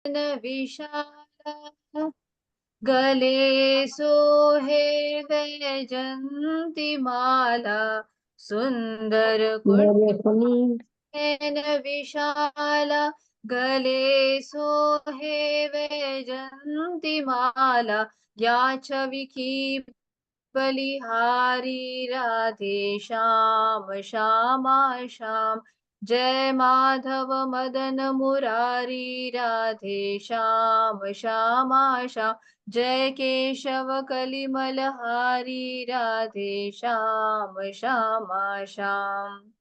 विशाला गले सोहे वैजंती माला सुंदर मेरे कुंद कुंडन विशाला गले सोहे वैजंती माला या छवि की बलिहारी राधे श्याम श्यामा श्याम जय माधव मदन मुरारी राधे श्याम श्यामा श्याम जय केशव कलिमल हारी राधे श्याम श्यामा श्याम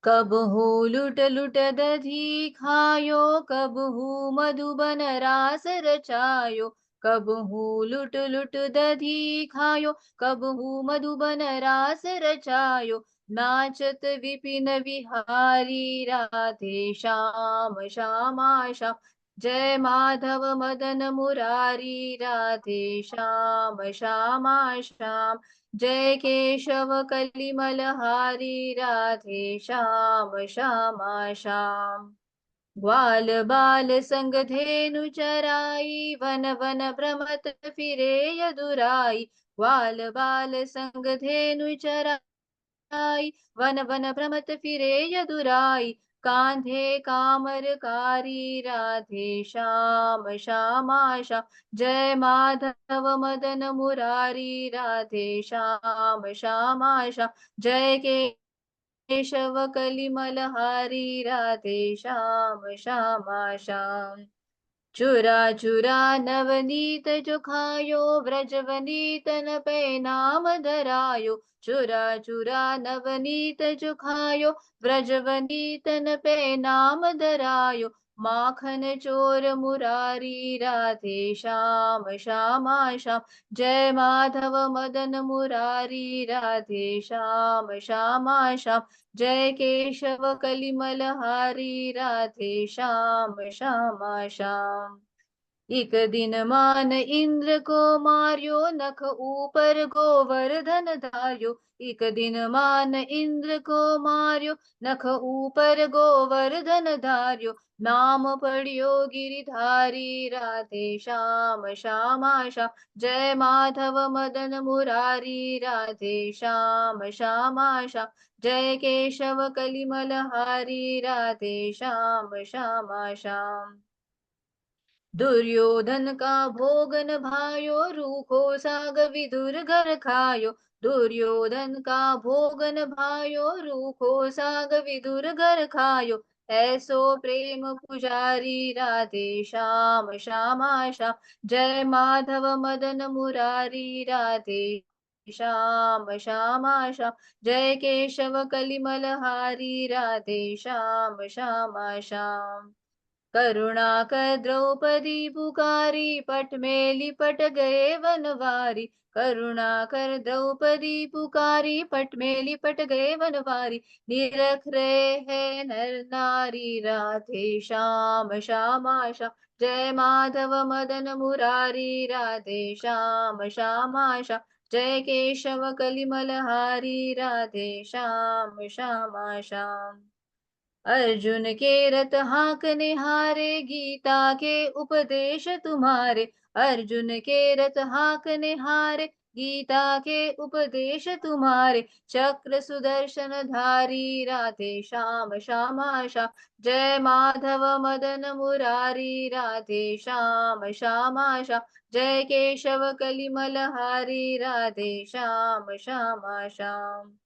कबहू लुट लुट दधी खायो कबहू मधुबन रास रचायो कबहू लुट लुट दधी खायो कबहू मधुबन रास रचायो नाचत विपिन विहारी राधे श्याम श्यामा श्याम जय माधव मदन मुरारी राधे श्याम श्यामा श्याम जय केशव कलिमल हारी राधे श्याम श्यामा श्याम ग्वाल बाल संग धेनु चराई वन वन भ्रमत फिरे यदुराई ग्वाल बाल संग धेनु चराई वन वन भ्रमत फिरे यदुराई कांधे कामरकारी राधे श्याम श्यामा श्याम जय माधव मदन मुरारी राधे श्याम श्यामा श्याम जय केशव कलिमल हारी राधे श्याम श्यामा श्याम चुरा चुरा नवनीत जो खायो व्रजवनीत न पे नाम धरायो चुरा चुरा नवनीत जो खायो व्रजवनीत न पे नाम धरायो माखन चोर मुरारी राधे श्याम श्यामा श्याम जय माधव मदन मुरारी राधे श्याम श्यामा श्याम जय केशव कलिमल हारी राधे श्याम श्यामा श्याम एक दिन मान इंद्र को मार्यो नख ऊपर गोवर्धन धार्यो एक दिन मान इंद्र को मार्यो नख ऊपर गोवर्धन धार्यो नाम पढ़ियो गिरिधारी राधे श्याम श्यामा श्याम जय माधव मदन मुरारी राधे श्याम श्यामा श्याम जय केशव कलिमल हारी राधे श्याम श्यामा श्याम दुर्योधन का भोगन भायो रूखो साग विदुर घर खायो दुर्योधन का भोगन भायो रूखो साग विदुर घर खायो ऐसो प्रेम पुजारी राधे श्याम श्यामा श्याम जय माधव मदन मुरारी राधे श्याम श्यामा श्याम जय केशव कलिमल हारी राधे श्याम श्यामा श्याम करुणाकर द्रौपदी पुकारी पट में लिपट गए वनवारी करुणाकर द्रौपदी पुकारी पट में लिपट गए वनवारी निरख रहे हैं नर नारी राधे श्याम श्यामा श्याम जय माधव मदन मुरारी राधे श्याम श्यामा श्याम जय केशव कलिमल हारी राधे श्याम श्यामा श्याम अर्जुन के रथ हाँकने हारे गीता के उपदेश तुम्हारे अर्जुन के रथ हाँकने हारे गीता के उपदेश तुम्हारे चक्र सुदर्शन धारी राधे श्याम श्यामा श्याम जय माधव मदन मुरारी राधे श्याम श्यामा श्याम जय केशव कलिमल हारी राधे श्याम श्यामा श्याम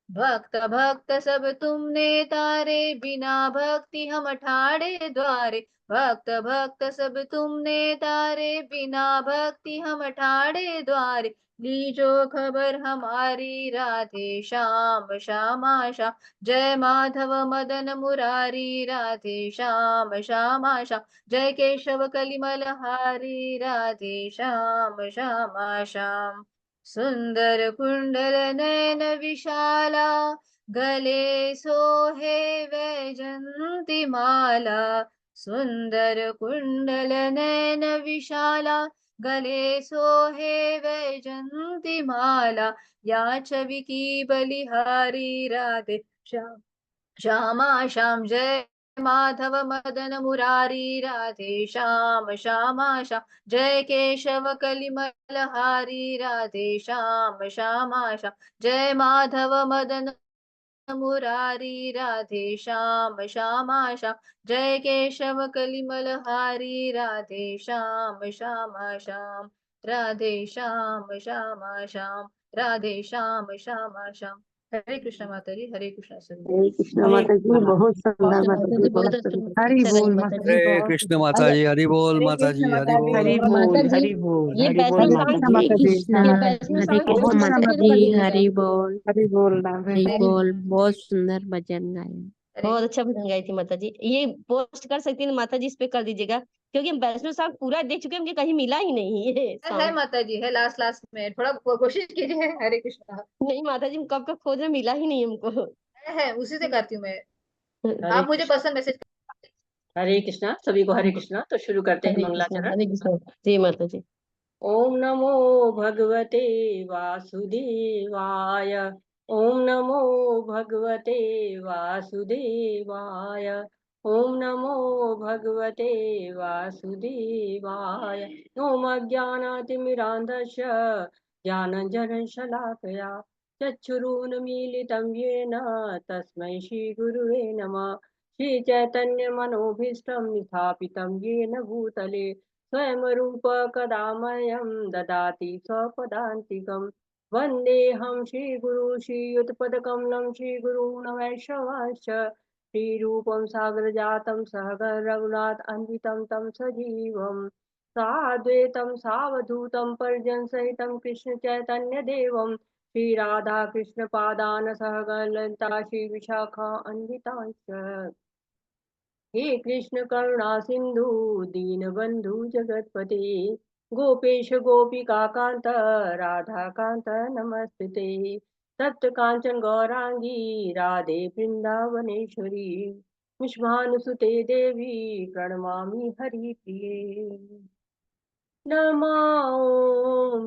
भक्त भक्त सब तुमने तारे बिना भक्ति हम ठाड़े द्वारे भक्त भक्त सब तुमने तारे बिना भक्ति हम ठाड़े द्वारे लीजो खबर हमारी राधे श्याम श्यामा श्याम जय माधव मदन मुरारी राधे श्याम श्यामा श्याम जय केशव कलिमल हारी राधे श्याम श्यामा श्याम सुंदर कुंडल नयन विशाला गले सोहे वैजंती माला सुंदर कुंडल नयन विशाला गले सोहे वैजंती माला या छवि की बलिहारी राधे श्याम श्यामा श्याम जय माधव मदन मुरारी राधे श्याम श्यामा श्याम, जय केशव कलिमल हारी राधे श्याम श्यामा श्याम, जय माधव मदन मुरारी राधे श्याम श्यामा श्याम, जय केशव कलिमल हारी राधे श्याम श्यामा श्याम, राधे श्याम श्यामा श्याम, राधे श्याम श्यामा श्याम। हरे कृष्ण माता जी, हरे कृष्ण सर। हरे कृष्ण हरे माता जी, बहुत सुंदर माता जी, बहुत सुंदर। हरि बोल माता जी, हरे बहुत कृष्ण माता जी, हरि बोल माता जी, हरि बोल। हरि बोल, हरि बोल, ये हरि बोल माता जी, हरे कृष्णा, ये हरे कृष्ण माता जी, हरि बोल, हरि बोल राधे। हरि बोल। बहुत सुंदर भजन गाया। बहुत अच्छा भजन गाई थी माता जी। ये पोस्ट कर सकती है माता जी, इस पे कर दीजिएगा, क्योंकि हम वैष्णो सॉन्ग पूरा देख चुके हैं, मुझे कहीं मिला ही नहीं ये है सॉन्ग। माता जी, है लास्ट लास्ट में, थोड़ा कोशिश कीजिए। हरे कृष्णा नहीं माता जी, हम कब का खोज रहे, मिला ही नहीं हमको। है, उसी से करती हूँ मैं। हरे आप मुझे पर्सनल मैसेज। हरे कृष्णा, सभी को हरे कृष्णा। तो शुरू करते हैं मंगलाचरण। हरे कृष्ण जी माता जी। ओम नमो भगवते वासुदेवाय, ओम नमो भगवते वासुदेवाय, ओम नमो भगवते वासुदेवाय। ओम अज्ञानातिमिरान्धस्य ज्ञानञ्जनशलाकया चक्षुरुन्मीलितं येन तस्मै श्रीगुरुवे नमः। श्रीचैतन्यमनोभीष्टं स्थापितं येन भूतले स्वयं रूप कदा मह्यं ददाति स्वपदान्तिकं। वन्देऽहं श्रीगुरु श्रीयुतपदकमलं श्रीगुरून् वैष्णवांश्च श्रीरूपं सागरजातं सहगण रघुनाथ अन्वितं तं सजीवं साद्वैतं सावधूतं परिजनसहितं कृष्ण चैतन्यदेवं श्रीराधा कृष्णपादान् सहगण ललिता श्रीविशाखा अन्वितांश्च। हे कृष्ण करुणा सिंधु दीनबंधु जगतपते गोपेश गोपिका कांत राधा कांत नमस्ते। तप्त कांचन गौरांगी राधे वृंदावनेश्वरी विश्वानुसुते देवी प्रणमामि हरिप्रिये। नमो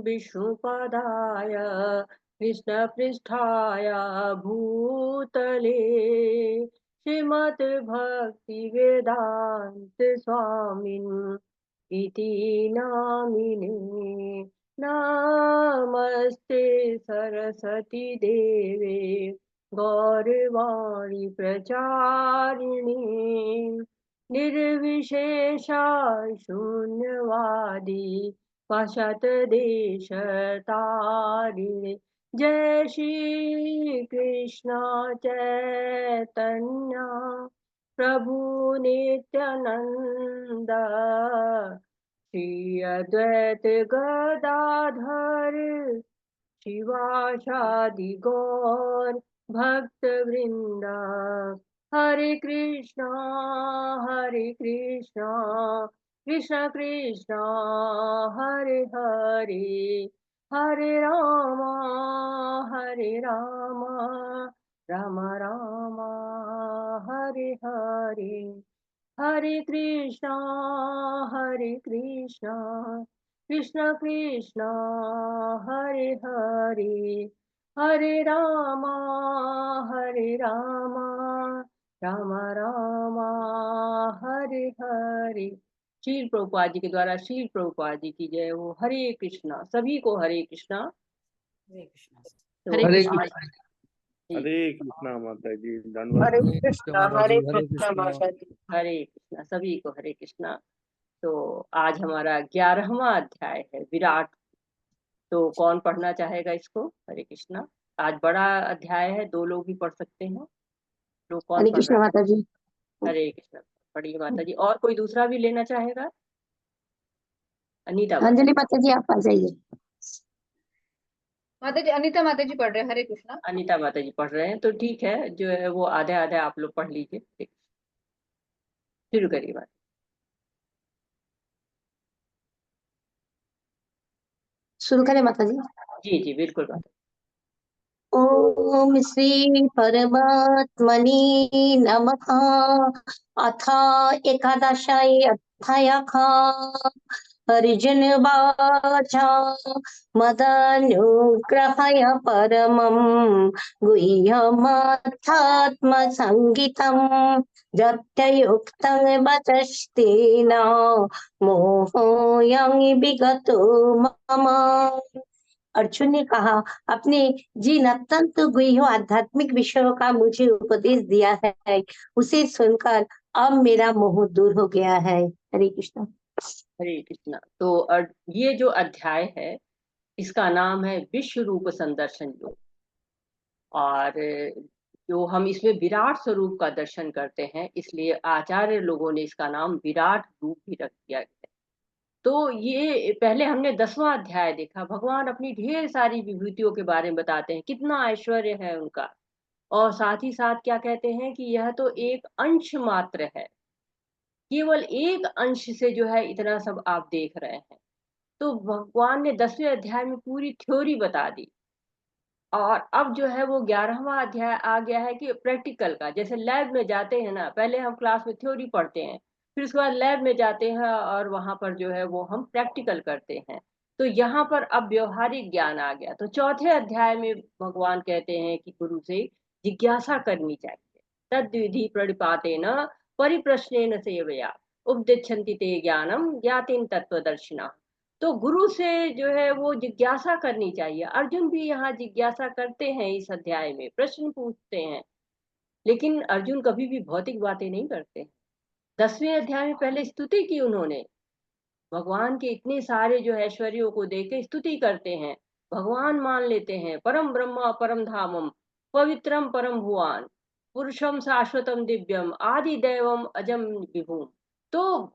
विष्णुपादाय कृष्णपृष्ठाय भूतले श्रीमद्भक्तिवेदान्त स्वामिन् इति नामिने। नमस्ते सरस्वती देवे गौरवाणी प्रचारिणे निर्विशेषा शून्यवादी पाश्चात्यदेशतारिणे। जय श्री कृष्ण चैतन्य प्रभु नित्यानंद श्री अद्वैत गदाधर शिवासादि गौर भक्त वृंदा। हरे कृष्णा कृष्ण कृष्णा हरे हरे, हरे राम राम राम हरे हरे। हरे कृष्णा कृष्ण कृष्णा हरे हरे, हरे राम राम राम हरे हरे। श्रील प्रभुपाद जी के द्वारा श्रील प्रभुपाद जी की जय हो। हरे कृष्णा। सभी को हरे कृष्णा। हरे हरे कृष्णा। कृष्ण। हरे कृष्णा माता जी, धन्यवाद। हरे हरे कृष्ण कृष्ण, माता जी, हरे हरे कृष्ण कृष्ण। माता जी। हरे कृष्णा। सभी को हरे कृष्णा। तो आज हमारा 11वां अध्याय है विराट। तो कौन पढ़ना चाहेगा इसको? हरे कृष्णा। आज बड़ा अध्याय है, 2 लोग भी पढ़ सकते हैं। लोग कौन हरे पढ़ कृष्ण रहा है? माता जी। हरे कृष्णा। पढ़िए माता जी। और कोई दूसरा भी लेना चाहेगा? अनीता माता। अंजलि माता जी, आप आ जाइए। माता जी, अनीता माता जी पढ़ रहे हैं। हरे कृष्णा। अनीता माता जी पढ़ रहे हैं, तो ठीक है, जो है वो आधे आधे आप लोग पढ़ लीजिए। ठीक, शुरू करिए बात। शुरू करें माता जी? जी जी बिल्कुल बात। ओम श्री परमात्मने नमः। अथ एकादशाय अध्यायः हरिजन वाचा मदनुग्रहय परमं गुह्यमध्यात्मसंगितं यत्युक्तं वचस्तेन मोहोऽयं विगतो मम। अर्जुन ने कहा, अपने जिन अत्यंत गुह्य आध्यात्मिक विषयों का मुझे उपदेश दिया है, उसे सुनकर अब मेरा मोह दूर हो गया है। हरे कृष्ण। हरे कृष्णा। तो ये जो अध्याय है इसका नाम है विश्व रूप संदर्शन योग। और जो हम इसमें विराट स्वरूप का दर्शन करते हैं, इसलिए आचार्य लोगों ने इसका नाम विराट रूप भी रख दिया है। तो ये पहले हमने 10वां अध्याय देखा, भगवान अपनी ढेर सारी विभूतियों के बारे में बताते हैं, कितना ऐश्वर्य है उनका, और साथ ही साथ क्या कहते हैं कि यह तो एक अंश मात्र है, केवल एक अंश से जो है इतना सब आप देख रहे हैं। तो भगवान ने 10वें अध्याय में पूरी थ्योरी बता दी, और अब जो है वो 11वां अध्याय आ गया है कि प्रैक्टिकल का, जैसे लैब में जाते हैं ना, पहले हम क्लास में थ्योरी पढ़ते हैं, फिर उसके बाद लैब में जाते हैं और वहां पर जो है वो हम प्रैक्टिकल करते हैं। तो यहाँ पर अब व्यवहारिक ज्ञान आ गया। तो चौथे अध्याय में भगवान कहते हैं कि गुरु से जिज्ञासा करनी चाहिए। तद विधि प्रणिपातेन परिप्रश्नेन सेवया उपदिच्छन्ति ते ज्ञानम ज्ञातिन तत्वदर्शिना। तो गुरु से जो है वो जिज्ञासा करनी चाहिए। अर्जुन भी यहाँ जिज्ञासा करते हैं, इस अध्याय में प्रश्न पूछते हैं, लेकिन अर्जुन कभी भी भौतिक बातें नहीं करते। 10वें अध्याय में पहले स्तुति की उन्होंने, भगवान के इतने सारे जो ऐश्वर्यों को देख के स्तुति करते हैं, भगवान मान लेते हैं परम ब्रह्म परम धामम पवित्रम परम भुवन पुरुषम शाश्वतम दिव्यम आदि दैवम अजम विभुम। तो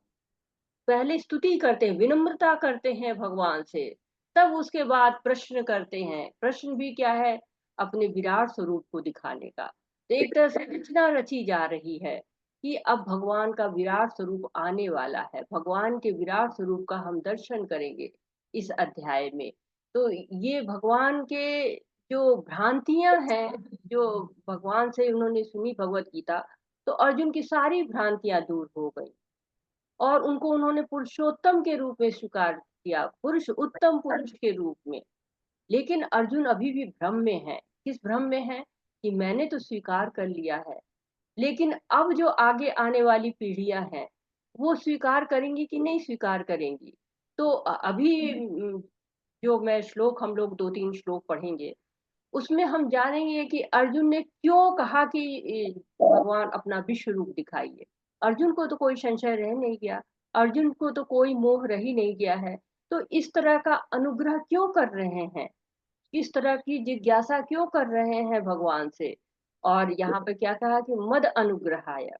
पहले स्तुति करते हैं, विनम्रता करते हैं भगवान से, तब उसके बाद प्रश्न करते हैं। प्रश्न भी क्या है? अपने विराट स्वरूप को दिखाने का। तो एक तरह से रचना रची जा रही है कि अब भगवान का विराट स्वरूप आने वाला है, भगवान के विराट स्वरूप का हम दर्शन करेंगे इस अध्याय में। तो ये भगवान के जो भ्रांतियां हैं, जो भगवान से उन्होंने सुनी भगवत गीता, तो अर्जुन की सारी भ्रांतियां दूर हो गई और उनको उन्होंने पुरुषोत्तम के रूप में स्वीकार किया, पुरुष उत्तम पुरुष के रूप में। लेकिन अर्जुन अभी भी भ्रम में है। किस भ्रम में है? कि मैंने तो स्वीकार कर लिया है, लेकिन अब जो आगे आने वाली पीढ़ियां हैं वो स्वीकार करेंगी कि नहीं स्वीकार करेंगी। तो अभी जो मैं श्लोक, हम लोग 2-3 श्लोक पढ़ेंगे, उसमें हम जानेंगे कि अर्जुन ने क्यों कहा कि भगवान अपना विश्व रूप दिखाइए। अर्जुन को तो कोई संशय रह नहीं गया, अर्जुन को तो कोई मोह रह ही नहीं गया है। तो इस तरह का अनुग्रह क्यों कर रहे हैं, इस तरह की जिज्ञासा क्यों कर रहे हैं भगवान से? और यहाँ पे क्या कहा कि मद अनुग्रहाय,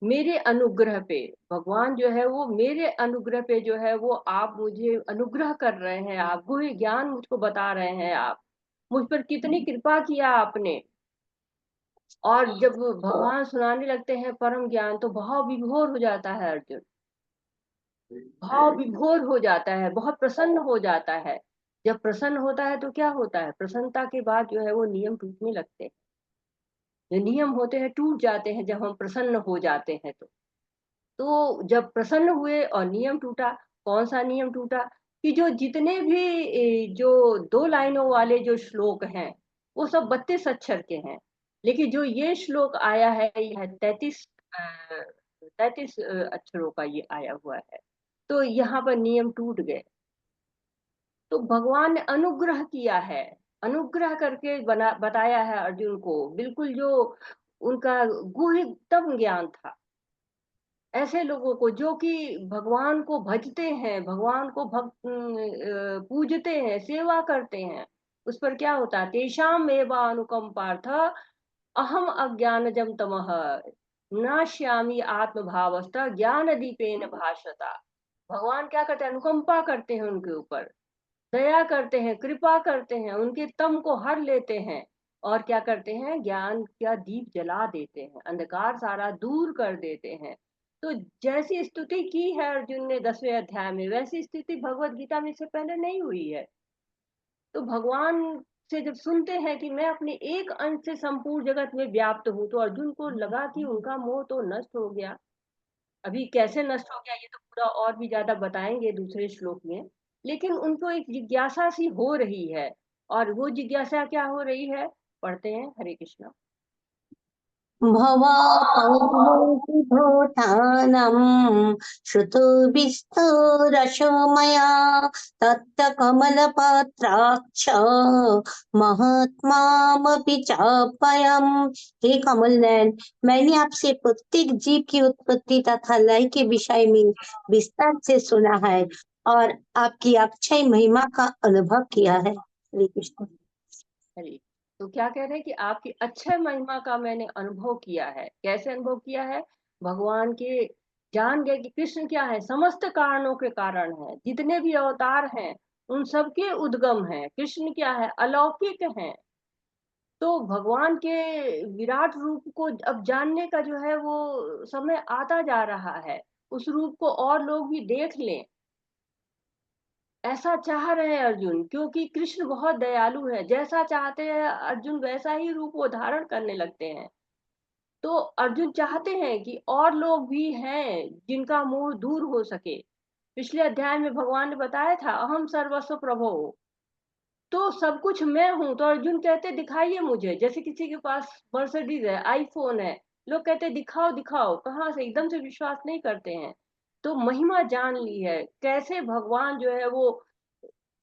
मेरे अनुग्रह पे, भगवान जो है वो मेरे अनुग्रह पे जो है वो आप मुझे अनुग्रह कर रहे हैं, आप गुह्य ज्ञान मुझको बता रहे हैं, आप मुझ पर कितनी कृपा किया आपने। और जब भगवान सुनाने लगते हैं परम ज्ञान, तो भाव विभोर हो जाता है अर्जुन, भाव विभोर हो जाता है, बहुत प्रसन्न हो जाता है। जब प्रसन्न होता है तो क्या होता है? प्रसन्नता के बाद जो है वो नियम टूटने लगते हैं, जो नियम होते हैं टूट जाते हैं जब हम प्रसन्न हो जाते हैं। तो जब प्रसन्न हुए और नियम टूटा, कौन सा नियम टूटा? कि जो जितने भी जो 2 लाइनों वाले जो श्लोक हैं वो सब 32 अक्षर के हैं, लेकिन जो ये श्लोक आया है यह 33 अक्षरों का ये आया हुआ है। तो यहाँ पर नियम टूट गए। तो भगवान ने अनुग्रह किया है, अनुग्रह करके बताया है अर्जुन को, बिल्कुल जो उनका गुह्यतम ज्ञान था। ऐसे लोगों को जो कि भगवान को भजते हैं, भगवान को पूजते हैं, सेवा करते हैं, उस पर क्या होता है? तेषाम एवा अनुकंपार्थ अहम अज्ञानजम तमः नाश्यामि आत्मभावस्त ज्ञान दीपेन भाषता। भगवान क्या करते हैं? अनुकंपा करते हैं उनके ऊपर, दया करते हैं, कृपा करते हैं, उनके तम को हर लेते हैं, और क्या करते हैं? ज्ञान का दीप जला देते हैं, अंधकार सारा दूर कर देते हैं। तो जैसी स्तुति की है अर्जुन ने 10वें अध्याय में, वैसी स्तुति भगवत गीता में इससे पहले नहीं हुई है। तो भगवान से जब सुनते हैं कि मैं अपने एक अंश से संपूर्ण जगत में व्याप्त हूँ, तो अर्जुन को लगा कि उनका मोह तो नष्ट हो गया। अभी कैसे नष्ट हो गया ये तो पूरा और भी ज्यादा बताएंगे दूसरे श्लोक में, लेकिन उनको एक जिज्ञासा सी हो रही है। और वो जिज्ञासा क्या हो रही है, पढ़ते हैं। हरे कृष्णा। भवापौर्णोति भूतानं श्रुतोभिस्तरशो मया तप्तकमलपत्राक्ष महात्मामपि चाप्ययम्। हे कमल नयन, मैंने आपसे प्रत्येक जीव की उत्पत्ति तथा लय के विषय में विस्तार से सुना है और आपकी अक्षय महिमा का अनुभव किया है। हरे कृष्ण। हरे। तो क्या कह रहे हैं कि आपकी अक्षय महिमा का मैंने अनुभव किया है। कैसे अनुभव किया है, भगवान के जान गए कि कृष्ण क्या है, समस्त कारणों के कारण है, जितने भी अवतार हैं उन सबके उद्गम है। कृष्ण क्या है, अलौकिक हैं। तो भगवान के विराट रूप को अब जानने का जो है वो समय आता जा रहा है, उस रूप को और लोग भी देख लें, ऐसा चाह रहे हैं अर्जुन। क्योंकि कृष्ण बहुत दयालु है, जैसा चाहते हैं अर्जुन वैसा ही रूप वो धारण करने लगते हैं। तो अर्जुन चाहते हैं कि और लोग भी हैं जिनका मोह दूर हो सके। पिछले अध्याय में भगवान ने बताया था, अहम सर्वस्व प्रभो, तो सब कुछ मैं हूं। तो अर्जुन कहते दिखाइए मुझे। जैसे किसी के पास मर्सिडीज है, आईफोन है, लोग कहते दिखाओ दिखाओ, कहाँ से, एकदम से विश्वास नहीं करते हैं। तो महिमा जान ली है, कैसे भगवान जो है वो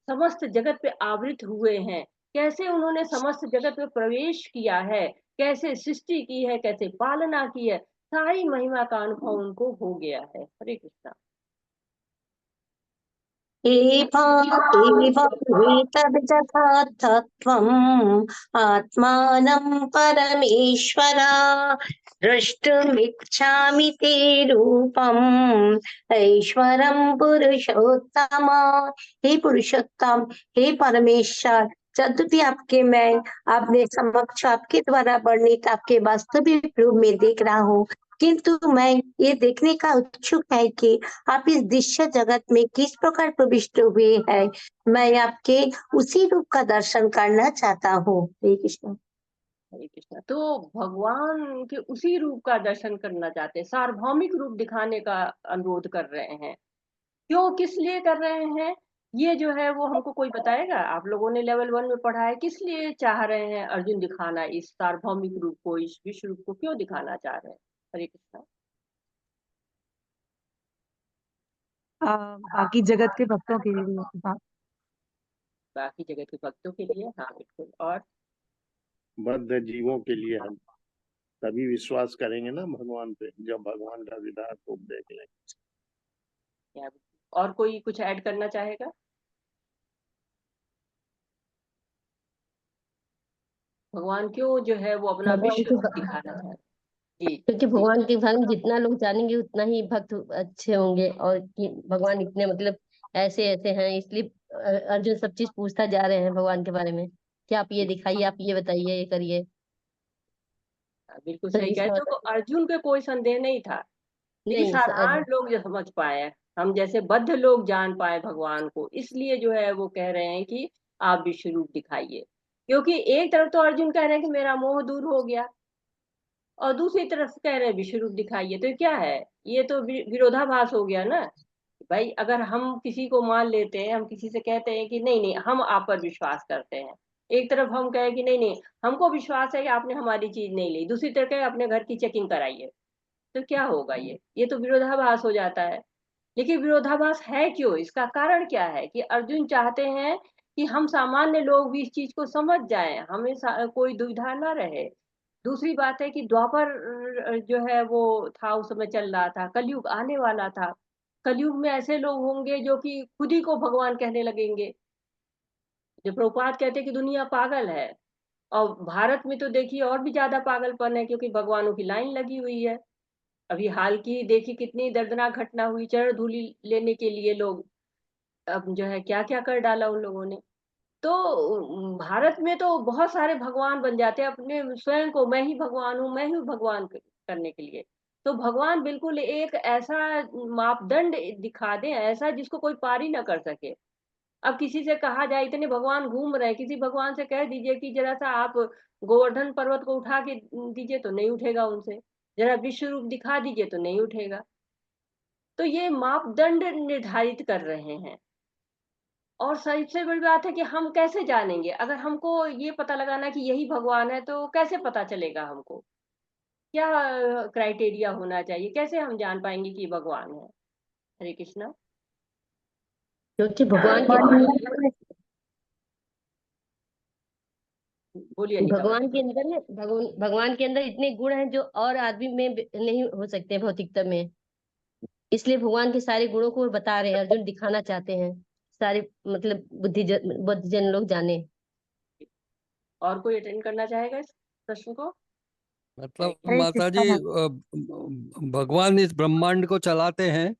समस्त जगत पे आवृत हुए हैं, कैसे उन्होंने समस्त जगत में प्रवेश किया है, कैसे सृष्टि की है, कैसे पालना की है, सारी महिमा का अनुभव उनको हो गया है। हरे कृष्णा। एवमेतद्यथार्थत्वम् आत्मानं परमेश्वर द्रष्टुमिच्छामि ते रूपम् ऐश्वरं पुरुषोत्तम। हे पुरुषोत्तम, हे परमेश्वर, यद्यपि आपके मैं आपने समक्ष आपके द्वारा वर्णित आपके वास्तविक रूप में देख रहा हूँ, किंतु मैं ये देखने का उत्सुक है कि आप इस दृश्य जगत में किस प्रकार प्रविष्ट हुए हैं। मैं आपके उसी रूप का दर्शन करना चाहता हूँ। हरे कृष्ण। हरे कृष्णा। तो भगवान के उसी रूप का दर्शन करना चाहते हैं, सार्वभौमिक रूप दिखाने का अनुरोध कर रहे हैं। क्यों, किस लिए कर रहे हैं, ये जो है वो हमको कोई बताएगा। आप लोगों ने लेवल 1 में पढ़ा है, किस लिए चाह रहे हैं अर्जुन दिखाना इस सार्वभौमिक रूप को, इस विश्व रूप को क्यों दिखाना चाह रहे हैं। हरे कृष्णा। बाकी जगत के भक्तों के लिए बाकी जगत के भक्तों के लिए, हाँ बिल्कुल। और बद्ध जीवों के लिए हम तभी विश्वास करेंगे ना भगवान पे, जब भगवान का विराट रूप देख लेंगे। क्या, और कोई कुछ ऐड करना चाहेगा। भगवान क्यों जो है वो अपना भगवान विश्व के रूप दिखाना चाहते हैं। जी क्योंकि जी। भगवान के बारे में जितना लोग जानेंगे उतना ही भक्त अच्छे होंगे, और कि भगवान इतने मतलब ऐसे ऐसे हैं, इसलिए अर्जुन सब चीज पूछता जा रहे हैं भगवान के बारे में कि आप ये दिखाइए, आप ये बताइए, ये करिए। बिल्कुल तो सही इसका कहते हो। मतलब अर्जुन के कोई संदेह नहीं था, लेकिन नहीं साधारण लोग जो समझ पाए, हम जैसे बद्ध लोग जान पाए भगवान को, इसलिए जो है वो कह रहे हैं कि आप विश्व रूप दिखाइए। क्योंकि एक तरफ तो अर्जुन कह रहे हैं कि मेरा मोह दूर हो गया, और दूसरी तरफ कह रहे हैं विश्व रूप दिखाइए। तो क्या है, ये तो विरोधाभास हो गया ना। भाई अगर हम किसी को मान लेते हैं, हम किसी से कहते हैं कि नहीं नहीं हम आप पर विश्वास करते हैं, एक तरफ हम कहें कि नहीं नहीं हमको विश्वास है कि आपने हमारी चीज नहीं ली, दूसरी तरफ कहे अपने घर की चेकिंग कराइए, तो क्या होगा, ये तो विरोधाभास हो जाता है। लेकिन विरोधाभास है क्यों, इसका कारण क्या है कि अर्जुन चाहते हैं कि हम सामान्य लोग भी इस चीज को समझ जाएं, हमें कोई दुविधा ना रहे। दूसरी बात है कि द्वापर जो है वो था, उस समय चल रहा था, कलयुग आने वाला था। कलयुग में ऐसे लोग होंगे जो कि खुद ही को भगवान कहने लगेंगे। जो प्रभुपाद कहते हैं कि दुनिया पागल है, और भारत में तो देखिए और भी ज्यादा पागलपन है, क्योंकि भगवानों की लाइन लगी हुई है। अभी हाल की देखी कितनी दर्दनाक घटना हुई, चरण धूलि लेने के लिए लोग अब जो है क्या क्या कर डाला उन लोगों ने। तो भारत में तो बहुत सारे भगवान बन जाते हैं, अपने स्वयं को मैं ही भगवान हूँ, मैं ही भगवान करने के लिए। तो भगवान बिल्कुल एक ऐसा मापदंड दिखा दे, ऐसा जिसको कोई पार ही ना कर सके। अब किसी से कहा जाए, इतने भगवान घूम रहे हैं, किसी भगवान से कह दीजिए कि जरा सा आप गोवर्धन पर्वत को उठा के दीजिए, तो नहीं उठेगा उनसे। जरा विश्व रूप दिखा दीजिए तो नहीं उठेगा। तो ये मापदंड निर्धारित कर रहे हैं। और सबसे बड़ी बात है कि हम कैसे जानेंगे? अगर हमको ये पता लगाना कि यही भगवान है तो कैसे पता चलेगा हमको? क्या क्राइटेरिया होना चाहिए? कैसे हम जान पाएंगे कि ये भगवान है? हरे कृष्णा। क्योंकि भगवान के बोलिए अनिका भगवान मैम। के अंदर ना भगवान के अंदर इतने गुण हैं जो और आदमी में नहीं हो सकते भौतिकता में। इसलिए भगवान के सारे गुणों को वो बता रहे हैं, अर्जुन दिखाना चाहते हैं सारे, मतलब बुद्धिजन लोग जाने। और कोई अटेंड करना चाहेगा इस प्रश्न को? मतलब हरे माता कृष्णा जी माता। भगवान इस ब्रह्मांड को चलाते हैं,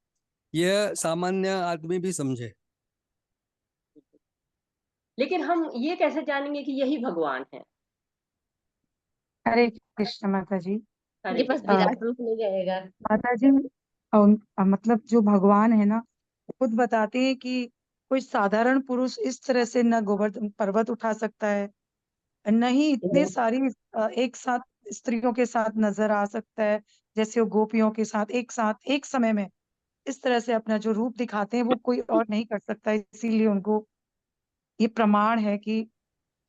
यह सामान्य आदमी भी समझे। लेकिन हम ये कैसे जानेंगे कि यही भगवान है? हरे कृष्णा माता जी। हरे उनके पास कृष्णा। विराट रूप नहीं रहेगा। माता जी मतलब जो भगवान है ना, खुद बताते हैं कि कोई साधारण पुरुष इस तरह से न गोवर्धन पर्वत उठा सकता है, न ही इतने सारी एक साथ स्त्रियों के साथ नजर आ सकता है, जैसे वो गोपियों के साथ एक साथ एक समय में इस तरह से अपना जो रूप दिखाते हैं वो कोई और नहीं कर सकता। इसीलिए उनको ये प्रमाण है कि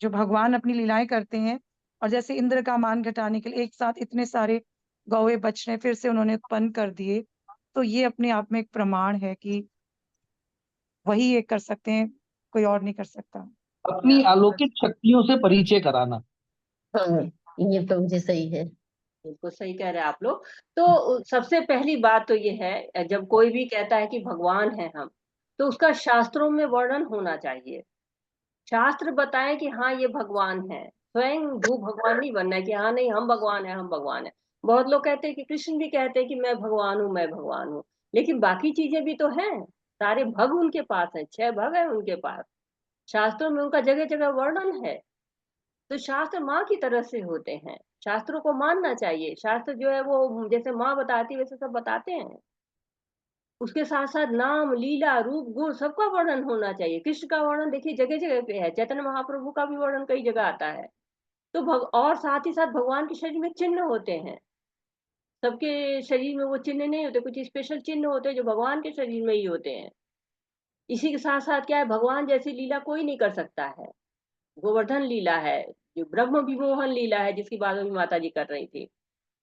जो भगवान अपनी लीलाएं करते हैं, और जैसे इंद्र का मान घटाने के लिए एक साथ इतने सारे गौए बछड़े फिर से उन्होंने उत्पन्न कर दिए, तो ये अपने आप में एक प्रमाण है कि वही ये कर सकते हैं, कोई और नहीं कर सकता। अपनी अलौकिक शक्तियों से परिचय कराना। हाँ, ये तो मुझे सही है। बिल्कुल सही कह रहे हैं आप लोग। तो सबसे पहली बात तो ये है, जब कोई भी कहता है कि भगवान है हम, तो उसका शास्त्रों में वर्णन होना चाहिए। शास्त्र बताएं कि हाँ ये भगवान है। स्वयं भू भगवान नहीं बनना है कि हाँ नहीं हम भगवान है, हम भगवान है। बहुत लोग कहते हैं कि कृष्ण भी कहते हैं कि मैं भगवान हूँ, मैं भगवान हूँ। लेकिन बाकी चीजें भी तो हैं। सारे भग उनके पास है, 6 भग है उनके पास। शास्त्रों में उनका जगह जगह वर्णन है। तो शास्त्र माँ की तरह से होते हैं, शास्त्रों को मानना चाहिए। शास्त्र जो है वो जैसे माँ बताती है वैसे सब बताते हैं। उसके साथ साथ नाम, लीला, रूप, गुण सबका वर्णन होना चाहिए। कृष्ण का वर्णन देखिए जगह जगह पे है, चैतन्य महाप्रभु का भी वर्णन कई जगह आता है। तो और साथ ही साथ भगवान के शरीर में चिन्ह होते हैं। सबके शरीर में वो चिन्ह नहीं होते, कुछ स्पेशल चिन्ह होते हैं जो भगवान के शरीर में ही होते हैं। इसी के साथ साथ क्या है, भगवान जैसी लीला कोई नहीं कर सकता है। गोवर्धन लीला है, जो ब्रह्म विमोहन लीला है जिसकी बात अभी माता जी कर रही थी,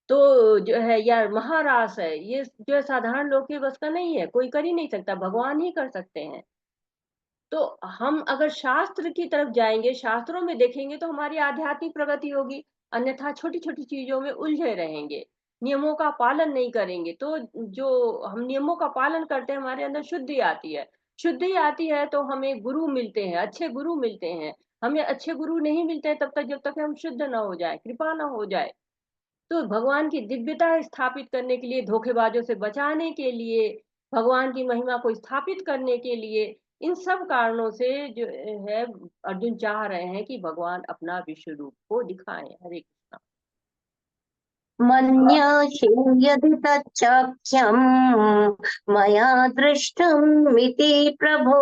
तो जो है यार महारास है, ये जो है साधारण लोग के बस का नहीं है, कोई कर ही नहीं सकता, भगवान ही कर सकते हैं। तो हम अगर शास्त्र की तरफ जाएंगे, शास्त्रों में देखेंगे तो हमारी आध्यात्मिक प्रगति होगी। अन्यथा छोटी छोटी चीजों में उलझे रहेंगे, नियमों का पालन नहीं करेंगे। तो जो हम नियमों का पालन करते हैं हमारे अंदर शुद्धि आती है। शुद्धि आती है तो हमें गुरु मिलते हैं, अच्छे गुरु मिलते हैं। हमें अच्छे गुरु नहीं मिलते हैं तब तक जब तक हम शुद्ध ना हो जाए, कृपा ना हो जाए। तो भगवान की दिव्यता स्थापित करने के लिए, धोखेबाजों से बचाने के लिए, भगवान की महिमा को स्थापित करने के लिए, इन सब कारणों से जो है अर्जुन चाह रहे हैं कि भगवान अपना विश्व रूप को दिखाएं। हरे कृष्णा। मन्यसे यदि तच्चख्यं मया दृष्टुमिति प्रभो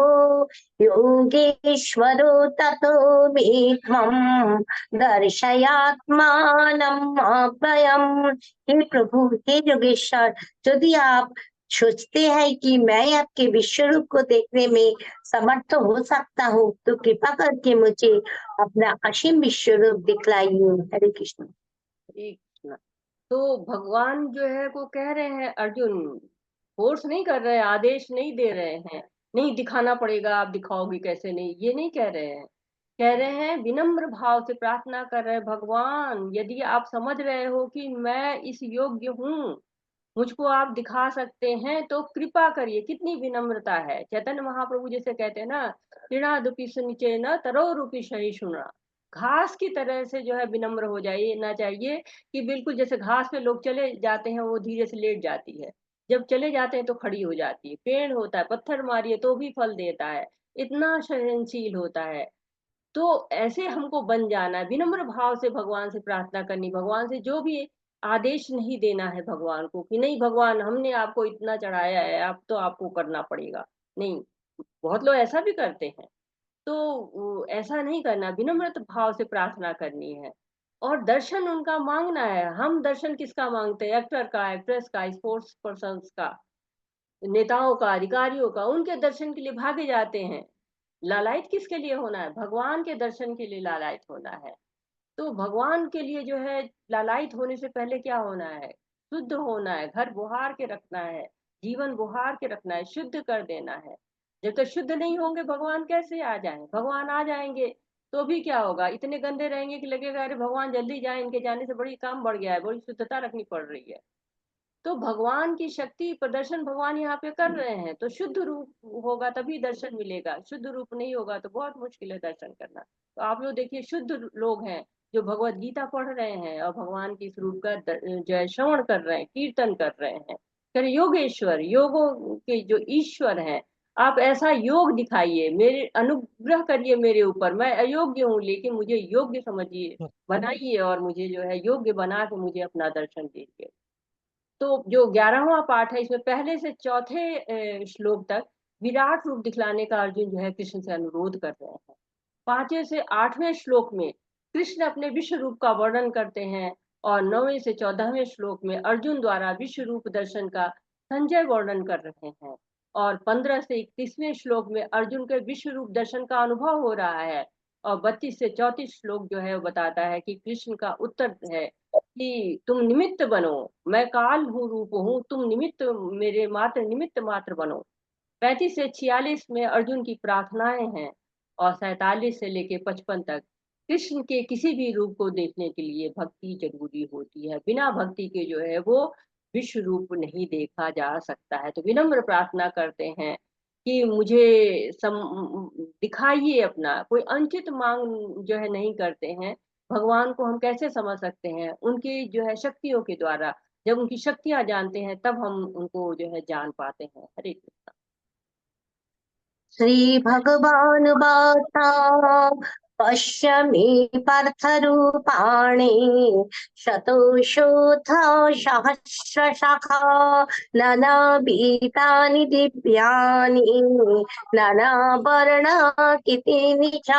योगेश्वरो ततो मे त्वं दर्शयात्मानं अव्ययम्। हे प्रभु, हे योगेश्वर, यदि आप सोचते हैं कि मैं आपके विश्व रूप को देखने में समर्थ हो सकता हूँ तो कृपा करके मुझे अपना असीम विश्व रूप दिखलाइए। हरे कृष्ण। हरे कृष्णा। तो भगवान जो है वो कह रहे हैं, अर्जुन फोर्स नहीं कर रहे हैं, आदेश नहीं दे रहे हैं, नहीं दिखाना पड़ेगा, आप दिखाओगे कैसे, नहीं ये नहीं कह रहे हैं। कह रहे हैं, विनम्र भाव से प्रार्थना कर रहे हैं, भगवान यदि आप समझ रहे हो कि मैं इस योग्य हूँ, मुझको आप दिखा सकते हैं तो कृपा करिए। कितनी विनम्रता है। चैतन्य महाप्रभु जैसे कहते हैं ना, तृणादुपि सुनिचेन तरो रूपी सहिष्णुना। घास की तरह से जो है विनम्र हो जाइए ना चाहिए कि बिल्कुल जैसे घास पे लोग चले जाते हैं वो धीरे से लेट जाती है, जब चले जाते हैं तो खड़ी हो जाती है। पेड़ होता है, पत्थर मारिए तो भी फल देता है, इतना सहनशील होता है। तो ऐसे हमको बन जाना है, विनम्र भाव से भगवान से प्रार्थना करनी। भगवान से जो भी आदेश नहीं देना है भगवान को कि नहीं भगवान हमने आपको इतना चढ़ाया है, आप तो आपको करना पड़ेगा, नहीं। बहुत लोग ऐसा भी करते हैं। तो ऐसा नहीं करना, विनम्र भाव से प्रार्थना करनी है। और दर्शन उनका मांगना है। हम दर्शन किसका मांगते हैं? एक्टर का, एक्ट्रेस का, स्पोर्ट्स पर्सन का। नेताओं का, अधिकारियों का, उनके दर्शन के लिए भागे जाते हैं। लालायित किसके लिए होना है? भगवान के दर्शन के लिए लालायित होना है। तो भगवान के लिए जो है लालायित होने से पहले क्या होना है? शुद्ध होना है, घर बुहार के रखना है, जीवन बुहार के रखना है, शुद्ध कर देना है। जब तक शुद्ध नहीं होंगे भगवान कैसे आ जाएं? भगवान आ जाएंगे तो भी क्या होगा? इतने गंदे रहेंगे कि लगेगा अरे भगवान जल्दी जाए, इनके जाने से बड़ी काम बढ़ गया है, बड़ी शुद्धता रखनी पड़ रही है। तो भगवान की शक्ति प्रदर्शन भगवान यहाँ पे कर रहे हैं, तो शुद्ध रूप होगा तभी दर्शन मिलेगा। शुद्ध रूप नहीं होगा तो बहुत मुश्किल है दर्शन करना। तो आप लोग देखिए, शुद्ध लोग हैं जो भगवत गीता पढ़ रहे हैं और भगवान की स्वरूप का जो है श्रवण कर रहे हैं, कीर्तन कर रहे हैं। फिर योगेश्वर, योगों के जो ईश्वर हैं, आप ऐसा योग दिखाइए, मेरे अनुग्रह करिए मेरे ऊपर, मैं अयोग्य हूँ लेकिन मुझे योग्य समझिए, बनाइए और मुझे जो है योग्य बना के मुझे अपना दर्शन दीजिए। तो जो 11वां पाठ है, इसमें पहले से चौथे श्लोक तक विराट रूप दिखलाने का अर्जुन जो है कृष्ण से अनुरोध कर रहे हैं। 5वें से 8वें श्लोक में कृष्ण अपने विश्व रूप का वर्णन करते हैं और 9वें से 14वें श्लोक में अर्जुन द्वारा विश्व रूप दर्शन का संजय वर्णन कर रहे हैं। और 15 से 31वें श्लोक में अर्जुन के विश्व रूप दर्शन का अनुभव हो रहा है। और 32 से 34 श्लोक जो है वो बताता है कि कृष्ण का उत्तर है कि तुम निमित्त बनो, मैं काल हूँ, रूप हूँ, तुम निमित्त, मेरे मात्र निमित्त मात्र बनो। 35 से 46 में अर्जुन की प्रार्थनाएं हैं। और 47 से लेके 55 तक कृष्ण के किसी भी रूप को देखने के लिए भक्ति जरूरी होती है। बिना भक्ति के जो है वो विश्व रूप नहीं देखा जा सकता है। तो विनम्र प्रार्थना करते हैं कि मुझे दिखाइए अपना, कोई अंकित मांग जो है नहीं करते हैं। भगवान को हम कैसे समझ सकते हैं? उनकी जो है शक्तियों के द्वारा। जब उनकी शक्तियां जानते हैं तब हम उनको जो है जान पाते हैं। हरे कृष्ण। श्री भगवान वाचा पश्य मे पार्थ रूपाणि शतशोऽथ सहस्रशाखा नानाविधानि दिव्यानि नानावर्णाकृतीनि च।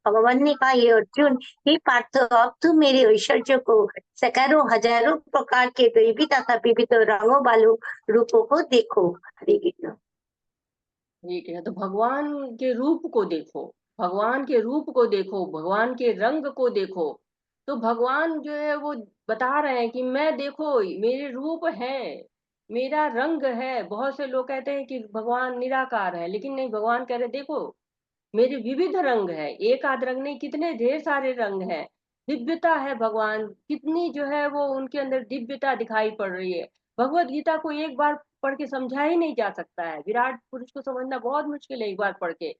भगवान ने कहा, ये अर्जुन, हे पार्थ, अब तू मेरे ऐश्वर्य को, सैकड़ों हजारों प्रकार के दैवी तथा विविध रंगों वालों रूपों को देखो। हरे कृष्ण। ठीक है, तो भगवान के रूप को देखो, भगवान के रूप को देखो, भगवान के रंग को देखो। तो भगवान जो है वो बता रहे हैं कि मैं, देखो मेरे रूप है, मेरा रंग है। बहुत से लोग कहते हैं कि भगवान निराकार है, लेकिन नहीं, भगवान कह रहे देखो मेरे विविध रंग है। एक आध रंग नहीं, कितने ढेर सारे रंग हैं। दिव्यता है भगवान, कितनी जो है वो उनके अंदर दिव्यता दिखाई पड़ रही है। भगवत गीता को एक बार पढ़ के समझा ही नहीं जा सकता है। विराट पुरुष को समझना बहुत मुश्किल है एक बार पढ़ के।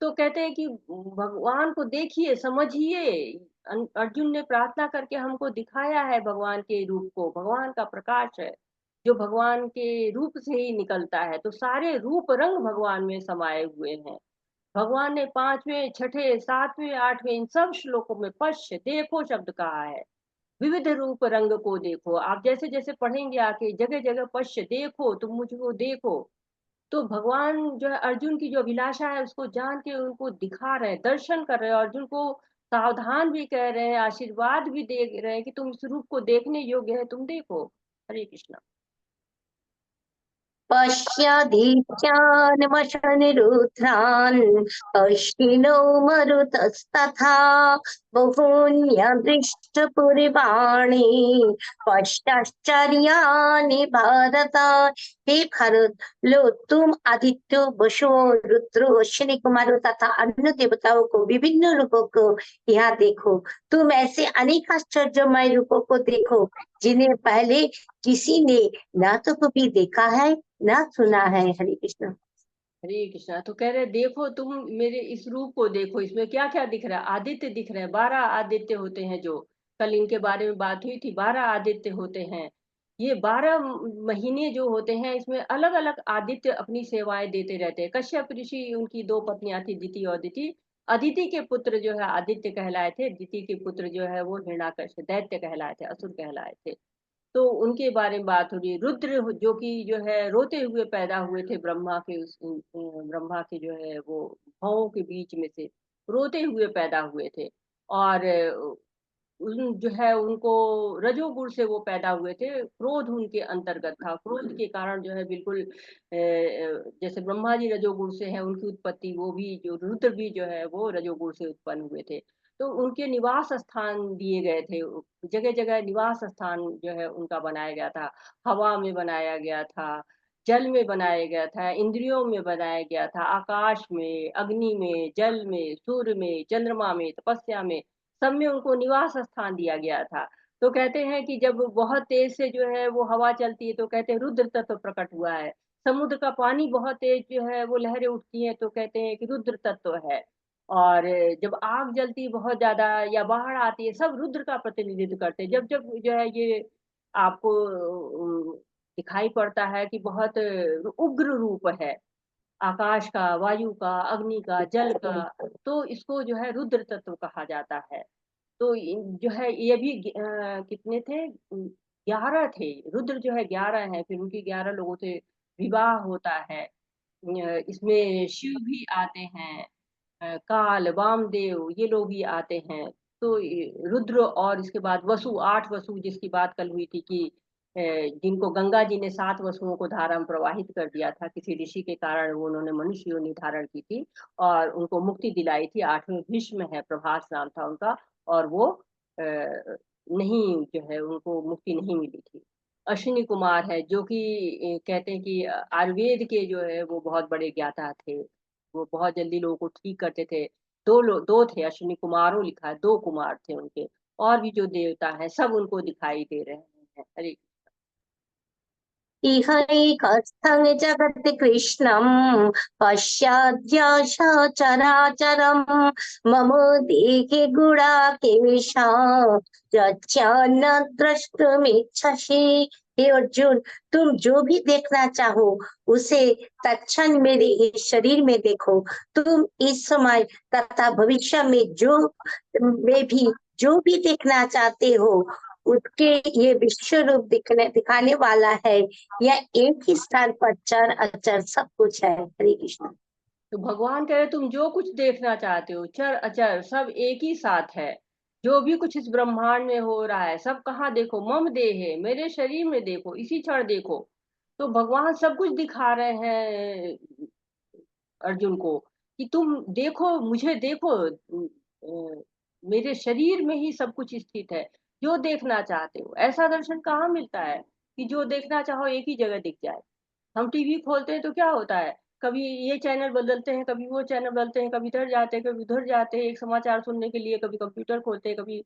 तो कहते हैं कि भगवान को देखिए, समझिए। अर्जुन ने प्रार्थना करके हमको दिखाया है भगवान के रूप को। भगवान का प्रकाश है जो भगवान के रूप से ही निकलता है। तो सारे रूप रंग भगवान में समाये हुए हैं। भगवान ने 5वें, 6ठे, 7वें, 8वें इन सब श्लोकों में पश्य, देखो शब्द कहा है। विविध रूप रंग को देखो। आप जैसे जैसे पढ़ेंगे आके, जगह जगह पश्य, देखो, तुम मुझको देखो। तो भगवान जो है अर्जुन की जो अभिलाषा है उसको जान के उनको दिखा रहे हैं, दर्शन कर रहे हैं। अर्जुन को सावधान भी कह रहे हैं, आशीर्वाद भी दे रहे हैं कि तुम इस रूप को देखने योग्य है, तुम देखो। हरे कृष्ण। पश्यादित्यान् वशनिरुद्रान् अश्विनो मरुतस्तथा बहून्यदृष्टपूर्वाणि पश्चाश्चर्याणि भारत। हे भारत, लो तुम आदित्य, वसु, रुद्र, अश्विनी कुमारों तथा अन्य देवताओं को, विभिन्न रूपों को यहाँ देखो। तुम ऐसे अनेक आश्चर्यमय रूपों को देखो जिन्हें पहले किसी ने ना तो कभी देखा है ना सुना है। हरे कृष्ण। हरे कृष्णा। तो कह रहे देखो, तुम मेरे इस रूप को देखो, इसमें क्या क्या दिख रहा है? आदित्य दिख रहे हैं, 12 आदित्य होते हैं। जो कल इनके बारे में बात हुई थी, 12 आदित्य होते हैं। ये 12 महीने जो होते हैं, इसमें अलग अलग आदित्य अपनी सेवाएं देते रहते हैं। कश्यप ऋषि, उनकी 2 पत्नियां थी, दिति और दिति। अदिति के पुत्र जो है आदित्य कहलाए थे, दिति के पुत्र जो है वो हिरण्याकश्यप दैत्य कहलाए थे, असुर कहलाए थे। तो उनके बारे में बात हो रही है। रुद्र जो कि जो है रोते हुए पैदा हुए थे, ब्रह्मा के जो है वो भवों के बीच में से रोते हुए पैदा हुए थे। और जो है उनको रजोगुण से वो पैदा हुए थे, क्रोध उनके अंतर्गत था, क्रोध के कारण जो है बिल्कुल जैसे ब्रह्मा जी रजोगुण से है उनकी उत्पत्ति, वो भी जो रुद्र भी जो है वो रजोगुण से उत्पन्न हुए थे। तो उनके निवास स्थान दिए गए थे, जगह जगह निवास स्थान जो है उनका बनाया गया था, हवा में बनाया गया था, जल में बनाया गया था, इंद्रियों में बनाया गया था, आकाश में, अग्नि में, जल में, सूर्य में, चंद्रमा में, तपस्या में, सब में उनको निवास स्थान दिया गया था। तो कहते हैं कि जब बहुत तेज से जो है वो हवा चलती है तो कहते हैं रुद्र तत्व प्रकट हुआ है। समुद्र का पानी बहुत तेज जो है वो लहरें उठती हैं तो कहते हैं कि रुद्र तत्व है। और जब आग जलती है बहुत ज्यादा या बाढ़ आती है, सब रुद्र का प्रतिनिधित्व करते हैं। जब जब जो है ये आपको दिखाई पड़ता है कि बहुत उग्र रूप है आकाश का, वायु का, अग्नि का, जल का, तो इसको जो है रुद्र तत्व कहा जाता है। तो जो है ये भी कितने थे, 11 थे। रुद्र जो है 11 है, फिर उनकी 11 लोगों से विवाह होता है। इसमें शिव भी आते हैं, काल, वामदेव, ये लोग भी आते हैं। तो रुद्र और इसके बाद वसु, 8 वसु जिसकी बात कल हुई थी कि जिनको गंगा जी ने 7 वसुओं को धारा में प्रवाहित कर दिया था, किसी ऋषि के कारण वो उन्होंने मनुष्य योनि धारण की थी और उनको मुक्ति दिलाई थी। 8वें भीष्म है, प्रभास नाम था उनका, और वो नहीं जो है उनको मुक्ति नहीं मिली थी। अश्विनी कुमार है जो कि कहते हैं कि आयुर्वेद के जो है वो बहुत बड़े ज्ञाता थे, वो बहुत जल्दी लोगों को ठीक करते थे। दो थे अश्विनी कुमारों लिखा है, 2 कुमार थे उनके। और भी जो देवता हैं सब उनको दिखाई दे रहे हैं। हरे इहैकस्थं जगति कृष्णं पश्चाद्य चराचरं मम देहे गुणाकेशा यच्चान्न द्रष्टुमिच्छसि। हे अर्जुन, तुम जो भी देखना चाहो उसे तत्क्षण मेरे इस शरीर में देखो। तुम इस समय तथा भविष्य में जो भी देखना चाहते हो उसके ये विश्व रूप दिखाने वाला है। यह एक ही स्थान पर चर अचर सब कुछ है। हरे कृष्ण। तो भगवान कह रहे तुम जो कुछ देखना चाहते हो, चर अचर सब एक ही साथ है। जो भी कुछ इस ब्रह्मांड में हो रहा है सब कहाँ देखो, मम देह है, मेरे शरीर में देखो, इसी क्षण देखो। तो भगवान सब कुछ दिखा रहे हैं अर्जुन को कि तुम देखो, मुझे देखो, मेरे शरीर में ही सब कुछ स्थित है। जो देखना चाहते हो, ऐसा दर्शन कहाँ मिलता है कि जो देखना चाहो एक ही जगह दिख जाए। हम टीवी खोलते हैं तो क्या होता है, कभी ये चैनल बदलते हैं, कभी वो चैनल बदलते हैं, कभी इधर जाते हैं, कभी उधर जाते हैं एक समाचार सुनने के लिए, कभी कंप्यूटर खोलते हैं, कभी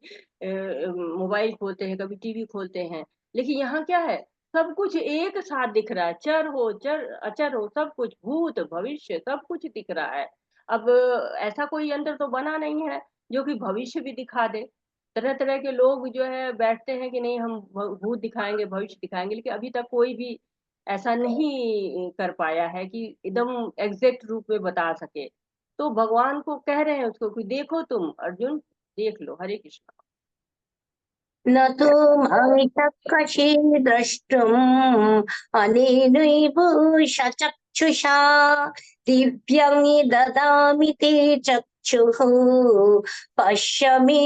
मोबाइल खोलते हैं, कभी टीवी खोलते हैं। लेकिन यहाँ क्या है, सब कुछ एक साथ दिख रहा है, चर हो चर अचर हो, सब कुछ भूत भविष्य सब कुछ दिख रहा है। अब ऐसा कोई यंत्र तो बना नहीं है जो कि भविष्य भी दिखा दे। तरह तरह के लोग जो है बैठते हैं कि नहीं हम भूत दिखाएंगे, भविष्य दिखाएंगे, लेकिन अभी तक कोई भी ऐसा नहीं कर पाया है कि एकदम एग्जैक्ट रूप में बता सके। तो भगवान को कह रहे हैं उसको कि देखो तुम अर्जुन, देख लो। हरे कृष्ण। न तो मां शक्यसे द्रष्टुम् अनेनैव चक्षुषा दिव्यं ददामि ते चक्षुः पश्य मे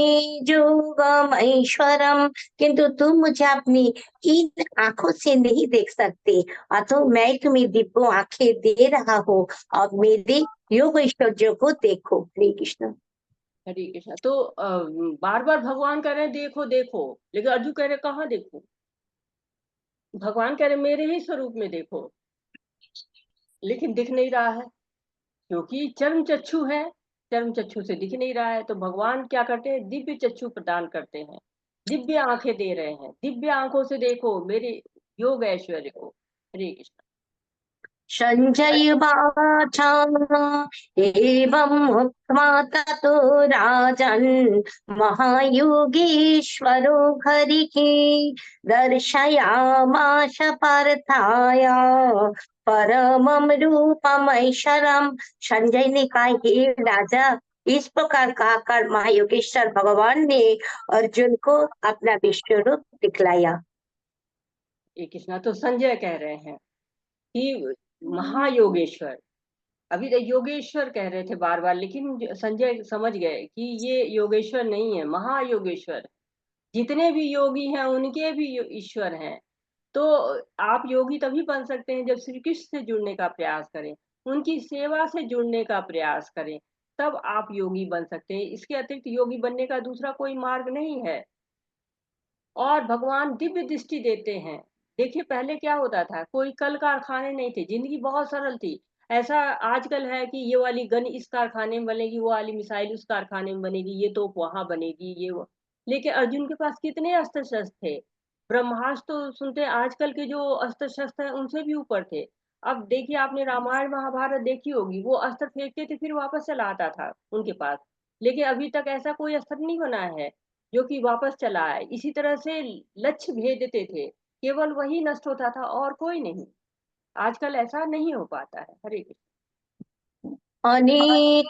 योगमैश्वरम्। किंतु तुम मुझे अपनी इन आंखों से नहीं देख सकते, अतः मैं तुम्हें दिव्य आंखें दे रहा हूँ और मेरे योग ऐश्वर्य को देखो। हरे कृष्ण। हरे कृष्ण। तो बार बार भगवान कह रहे हैं देखो देखो, लेकिन अर्जुन कह रहे कहाँ देखो। भगवान कह रहे मेरे ही स्वरूप में देखो, लेकिन दिख नहीं रहा है क्योंकि चर्म चक्षु है, चर्म चक्षु से दिख नहीं रहा है। तो भगवान क्या करते हैं, दिव्य चक्षु प्रदान करते हैं, दिव्य आंखें दे रहे हैं, दिव्य आंखों से देखो मेरे योग ऐश्वर्य को। हरे कृष्ण। संजय उवाच एवम् उक्त्वा ततो राजन् महायोगेश्वरो हरिः दर्शयामास पार्थाय परमं रूपमैश्वरम्। संजय ने कहा, हे राजा, इस प्रकार कहकर महायोगेश्वर भगवान ने अर्जुन को अपना विश्व रूप दिखलाया। ये कृष्णा तो संजय कह रहे हैं कि महायोगेश्वर, अभी तक योगेश्वर कह रहे थे बार बार, लेकिन संजय समझ गए कि ये योगेश्वर नहीं है, महायोगेश्वर जितने भी योगी हैं उनके भी ईश्वर हैं। तो आप योगी तभी बन सकते हैं जब श्री कृष्ण से जुड़ने का प्रयास करें, उनकी सेवा से जुड़ने का प्रयास करें, तब आप योगी बन सकते हैं। इसके अतिरिक्त योगी बनने का दूसरा कोई मार्ग नहीं है। और भगवान दिव्य दृष्टि देते हैं। देखिए पहले क्या होता था, कोई कल कारखाने नहीं थे, जिंदगी बहुत सरल थी। ऐसा आजकल है कि ये वाली गन इस कारखाने में बनेगी, वो वाली मिसाइल उस कारखाने में बनेगी, ये तोप वहां बनेगी, ये वो। लेकिन अर्जुन के पास कितने अस्त्र शस्त्र थे। ब्रह्मास्त्र तो सुनते हैं, आजकल के जो अस्त्र शस्त्र हैं उनसे भी ऊपर थे। अब देखिए आपने रामायण महाभारत देखी होगी, वो अस्त्र फेंकते थे फिर वापस चला आता था उनके पास। लेकिन अभी तक ऐसा कोई अस्त्र नहीं बना है जो कि वापस चला आए। इसी तरह से लक्ष्य भेजते थे, केवल वही नष्ट होता था और कोई नहीं। आजकल ऐसा नहीं हो पाता है। हरे कृष्ण। अनेक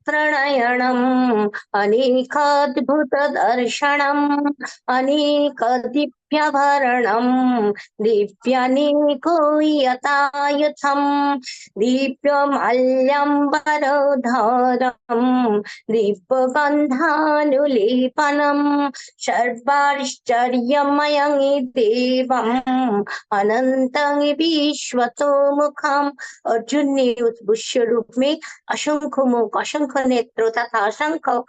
प्रणयनम् अनेकाद्भुत दर्शनम् अनेक दिव्याभरणम् दिव्यानेको यथायथम् दिव्यमाल्यम्बरधरम् दिव्यगन्धानुलेपनम् सर्वाश्चर्यमयं देवम् अनन्तं विश्वतोमुखम्। अर्जुन ने उस बुष्य रूप में असंख्य मुख, असंख्य नेत्रों तथा असंख्य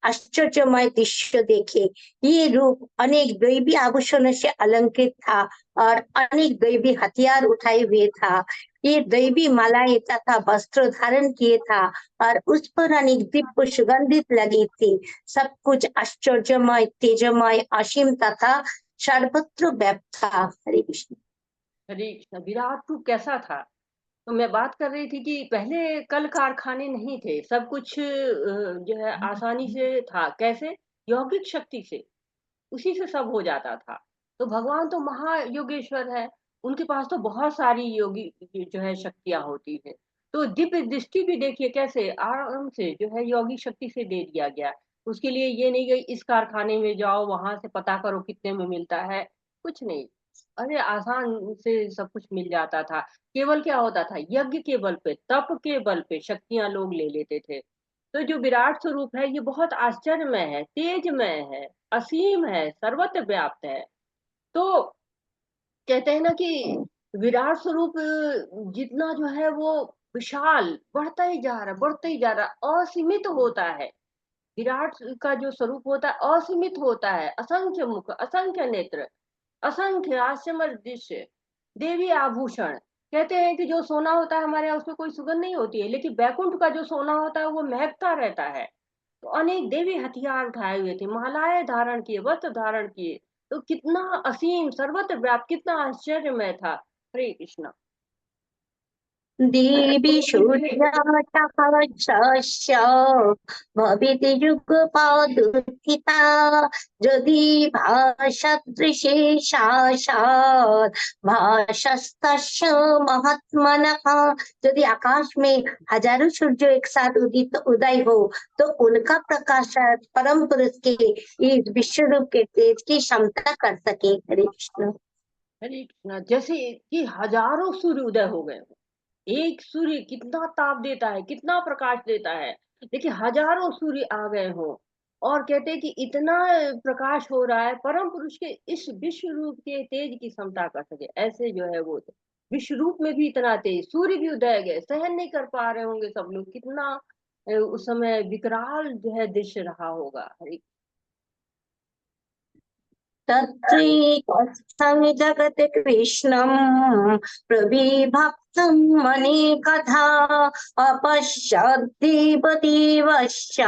आश्चर्यमय दृश्य देखे। ये रूप अनेक दैवी आभूषणों से अलंकृत था और अनेक दैवी हथियार उठाए हुए था। ये दैवी मालाएं तथा वस्त्र धारण किए था और उस पर अनेक दिव्य सुगंधित लगी थी। सब कुछ आश्चर्यमय, तेजमय, असीम तथा सर्वत्र व्याप्त था। हरे कृष्ण। हरे कृष्ण। विराट रूप कैसा था? तो मैं बात कर रही थी कि पहले कल कारखाने नहीं थे, सब कुछ जो है आसानी से था। कैसे? यौगिक शक्ति से, उसी से सब हो जाता था। तो भगवान तो महायोगेश्वर है, उनके पास तो बहुत सारी योगी जो है शक्तियां होती है। तो दिव्य दृष्टि भी देखिए कैसे आराम से जो है यौगिक शक्ति से दे दिया गया। उसके लिए ये नहीं कि इस कारखाने में जाओ वहां से पता करो कितने में मिलता है, कुछ नहीं। अरे आसान से सब कुछ मिल जाता था। केवल क्या होता था, यज्ञ के बल पे, तप के बल पे शक्तियां लोग ले लेते थे। तो जो विराट स्वरूप है ये बहुत आश्चर्यमय है, तेजमय है, असीम है, सर्वत्र व्याप्त है। तो कहते हैं ना कि विराट स्वरूप जितना जो है वो विशाल बढ़ता ही जा रहा है, बढ़ता ही जा रहा है, असीमित होता है। विराट का जो स्वरूप होता है असीमित होता है, असंख्य मुख, असंख्य नेत्र, असंख्य आश्चर्य दृश्य, देवी आभूषण। कहते हैं कि जो सोना होता है हमारे यहाँ उसमें कोई सुगंध नहीं होती है, लेकिन बैकुंठ का जो सोना होता है वो महकता रहता है। तो अनेक देवी हथियार उठाए हुए थे, मालाएं धारण किए, वस्त्र धारण किए। तो कितना असीम, सर्वत्र व्याप्त, कितना आश्चर्यमय था। हरे कृष्णा। देवी सूर्याटकवचस्य भवेत् युगपदुत्थिता यदि भाषदृशेषाशात् भाषस्तस्य महात्मनः। यदि आकाश में हजारों सूर्य एक साथ उदित उदय हो तो उनका प्रकाश परम पुरुष के इस विश्व रूप के तेज की क्षमता कर सके। हरे कृष्ण। हरे कृष्णा। जैसे कि हजारों सूर्य उदय हो गए हो। एक सूर्य कितना ताप देता है, कितना प्रकाश देता है, देखिए हजारों सूर्य आ गए हो। और कहते हैं कि इतना प्रकाश हो रहा है, परम पुरुष के इस विश्व रूप के तेज की क्षमता कर सके। ऐसे जो है वो विश्व रूप में भी इतना तेज, सूर्य भी उदय गए, सहन नहीं कर पा रहे होंगे सब लोग। कितना उस समय विकराल जो है दृश्य रहा होगा। हरे तत्रैकस्थं जगत् कृष्णं प्रविभक्तम् अनेकधा अपश्यद्देव देवश्च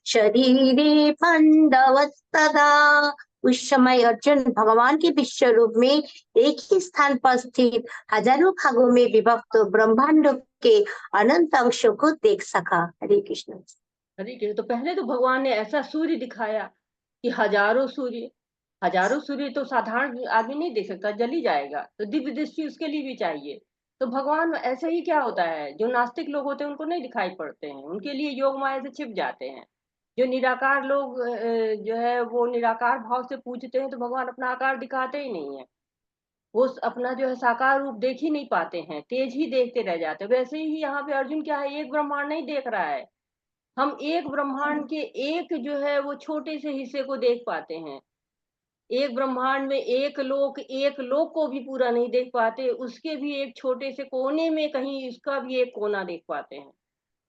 शरीरे पाण्डवस्तदा। उस समय अर्जुन भगवान के विश्व रूप में एक ही स्थान पर स्थित हजारों भागों में विभक्त ब्रह्मांड के अनंत अंशों को देख सका। हरे कृष्ण। हरे कृष्ण। तो पहले तो भगवान ने ऐसा सूर्य दिखाया कि हजारों सूर्य, हजारों सूर्य तो साधारण आदमी नहीं देख सकता, जल ही जाएगा। तो दिव्य दृष्टि उसके लिए भी चाहिए। तो भगवान ऐसे ही क्या होता है, जो नास्तिक लोग होते हैं उनको नहीं दिखाई पड़ते हैं, उनके लिए योग माया से छिप जाते हैं। जो निराकार लोग जो है वो निराकार भाव से पूछते हैं तो भगवान अपना आकार दिखाते ही नहीं है। वो अपना जो है साकार रूप देख ही नहीं पाते हैं, तेज ही देखते रह जाते हैं। वैसे ही यहाँ पे अर्जुन क्या है, एक ब्रह्मांड नहीं देख रहा है, हम एक ब्रह्मांड के एक जो है वो छोटे से हिस्से को देख पाते हैं। एक ब्रह्मांड में एक लोक को भी पूरा नहीं देख पाते, उसके भी एक छोटे से कोने में कहीं उसका भी एक कोना देख पाते हैं।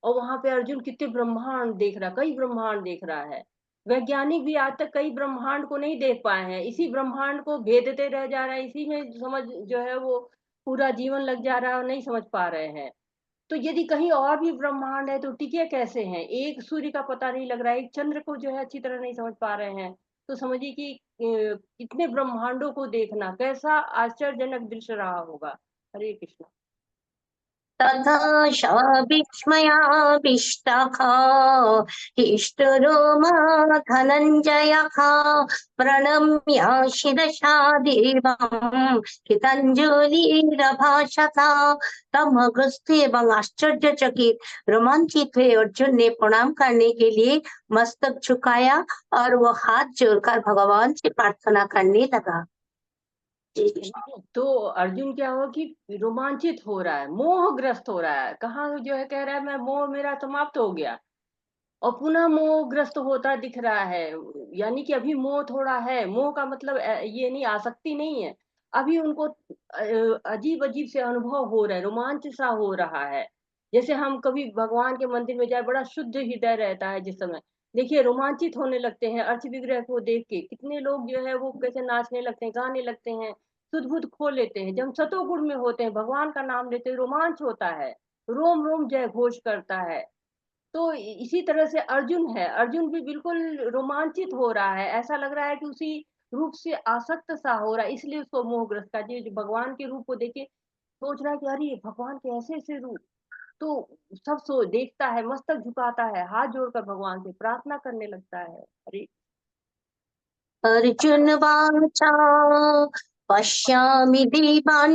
और वहां पे अर्जुन कितने ब्रह्मांड देख रहा, कई ब्रह्मांड देख रहा है। वैज्ञानिक भी आज तक कई ब्रह्मांड को नहीं देख पाए हैं, इसी ब्रह्मांड को भेदते रह जा रहा है, इसी में समझ जो है वो पूरा जीवन लग जा रहा है और नहीं समझ पा रहे हैं। तो यदि कहीं और भी ब्रह्मांड है तो टिके कैसे हैं? एक सूर्य का पता नहीं लग रहा है, एक चंद्र को जो है अच्छी तरह नहीं समझ पा रहे हैं। तो समझिए कि कितने ब्रह्मांडों को देखना कैसा आश्चर्यजनक दृश्य रहा होगा। हरे कृष्ण। तथा विस्मयाविष्टः हिष्टरोमा धनञ्जयः प्रणम्य शिरसा देवं कृताञ्जलिरभाषत। तमगस्त्य एवं आश्चर्यचकित रोमांचित हुए अर्जुन ने प्रणाम करने के लिए मस्तक झुकाया और वो हाथ जोड़कर भगवान से प्रार्थना करने लगा। तो अर्जुन क्या हुआ कि रोमांचित हो रहा है, मोहग्रस्त हो रहा है। कहाँ जो है कह रहा है मैं मोह मेरा समाप्त हो गया, और पुनः मोहग्रस्त होता दिख रहा है। यानी कि अभी मोह थोड़ा है, मोह का मतलब ये नहीं आसक्ति नहीं है, अभी उनको अजीब अजीब से अनुभव हो रहा है, रोमांच सा हो रहा है। जैसे हम कभी भगवान के मंदिर में जाए, बड़ा शुद्ध हृदय रहता है जिस समय, देखिए रोमांचित होने लगते हैं अर्थ विग्रह को देख के। कितने लोग जो है वो कैसे नाचने लगते हैं, गाने लगते हैं, सुध बुध खो लेते हैं। जब हम सतोगुण में होते हैं, भगवान का नाम लेते हैं, रोमांच होता है, रोम रोम जय घोष करता है। तो इसी तरह से अर्जुन है, अर्जुन भी बिल्कुल रोमांचित हो रहा है, ऐसा लग रहा है कि उसी रूप से आसक्त सा हो रहा है, इसलिए उसको मोहग्रस्त का जो भगवान के रूप को देखे सोच रहा है कि अरे भगवान के ऐसे ऐसे रूप। तो सब सो देखता है, मस्तक झुकाता है, हाथ जोड़कर भगवान से प्रार्थना करने लगता है। अरे अर्जुन वाचा पश्यामि देवान्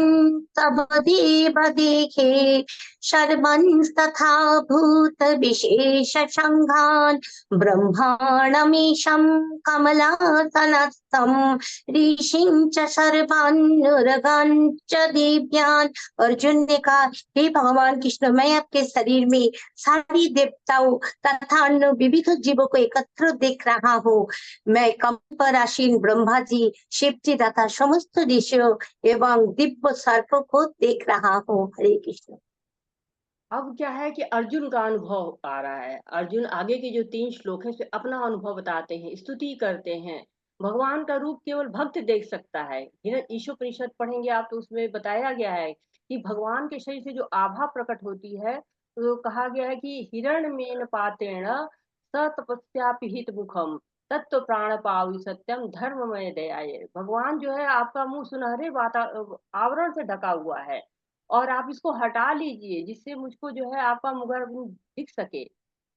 तव देव देखे सर्वंस्तथा भूत विशेष संघान् ब्रह्माणमीशं कमलासनस्थं ऋषिं च सर्वान् च दिव्यान्। अर्जुन ने कहा, हे भगवान कृष्ण, मैं आपके शरीर में सारी देवताओं तथा अन्य विविध जीवों को एकत्र देख रहा हूँ। मैं कमल पर आसीन ब्रह्मा जी, शिव जी तथा समस्त ऋषियों एवं दिव्य सर्पों को देख रहा हूँ। हरे कृष्ण। अब क्या है कि अर्जुन का अनुभव आ रहा है। अर्जुन आगे के जो 3 श्लोक है अपना अनुभव बताते हैं, स्तुति करते हैं। भगवान का रूप केवल भक्त देख सकता है। ईशोपनिषद पढ़ेंगे आप तो उसमें बताया गया है कि भगवान के शरीर से जो आभा प्रकट होती है, तो कहा गया है कि हिरण्यमेन पातेन स तपस्यापि हित मुखम तत्व प्राण पावि सत्यम धर्ममय दयाये। भगवान जो है आपका मुंह सुनहरे आवरण से ढका हुआ है, और आप इसको हटा लीजिए जिससे मुझको जो है आपका मुखर दिख सके।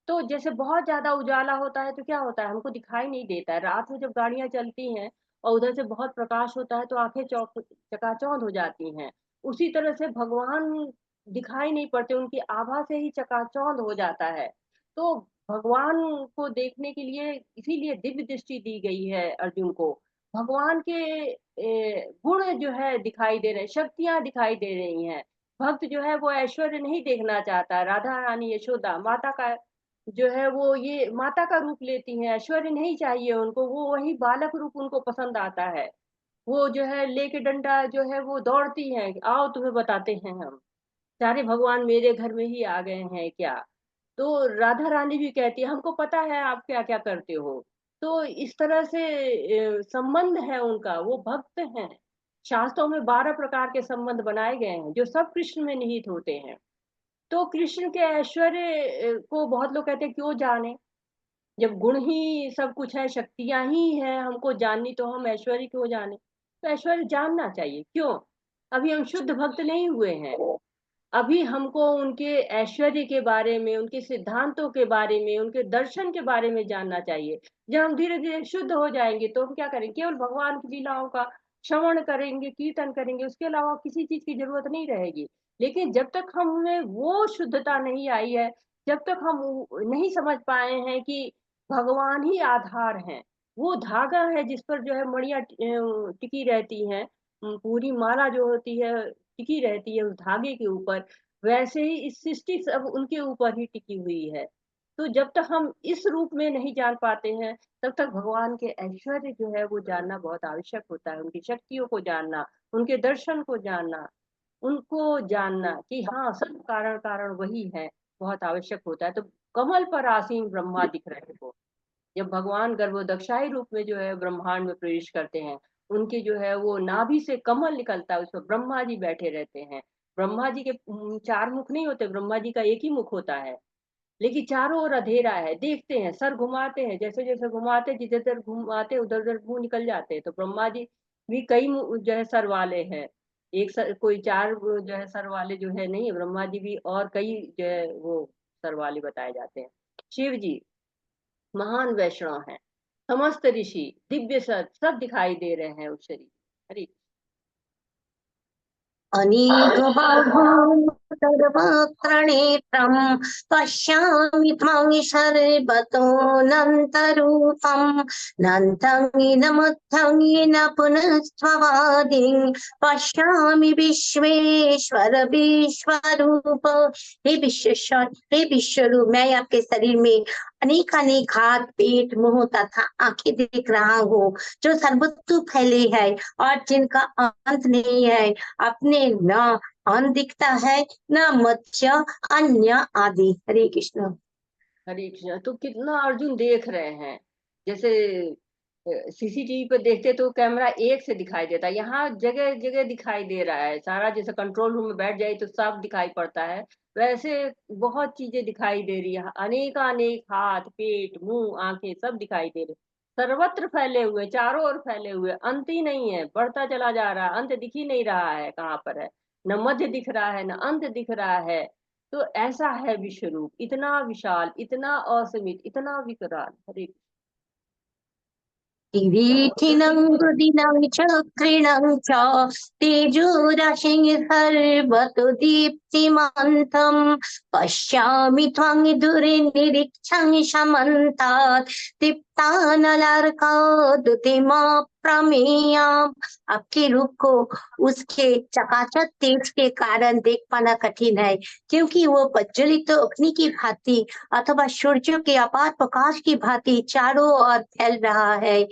तो जैसे बहुत ज्यादा उजाला होता है तो क्या होता है, हमको दिखाई नहीं देता है। रात में जब गाड़ियां चलती हैं और उधर से बहुत प्रकाश होता है तो आंखें चकाचौंध हो जाती हैं। उसी तरह से भगवान दिखाई नहीं पड़ते, उनकी आभा से ही चकाचौंध हो जाता है। तो भगवान को देखने के लिए इसीलिए दिव्य दृष्टि दी गई है अर्जुन को। भगवान के गुण जो है दिखाई दे रहे हैं, शक्तियां दिखाई दे रही हैं। भक्त जो है वो ऐश्वर्य नहीं देखना चाहता। राधा रानी यशोदा माता का जो है वो ये माता का रूप लेती हैं, ऐश्वर्य नहीं चाहिए उनको, वो वही बालक रूप उनको पसंद आता है। वो जो है लेके डंडा जो है वो दौड़ती हैं, आओ तुम्हें बताते हैं हम, सारे भगवान मेरे घर में ही आ गए हैं क्या। तो राधा रानी भी कहती है हमको पता है आप क्या क्या करते हो। तो इस तरह से संबंध है उनका, वो भक्त हैं। शास्त्रों में 12 प्रकार के संबंध बनाए गए हैं जो सब कृष्ण में निहित होते हैं। तो कृष्ण के ऐश्वर्य को बहुत लोग कहते हैं क्यों जाने, जब गुण ही सब कुछ है, शक्तियां ही हैं हमको जाननी, तो हम ऐश्वर्य क्यों जाने। तो ऐश्वर्य जानना चाहिए, क्यों? अभी हम शुद्ध भक्त नहीं हुए हैं, अभी हमको उनके ऐश्वर्य के बारे में, उनके सिद्धांतों के बारे में, उनके दर्शन के बारे में जानना चाहिए। जब हम धीरे धीरे शुद्ध हो जाएंगे तो हम क्या करेंगे, केवल भगवान की लीलाओं का श्रवण करेंगे, कीर्तन करेंगे, उसके अलावा किसी चीज की जरूरत नहीं रहेगी। लेकिन जब तक हमें वो शुद्धता नहीं आई है, जब तक हम नहीं समझ पाए हैं कि भगवान ही आधार हैं, वो धागा है जिस पर जो है मणियां टिकी रहती हैं, पूरी माला जो होती है टिकी रहती है उस धागे के ऊपर, वैसे ही इस सृष्टि सब उनके ऊपर ही टिकी हुई है। तो जब तक हम इस रूप में नहीं जान पाते हैं, तब तक भगवान के ऐश्वर्य जो है वो जानना बहुत आवश्यक होता है। उनकी शक्तियों को जानना, उनके दर्शन को जानना, उनको जानना कि हाँ, सब कारण कारण वही है, बहुत आवश्यक होता है। तो कमल पर आसीन ब्रह्मा दिख रहे हो, जब भगवान गर्भोदक्षाई रूप में जो है ब्रह्मांड में प्रवेश करते हैं, उनके जो है वो नाभि से कमल निकलता है, उस पर ब्रह्मा जी बैठे रहते हैं। ब्रह्मा जी के चार मुख नहीं होते, ब्रह्मा जी का एक ही मुख होता है, लेकिन चारों ओर अंधेरा है। देखते हैं, सर घुमाते हैं, जैसे जैसे घुमाते, जिधर जिधर घुमाते उधर उधर मुंह निकल जाते हैं। तो ब्रह्मा जी भी कई जो है सर वाले हैं, एक सर, कोई चार जो है सर वाले जो है नहीं है, ब्रह्मा जी भी और कई जो है वो सर वाले बताए जाते हैं। शिव जी महान वैष्णव हैं, समस्त ऋषि दिव्य सब दिखाई दे रहे हैं उस शरीर। हरि अनेकबाहुतर्वक्त्रनेत्रं पश्यामि त्वं सर्वतोऽनन्तरूपं नन्तं येन येन पुनस्त्ववादिं पश्यामि विश्वेश्वर विश्वरूप। हे विश्वेश्वर, हे विश्वरूप, मैं आपके शरीर में अनेक अनेक हाथ, पेट, मुंह तथा आंखें देख रहा हूँ, जो सर्वत्र फैले है और जिनका अंत नहीं है। अपने न अंत दिखता है, न मध्य, अन्य आदि। हरे कृष्ण। हरे कृष्ण। तो कितना अर्जुन देख रहे हैं, जैसे सीसीटीवी पे देखते तो कैमरा एक से दिखाई देता है, यहाँ जगह जगह दिखाई दे रहा है सारा। जैसे कंट्रोल रूम में बैठ जाए तो सब दिखाई पड़ता है, वैसे बहुत चीजें दिखाई दे रही है। अनेक अनेक हाथ, पेट, मुंह, आंखें सब दिखाई दे रहे, सर्वत्र फैले हुए, चारों ओर फैले हुए, अंत ही नहीं है, बढ़ता चला जा रहा है, अंत दिख ही नहीं रहा है कहाँ पर है, न मध्य दिख रहा है, न अंत दिख रहा है। तो ऐसा है विश्व रूप, इतना विशाल, इतना असीमित, इतना विकराल। हरे किरीटिनं गुदिनं चक्रिणं च तेजोराशिं सर्वतो दीप्तिमन्तं पश्यामि त्वं दुर्निरीक्षं समन्तात् दीप्तानलार्कद्युतिमप्रमेयम्। आपके रूप को उसके चकाचक तेज के कारण देख पाना कठिन है, क्योंकि वो प्रज्वलित अग्नि की भांति अथवा सूर्य के अपार प्रकाश की भांति चारों ओर फैल रहा है।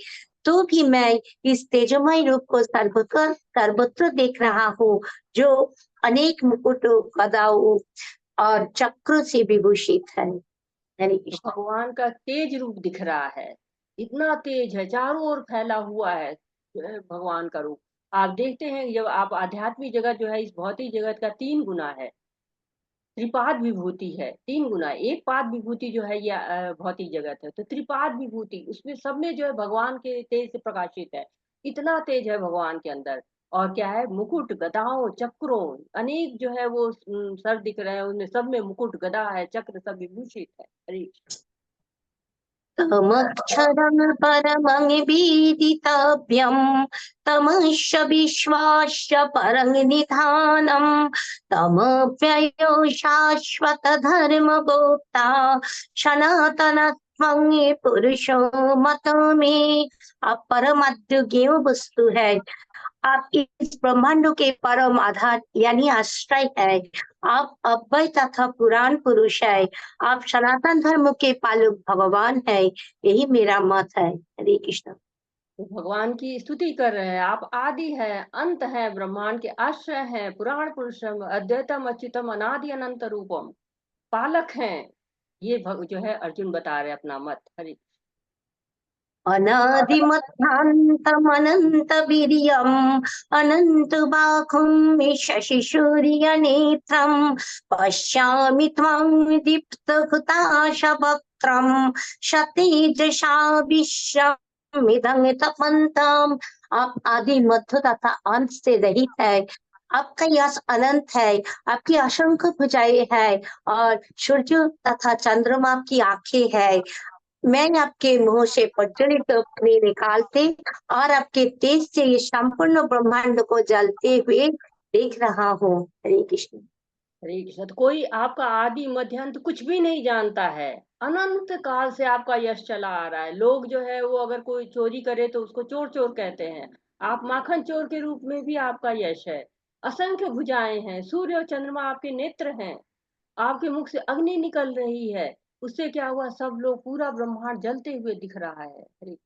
तो भी मैं इस तेजोमय रूप को सर्वत्र सर्वत्र देख रहा हूँ, जो अनेक मुकुटों, गदाओं और चक्रों से विभूषित है। हरे तो कृष्ण। भगवान का तेज रूप दिख रहा है, इतना तेज है, चारों ओर फैला हुआ है जो है भगवान का रूप। आप देखते हैं, जब आप आध्यात्मिक जगत जो है इस भौतिक जगत का 3 गुना है, त्रिपाद विभूति है, 3 गुना। एक पाद विभूति जो है ये भौतिक जगत है, तो त्रिपाद विभूति उसमें सब में जो है भगवान के तेज से प्रकाशित है। इतना तेज है भगवान के अंदर। और क्या है, मुकुट, गदाओं, चक्रों, अनेक जो है वो सर दिख रहे हैं, उनमें सब में मुकुट, गदा है, चक्र सब विभूषित है। हरे तमक्षरं परमं विदितव्यं तमश्च विश्वास्य परं निधानं तमव्ययो शाश्वत धर्मगोप्ता सनातनत्वं पुरुषो मतो मे। आप परम अद्वितीय वस्तु है, आप इस ब्रह्मांडों के परम आधार यानी आश्रय है। आप अव्यय तथा पुराण पुरुष है, आप सनातन धर्म के पालक भगवान है। यही मेरा मत है। हरे कृष्ण। तो भगवान की स्तुति कर रहे हैं, आप आदि है, अंत है, ब्रह्मांड के आश्रय हैं, पुराण पुरुषम, अद्वैतम, अच्युतम, अनादि अनंत रूपम, पालक हैं। ये जो है अर्जुन बता रहे हैं अपना मत। हरि अनादिमध्यान्तमनंत वीर्यम् अनंत बाहुं शशि सूर्य नेत्रम् पश्यामि त्वं दीप्तहुताशवक्त्रम् शतेजसा विश्वमिदं तपन्तम्। आप आदि, मध्य तथा अंत से रहित है। आपका यश अनंत है, आपकी असंख्य भुजाएं है और सूर्य तथा चंद्रमा की आंखें है। मैं आपके मुंह से प्रज्वलित अग्नि निकालते और आपके तेज से ये संपूर्ण ब्रह्मांड को जलते हुए देख रहा हूँ। हरे कृष्ण। हरे कृष्ण। तो कोई आपका आदि मध्य अंत कुछ भी नहीं जानता है, अनंत काल से आपका यश चला आ रहा है। लोग जो है वो अगर कोई चोरी करे तो उसको चोर चोर कहते हैं, आप माखन चोर के रूप में भी आपका यश है। असंख्य भुजाएं हैं, सूर्य और चंद्रमा आपके नेत्र हैं, आपके मुख से अग्नि निकल रही है, उससे क्या हुआ, सब लोग, पूरा ब्रह्मांड जलते हुए दिख रहा है। हरे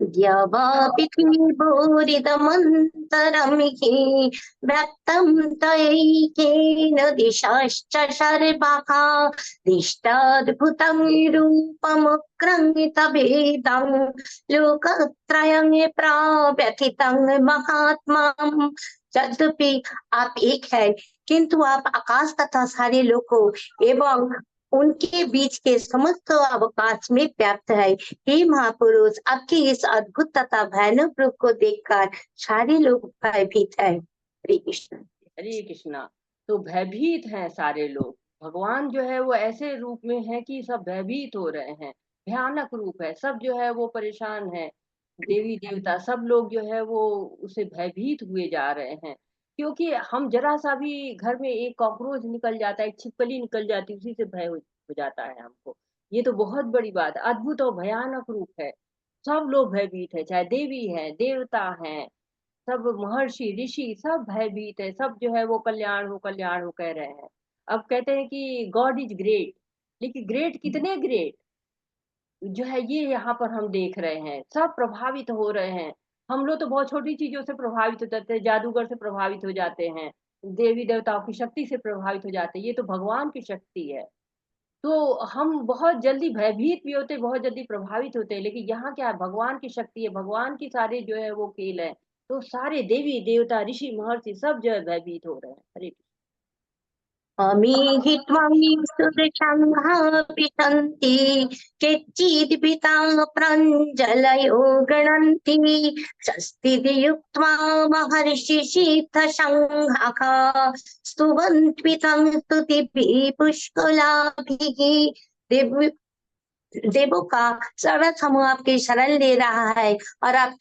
द्यावापितृभूरिदमन्तरमिहि व्यक्तं त्वयैकेन दिशाश्च सर्वाः दृष्टाद्भुतं रूपमुग्रं तवेदं लोकत्रयं प्रव्यथितं महात्माम्। यद्यपि आप एक है, किंतु आप आकाश तथा सारे लोकों एवं उनके बीच के समस्त अवकाश में व्याप्त है। हे महापुरुष, आपके इस अद्भुत तथा भयानक रूप को देखकर सारे लोग भयभीत है। हरे कृष्ण। हरे कृष्णा। तो भयभीत हैं सारे लोग। भगवान जो है वो ऐसे रूप में है कि सब भयभीत हो रहे हैं। भयानक रूप है, सब जो है वो परेशान है। देवी देवता सब लोग जो है वो उसे भयभीत हुए जा रहे हैं। क्योंकि हम जरा सा भी घर में एक कॉकरोच निकल जाता है, एक छिपकली निकल जाती है, उसी से भय हो जाता है हमको। ये तो बहुत बड़ी बात है, अद्भुत और भयानक रूप है। सब लोग भयभीत है, चाहे देवी है, देवता है, सब महर्षि ऋषि सब भयभीत है। सब जो है वो कल्याण हो कह रहे हैं। अब कहते हैं कि गॉड इज ग्रेट, लेकिन ग्रेट कितने ग्रेट जो है ये यहाँ पर हम देख रहे हैं। सब प्रभावित हो रहे हैं। हम लोग तो बहुत छोटी चीजों से प्रभावित हो जाते हैं, जादूगर से प्रभावित हो जाते हैं, देवी देवताओं की शक्ति से प्रभावित हो जाते हैं। ये तो भगवान की शक्ति है। तो हम बहुत जल्दी भयभीत भी होते, बहुत जल्दी प्रभावित होते हैं। लेकिन यहाँ क्या है, भगवान की शक्ति है, भगवान की सारे जो है वो खेल है। तो सारे देवी देवता ऋषि महर्षि सब जो है भयभीत हो रहे हैं। हरे अमीहि त्वं सुदृशङ्घापितन्ति केचिद्भीताः प्राञ्जलयो गणन्ति स्वस्तिभियुक्त्वा महर्षिसिद्धसङ्घाः स्तुवन्त्वितं स्तुतिभिः पुष्कलाभिः। देव देवों का सारा समूह आपकी शरण ले रहा है और आप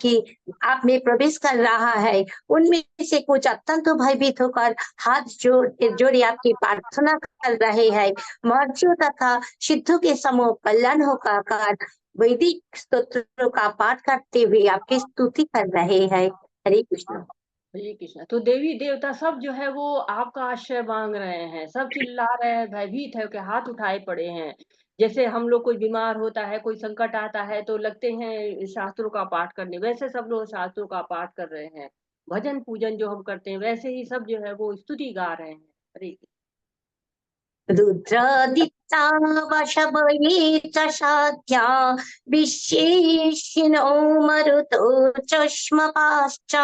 में प्रवेश कर रहा है। उनमें से कुछ अत्यंत भयभीत होकर हाथ जोड़े आपकी प्रार्थना कर रहे हैं। महर्षियों तथा सिद्धों के समूह कल्याण होकर वैदिक स्तोत्रों का पाठ करते हुए आपकी स्तुति कर रहे हैं। हरे कृष्ण। हरे कृष्ण। तो देवी देवता सब जो है वो आपका आश्रय मांग रहे हैं, सब चिल्ला रहे हैं, भयभीत है कि हाथ उठाए पड़े हैं। जैसे हम लोग कोई बीमार होता है, कोई संकट आता है तो लगते हैं शास्त्रों का पाठ करने, वैसे सब लोग शास्त्रों का पाठ कर रहे हैं। भजन पूजन जो हम करते हैं वैसे ही सब जो है वो स्तुति गा रहे हैं। हरे कृष्ण। रुद्रादित्या वशवये च साध्या विशेषिणो मरुतो चष्मपाश्च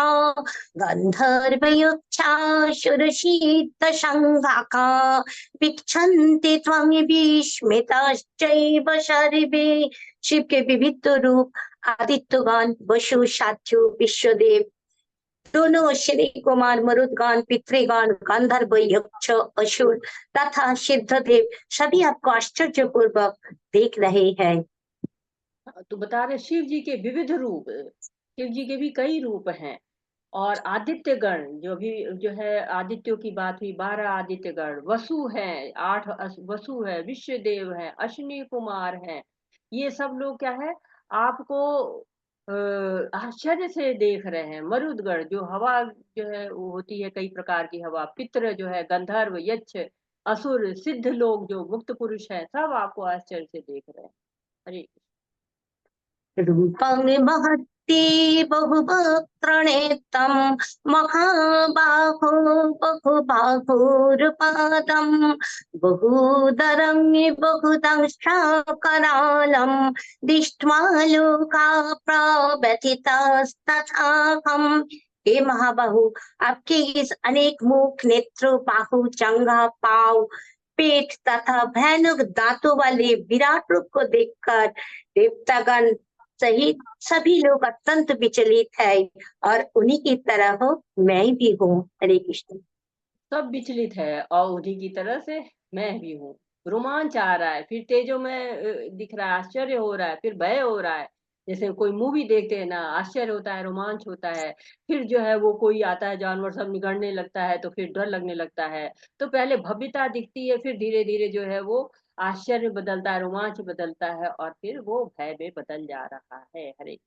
गन्धर्वयुक्षासुरसिद्धसङ्घाका वीक्षन्ते त्वं विस्मिताश्चैव सर्वे। शिव के विविध रूप आदित्यगण, वसु, साध्यु, विश्वदेव, दोनों श्री कुमार, मरुदगण, पितृगण, गंधर्व, यक्ष, असुर तथा सिद्धदेव सभी आपको आश्चर्य पूर्वक देख रहे हैं। तो बता रहे शिव जी के विविध रूप, शिव जी के भी कई रूप हैं। और आदित्य गण जो है, आदित्यों की बात हुई, 12 आदित्य गण, वसु है, 8 वसु है, विश्वदेव है, अश्विनी कुमार है। ये सब लोग क्या है, आपको आश्चर्य से देख रहे हैं। मरुदगण जो हवा जो है वो होती है, कई प्रकार की हवा, पितृ जो है, गंधर्व, यक्ष, असुर, सिद्ध लोग जो मुक्त पुरुष है, सब आपको आश्चर्य से देख रहे हैं। हरे रूपं महत्ते बहुवक्त्रनेत्रं महाबाहो बहुबाहुरुपादं बहुदरं बहुदंष्ट्राकरालं दृष्ट्वा लोकाः प्रव्यथितास्तथाहम्। हे महाबाहु, आपके इस अनेक मुख, नेत्रों, बाहु, जंघा, पांव, पेट तथा भयानक दांतों वाले विराट रूप को देखकर देवतागण सहित सभी लोग अत्यंत विचलित है और उन्हीं की तरह हो मैं भी हूँ। हरे कृष्ण। सब विचलित है और उन्हीं की तरह से मैं भी हूँ। रोमांच आ रहा है, फिर तेजो में दिख रहा है, आश्चर्य हो रहा है, फिर भय हो रहा है। जैसे कोई मूवी देखते हैं ना, आश्चर्य होता है, रोमांच होता है, फिर जो है वो कोई आता है, जानवर सब निगलने लगता है तो फिर डर लगने लगता है। तो पहले भव्यता दिखती है, फिर धीरे धीरे जो है वो आश्चर्य बदलता है, रोमांच बदलता है, और फिर वो भय में बदल जा रहा है। हरे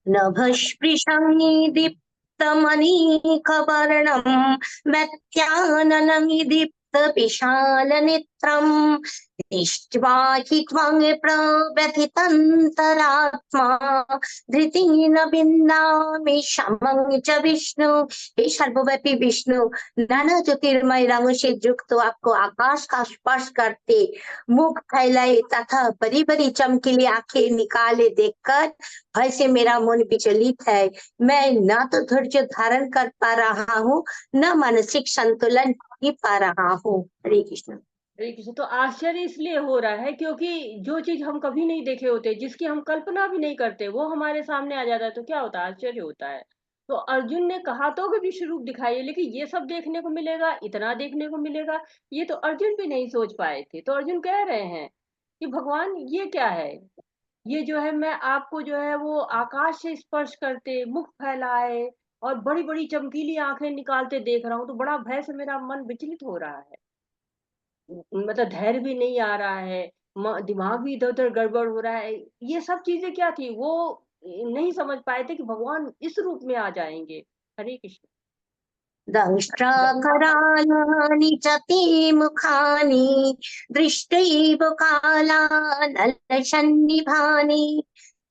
नभस्पृशं दीप्तमनीकवर्णं मत्याननं विशाल नेत्रम् दृष्ट्वा हि त्वं प्रव्यथितन्तरात्मा धृतिं न विन्दामि शमं च विष्णु। हे सर्वव्यापी विष्णु, नाना ज्योतिर्मय रंगों से युक्त आपको आकाश का स्पर्श करते मुख फैलाए तथा बड़ी बड़ी चमकीली आंखें निकाले देखकर भय से मेरा मन विचलित है। मैं न तो धैर्य धारण कर पा रहा हूँ, न मानसिक संतुलन ही पा रहा हूँ। हरे कृष्ण। हरे कृष्ण। तो आश्चर्य इसलिए हो रहा है क्योंकि जो चीज हम कभी नहीं देखे होते, जिसकी हम कल्पना भी नहीं करते, वो हमारे सामने आ जाता है, तो क्या होता है? आश्चर्य होता है। तो अर्जुन ने कहा तो कि विश्व रूप दिखाइए, लेकिन ये सब देखने को मिलेगा, इतना देखने को मिलेगा, ये तो अर्जुन भी नहीं सोच पाए थे। तो अर्जुन कह रहे हैं कि भगवान ये क्या है? ये जो है मैं आपको जो है वो आकाश से स्पर्श करते मुख फैलाए और बड़ी बड़ी चमकीली आंखें निकालते देख रहा हूँ, तो बड़ा भय से मेरा मन विचलित हो रहा है। मतलब धैर्य भी नहीं आ रहा है, दिमाग भी इधर उधर गड़बड़ हो रहा है। ये सब चीजें क्या थी, वो नहीं समझ पाए थे कि भगवान इस रूप में आ जाएंगे। हरे कृष्ण। दंष्ट्राकरालानि च ते मुखानि दृष्ट्वैव कालानलसन्निभानि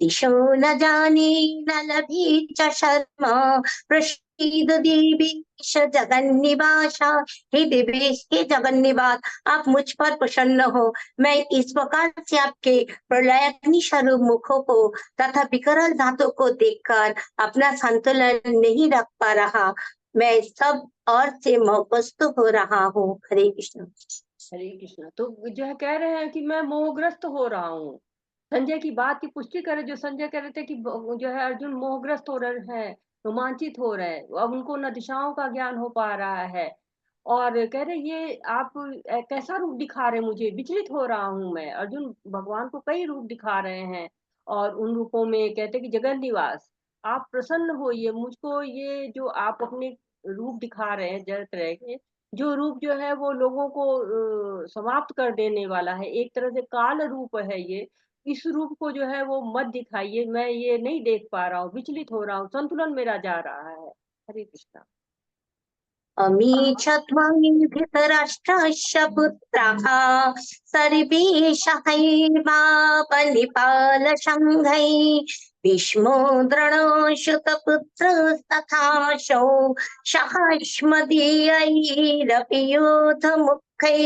दिशो न जाने न लभे च शर्मा प्रसीद देवेश जगन्निवासा। हे देवेश, हे जगन्निवास, आप मुझ पर प्रसन्न हो। मैं इस प्रकार से आपके प्रलयाग्नि स्वरूप मुखों को तथा विकराल दांतों को देखकर अपना संतुलन नहीं रख पा रहा। मैं सब और से मोहग्रस्त हो रहा हूँ। हरे कृष्ण। हरे कृष्ण। तो जो है कह रहे हैं कि मैं मोहग्रस्त हो रहा हूँ। संजय की बात की पुष्टि करे, जो संजय कह रहे थे कि जो है अर्जुन मोहग्रस्त हो रहे हैं, रोमांचित हो रहे हैं, अब उनको न दिशाओं का ज्ञान हो पा रहा है। और कह रहे ये आप कैसा रूप दिखा रहे हैं, मुझे विचलित हो रहा हूँ मैं। अर्जुन भगवान को कई रूप दिखा रहे हैं और उन रूपों में कहते कि जगन निवास, आप प्रसन्न होइए, मुझको ये जो आप अपने रूप दिखा रहे हैं, जड़ तरह के जो रूप जो है वो लोगों को समाप्त कर देने वाला है, एक तरह से काल रूप है ये। इस रूप को जो है वो मत दिखाइए, मैं ये नहीं देख पा रहा हूँ, विचलित हो रहा हूँ, संतुलन मेरा जा रहा है। हरे कृष्णा। अमी च त्वं पुत्राः सर्वे सहैर्मापनिपालसङ्घैः भीष्मो द्रोणो सुतपुत्रस्तथासौ सहास्मदीयैरपि योधमुखैः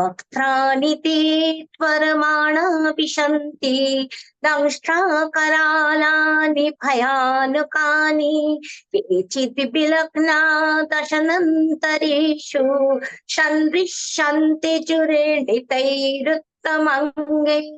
वक्त्राणि ते त्वरमाणा विशन्ति दंष्ट्राकरालानि भयानकानि केचित् विलग्ना दशनन्तरेषु सन्दृश्यन्ते चूर्णितैरुत्तमाङ्गैः।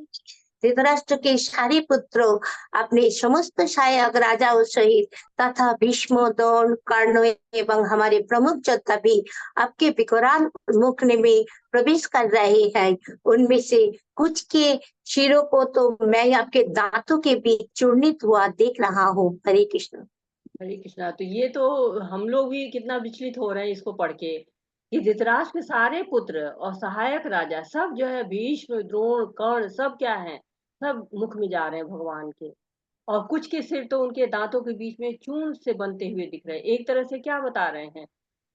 धृतराष्ट्र के सारे पुत्रों, अपने समस्त सहायक राजाओं सहित तथा भीष्म, द्रोण, कर्ण एवं हमारे प्रमुख योद्धा भी आपके विकराल मुख में प्रवेश कर रहे हैं। उनमें से कुछ के शिरों को तो मैं आपके दांतों के बीच चूर्णित हुआ देख रहा हूँ। हरे कृष्ण। हरे कृष्णा। तो ये तो हम लोग भी कितना विचलित हो रहे हैं इसको पढ़ के कि धृतराष्ट्र के सारे पुत्र और सहायक राजा सब जो है भीष्म, द्रोण, कर्ण सब क्या है, सब मुख में जा रहे हैं भगवान के। और कुछ के सिर तो उनके दांतों के बीच में चूर्ण से बनते हुए दिख रहे हैं। एक तरह से क्या बता रहे हैं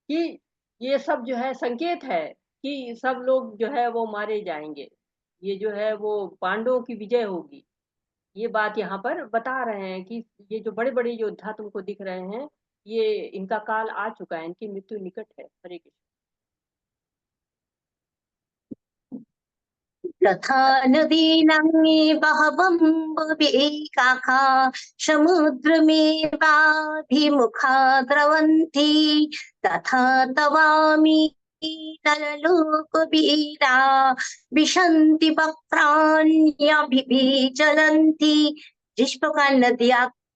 कि ये सब जो है संकेत है कि सब लोग जो है वो मारे जाएंगे, ये जो है वो पांडवों की विजय होगी। ये बात यहाँ पर बता रहे हैं कि ये जो बड़े बड़े योद्धा तुमको दिख रहे हैं, ये इनका काल आ चुका है, इनकी मृत्यु निकट है। हरे कृष्ण। तथा नदीनां बहवं विवेकाः समुद्रमेवाभिमुखा द्रवन्ति तथा तवामि नरलोकवीरा विशन्ति वक्त्राण्यभिविचलन्ति। जिस प्रकार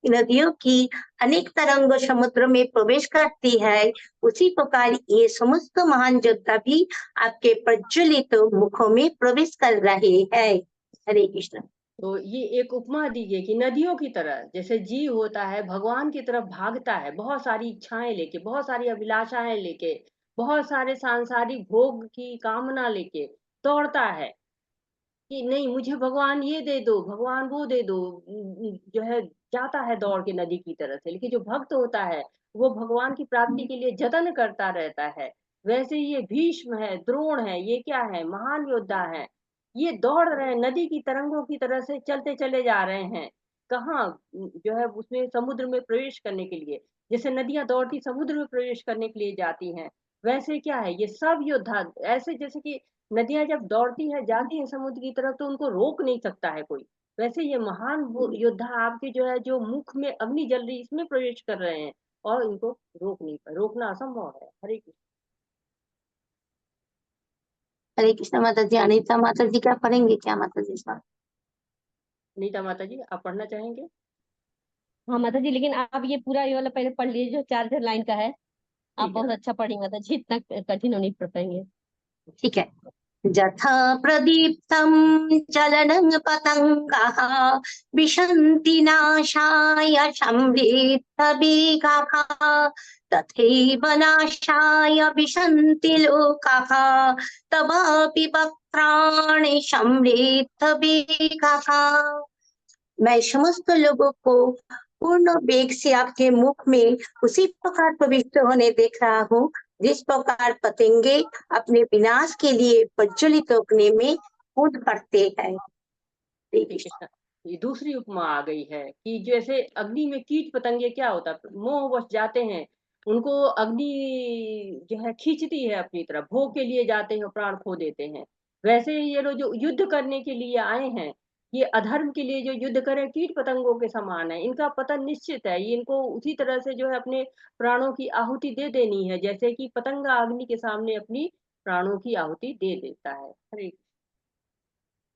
नदियों की अनेक तरंग समुद्र में प्रवेश करती है, उसी प्रकार ये समस्त महान योद्धा भी आपके प्रज्वलित मुखों में प्रवेश कर रहे हैं। हरे कृष्ण। तो ये एक उपमा दीजिए कि नदियों की तरह जैसे जीव होता है भगवान की तरफ भागता है, बहुत सारी इच्छाएं लेके, बहुत सारी अभिलाषाएं लेके, बहुत सारे सांसारिक भोग की कामना लेके दौड़ता है कि नहीं मुझे भगवान ये दे दो, भगवान वो दे दो, जो है जाता है दौड़ के नदी की तरह से। लेकिन जो भक्त होता है वो भगवान की प्राप्ति के लिए जतन करता रहता है। वैसे ये भीष्म है, द्रोण है, ये क्या है, महान योद्धा है। ये दौड़ रहे हैं नदी की तरंगों की तरह से, चलते चले जा रहे हैं। कहाँ जो है उसमें समुद्र में प्रवेश करने के लिए, जैसे नदियां दौड़ती समुद्र में प्रवेश करने के लिए जाती हैं, वैसे क्या है, ये सब योद्धा ऐसे, जैसे कि नदियां जब दौड़ती है जाती है समुद्र की तरफ तो उनको रोक नहीं सकता है कोई, वैसे ये महान वो योद्धा आपके जो है, जो मुख में अग्नि जल रही इसमें प्रवेश कर रहे हैं, और इनको रोकना असंभव है। हरे कृष्ण। हरे कृष्ण माता जी। अनीता माता जी क्या पढ़ेंगे क्या माता जी इस बार? नीता माता जी, आप पढ़ना चाहेंगे? हाँ माता जी, लेकिन आप ये पूरा ये वाला पहले पढ़ लीजिए जो 4 लाइन का है। आप ठीक है। बहुत अच्छा पढ़ी माता जी, इतना कठिन नहीं पढ़ पाएंगे। ठीक है। यथा प्रदीप्तं ज्वलनं पतङ्गः विशन्ति नाशाय समृद्धवेगाः तथैव नाशाय विशन्ति लोकाः तवापि वक्त्राणि समृद्धवेगाः। मैं समस्त लोगों को पूर्ण वेग से आपके मुख में उसी प्रकार प्रविष्ट होने देख रहा हूँ जिस प्रकार पतंगे अपने विनाश के लिए प्रज्वलित होने में कूद पड़ते हैं। हरे ठीक कृष्ण। है। ये दूसरी उपमा आ गई है कि जैसे अग्नि में कीट पतंगे क्या होता है, मोहवश जाते हैं, उनको अग्नि जो है खींचती है अपनी तरफ, भोग के लिए जाते हैं, प्राण खो देते हैं। वैसे ही ये लोग जो युद्ध करने के लिए आए हैं, ये अधर्म के लिए जो युद्ध करें, कीट पतंगों के समान है, इनका पतन निश्चित है। ये इनको उसी तरह से जो है अपने प्राणों की आहुति दे देनी है, जैसे कि पतंगा अग्नि के सामने अपनी प्राणों की आहुति दे देता है। हरे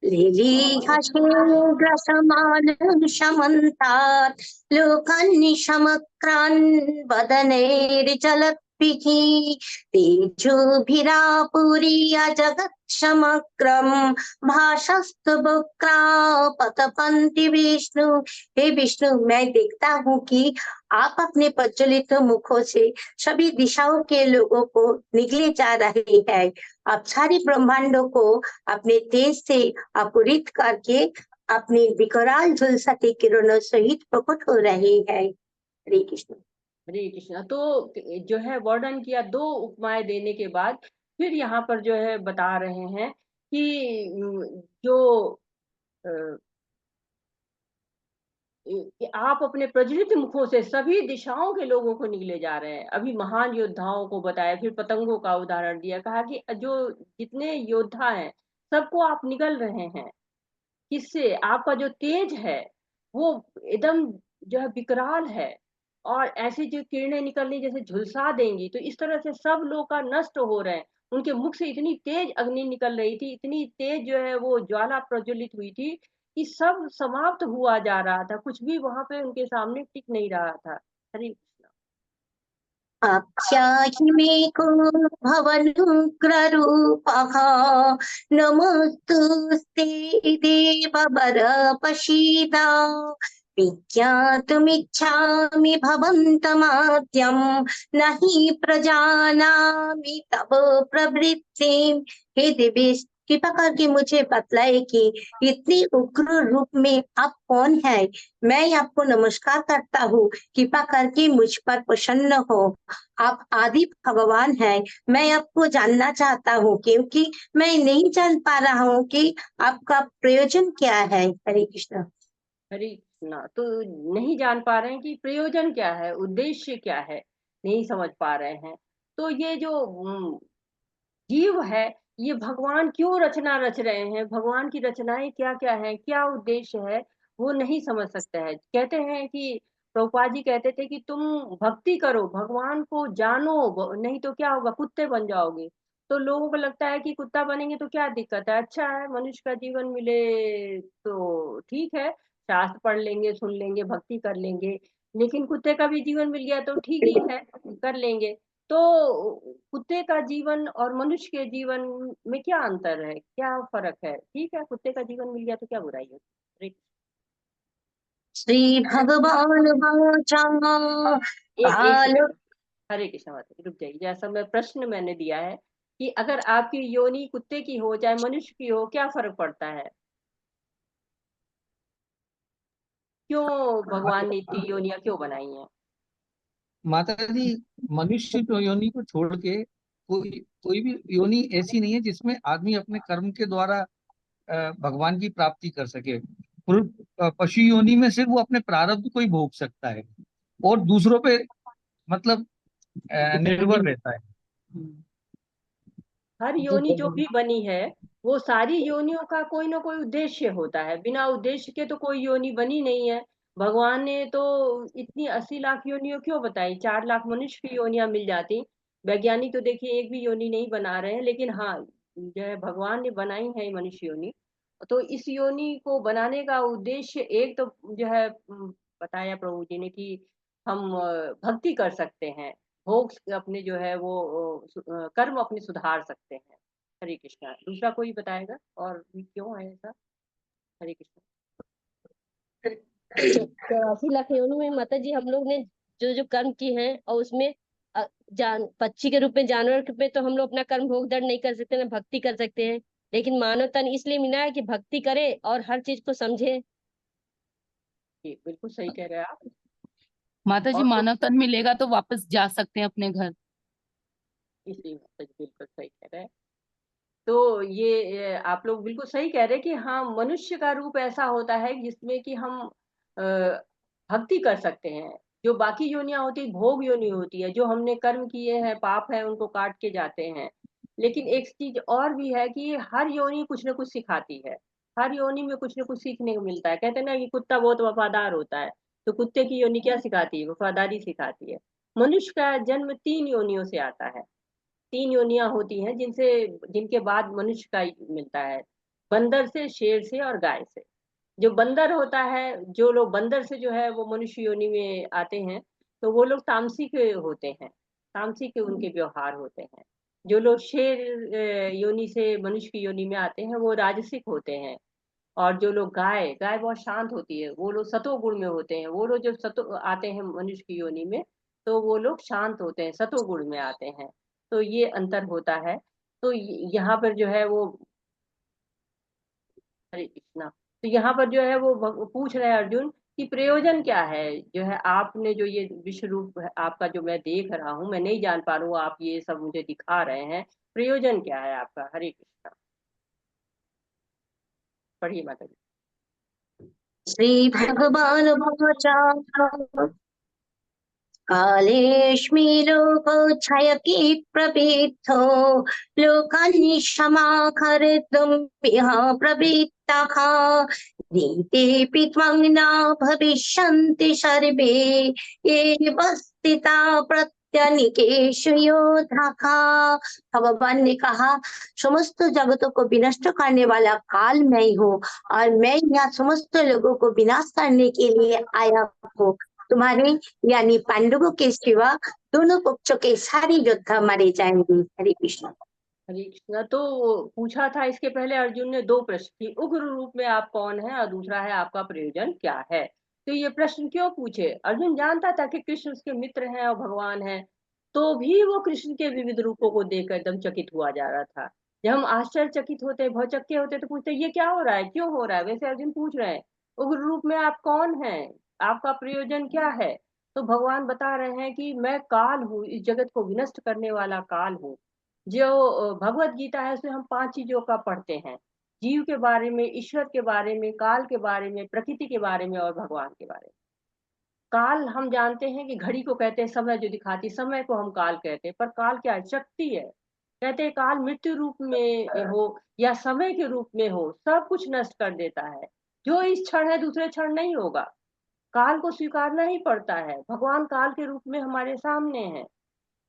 लीलीहसेग्रसमानं शमन्तात् लोकान्निशमक्रान् वदनैर्जलद्भिः तेजोभिरापूर्य जगत् समग्रं भासस्तुवक्रा पतपन्ति विष्णु। हे विष्णु, मैं देखता हूँ कि आप अपने प्रज्वलित मुखों से सभी दिशाओं के लोगों को निगले जा रहे हैं। आप सारी ब्रह्मांडों को अपने तेज से अपूरित करके अपनी विकराल झुलसा के किरणों सहित प्रकट हो रहे हैं। हरे कृष्ण। हरे कृष्णा। तो जो है वर्णन किया, दो उपमाएं देने के बाद फिर यहाँ पर जो है बता रहे हैं कि जो अ, कि आप अपने प्रज्वलित मुखों से सभी दिशाओं के लोगों को निगले जा रहे हैं। अभी महान योद्धाओं को बताया, फिर पतंगों का उदाहरण दिया, कहा कि जो जितने योद्धा हैं सबको आप निगल रहे हैं। किससे? आपका जो तेज है वो एकदम जो है विकराल है, और ऐसी जो किरणें निकल रही जैसे झुलसा देंगी, तो इस तरह से सब लोग का नष्ट हो रहे हैं। उनके मुख से इतनी तेज अग्नि निकल रही थी, इतनी तेज जो है वो ज्वाला प्रज्वलित हुई थी कि सब समाप्त हुआ जा रहा था, कुछ भी वहां पे उनके सामने टिक नहीं रहा था। हरे कृष्णा। आख्याहि मे को भवनुग्ररूपः नमोस्तुस्ते देववर प्रसीद। विज्ञातुमिच्छामि भवन्तमाद्यं न हि प्रजानामि तव प्रवृत्तिम्। हे देवेश, कृपा करके मुझे बतलाए कि इतनी उग्र रूप में आप कौन है। मैं आपको नमस्कार करता हूँ, कृपा करके मुझ पर प्रसन्न हो। आप आदि भगवान हैं। मैं आपको जानना चाहता हूँ क्योंकि मैं नहीं जान पा रहा हूँ कि आपका प्रयोजन क्या है। हरे कृष्ण। हरे कृष्णा। तो नहीं जान पा रहे हैं कि प्रयोजन क्या है, उद्देश्य क्या है, नहीं समझ पा रहे हैं। तो ये जो जीव है, ये भगवान क्यों रचना रच रहे हैं, भगवान की रचनाएं क्या क्या है, क्या उद्देश्य है, वो नहीं समझ सकते हैं। कहते हैं कि प्रभुपाद जी कहते थे कि तुम भक्ति करो, भगवान को जानो, नहीं तो क्या होगा, कुत्ते बन जाओगे। तो लोगों को लगता है कि कुत्ता बनेंगे तो क्या दिक्कत है, अच्छा है मनुष्य का जीवन मिले तो ठीक है, शास्त्र पढ़ लेंगे, सुन लेंगे, भक्ति कर लेंगे। लेकिन कुत्ते का भी जीवन मिल गया तो ठीक ही है, कर लेंगे। तो कुत्ते का जीवन और मनुष्य के जीवन में क्या अंतर है, क्या फर्क है? ठीक है, कुत्ते का जीवन मिल गया तो क्या बुराई है? श्री भगवान वाचा एक काल। सेकंड। हरे कृष्ण माता जी, रुक जाइए। जैसा मैं प्रश्न मैंने दिया है कि अगर आपकी योनि कुत्ते की हो चाहे मनुष्य की हो, क्या फर्क पड़ता है? क्यों भगवान ने इतनी योनियां क्यों बनाई हैं? माता जी, मनुष्य तो योनि को छोड़ के कोई भी योनि ऐसी नहीं है जिसमें आदमी अपने कर्म के द्वारा भगवान की प्राप्ति कर सके। पशु योनि में सिर्फ वो अपने प्रारब्ध को ही भोग सकता है और दूसरों पे मतलब निर्भर रहता है। हर योनि जो भी बनी है वो सारी योनियों का कोई ना कोई उद्देश्य होता है, बिना उद्देश्य के तो कोई योनि बनी नहीं है। भगवान ने तो इतनी 80 लाख योनियों क्यों बताई, 4 लाख मनुष्य की योनियां मिल जाती। वैज्ञानिक तो देखिए एक भी योनि नहीं बना रहे हैं, लेकिन हाँ जो है भगवान ने बनाई है मनुष्य योनि। तो इस योनि को बनाने का उद्देश्य एक तो जो है बताया प्रभु जी ने कि हम भक्ति कर सकते हैं, भोग अपने जो है वो कर्म अपने सुधार सकते हैं। हरे कृष्णा। दूसरा कोई बताएगा और भी क्यों है ऐसा? हरे कृष्णा। 80 लाख योनि में माता जी हम लोग ने जो जो कर्म किए हैं, और उसमें पक्षी के रूप में, जानवर के रूप में तो हम लोग अपना कर्म भोग दंड नहीं कर सकते, ना भक्ति कर सकते हैं। लेकिन मानव तन इसलिए मिला है कि भक्ति करे और हर चीज को समझे। जी बिल्कुल सही कह रहे हैं आप। माता जी और मानव तन मिलेगा तो वापस जा सकते हैं अपने घर। इसलिए माता जी बिल्कुल सही कह रहे हैं। तो ये आप लोग बिल्कुल सही कह रहे हैं कि हाँ मनुष्य का रूप ऐसा होता है जिसमें कि हम भक्ति कर सकते हैं। जो बाकी योनियां होती भोग योनि होती है, जो हमने कर्म किए हैं, पाप है, उनको काट के जाते हैं। लेकिन एक चीज और भी है कि हर योनि कुछ ना कुछ सिखाती है, हर योनि में कुछ ना कुछ सीखने को मिलता है। कहते हैं ना कि कुत्ता बहुत वफादार होता है, तो कुत्ते की योनि क्या सिखाती है? वफादारी सिखाती है। मनुष्य का जन्म 3 योनियों से आता है, 3 योनियां होती हैं जिनके बाद मनुष्य का मिलता है। बंदर से, शेर से और गाय से। जो बंदर होता है, जो लोग बंदर से जो है वो मनुष्य योनि में आते हैं, तो वो लोग तामसिक होते हैं, तामसिक उनके व्यवहार होते हैं। जो लोग शेर योनि से मनुष्य की योनि में आते हैं वो राजसिक होते हैं। और जो लोग गाय गाय बहुत शांत होती है, वो लोग सतो गुण में होते हैं। वो लोग जब सतो आते हैं मनुष्य की योनि में, तो वो लोग शांत होते हैं, सतो गुण में आते हैं। तो ये अंतर होता है। तो यहाँ पर जो है वो हरे कृष्णा। तो यहाँ पर जो है वो पूछ रहे हैं अर्जुन कि प्रयोजन क्या है, जो है आपने जो ये विश्व रूप है आपका जो मैं देख रहा हूँ, मैं नहीं जान पा रहा हूँ, आप ये सब मुझे दिखा रहे हैं, प्रयोजन क्या है आपका? हरे कृष्णा। पढ़िए माता जी। श्री भगवान कालेऽस्मि लोकोच्छायकी प्रवृद्धो लोकान् क्षमाकर्तुम् इह प्रवृत्तः नीतेऽपि त्वं न भविष्यन्ति सर्वे एव स्थिता प्रत्यनीकेषु योधः। भगवान ने कहा, समस्त जगतों को विनष्ट करने वाला काल मैं ही हूँ और मैं यहाँ समस्त लोगों को विनाश करने के लिए आया हूँ। तुम्हारे यानी पांडवों के सिवा दोनों पक्षों के सारे योद्धा मारे जाएंगे। हरे कृष्ण। हरे कृष्णा। तो पूछा था इसके पहले अर्जुन ने 2 प्रश्न की, उग्र रूप में आप कौन है और दूसरा है आपका प्रयोजन क्या है। तो ये प्रश्न क्यों पूछे? अर्जुन जानता था कि कृष्ण उसके मित्र हैं और भगवान है, तो भी वो कृष्ण के विविध रूपों को देखकर एकदम चकित हुआ जा रहा था। जब हम आश्चर्यचकित होते, भौचक्के होते, तो पूछते ये क्या हो रहा है, क्यों हो रहा है? वैसे अर्जुन पूछ रहे हैं उग्र रूप में आप कौन है, आपका प्रयोजन क्या है? तो भगवान बता रहे हैं कि मैं काल हूँ, इस जगत को विनष्ट करने वाला काल हूँ। जो भगवत गीता है उसमें हम 5 चीजों का पढ़ते हैं, जीव के बारे में, ईश्वर के बारे में, काल के बारे में, प्रकृति के बारे में और भगवान के बारे में। काल हम जानते हैं कि घड़ी को कहते हैं, समय जो दिखाती समय को हम काल कहते हैं, पर काल क्या है? शक्ति है। कहते हैं काल मृत्यु रूप में हो या समय के रूप में हो, सब कुछ नष्ट कर देता है। जो इस क्षण है दूसरे क्षण नहीं होगा। काल को स्वीकारना ही पड़ता है। भगवान काल के रूप में हमारे सामने है।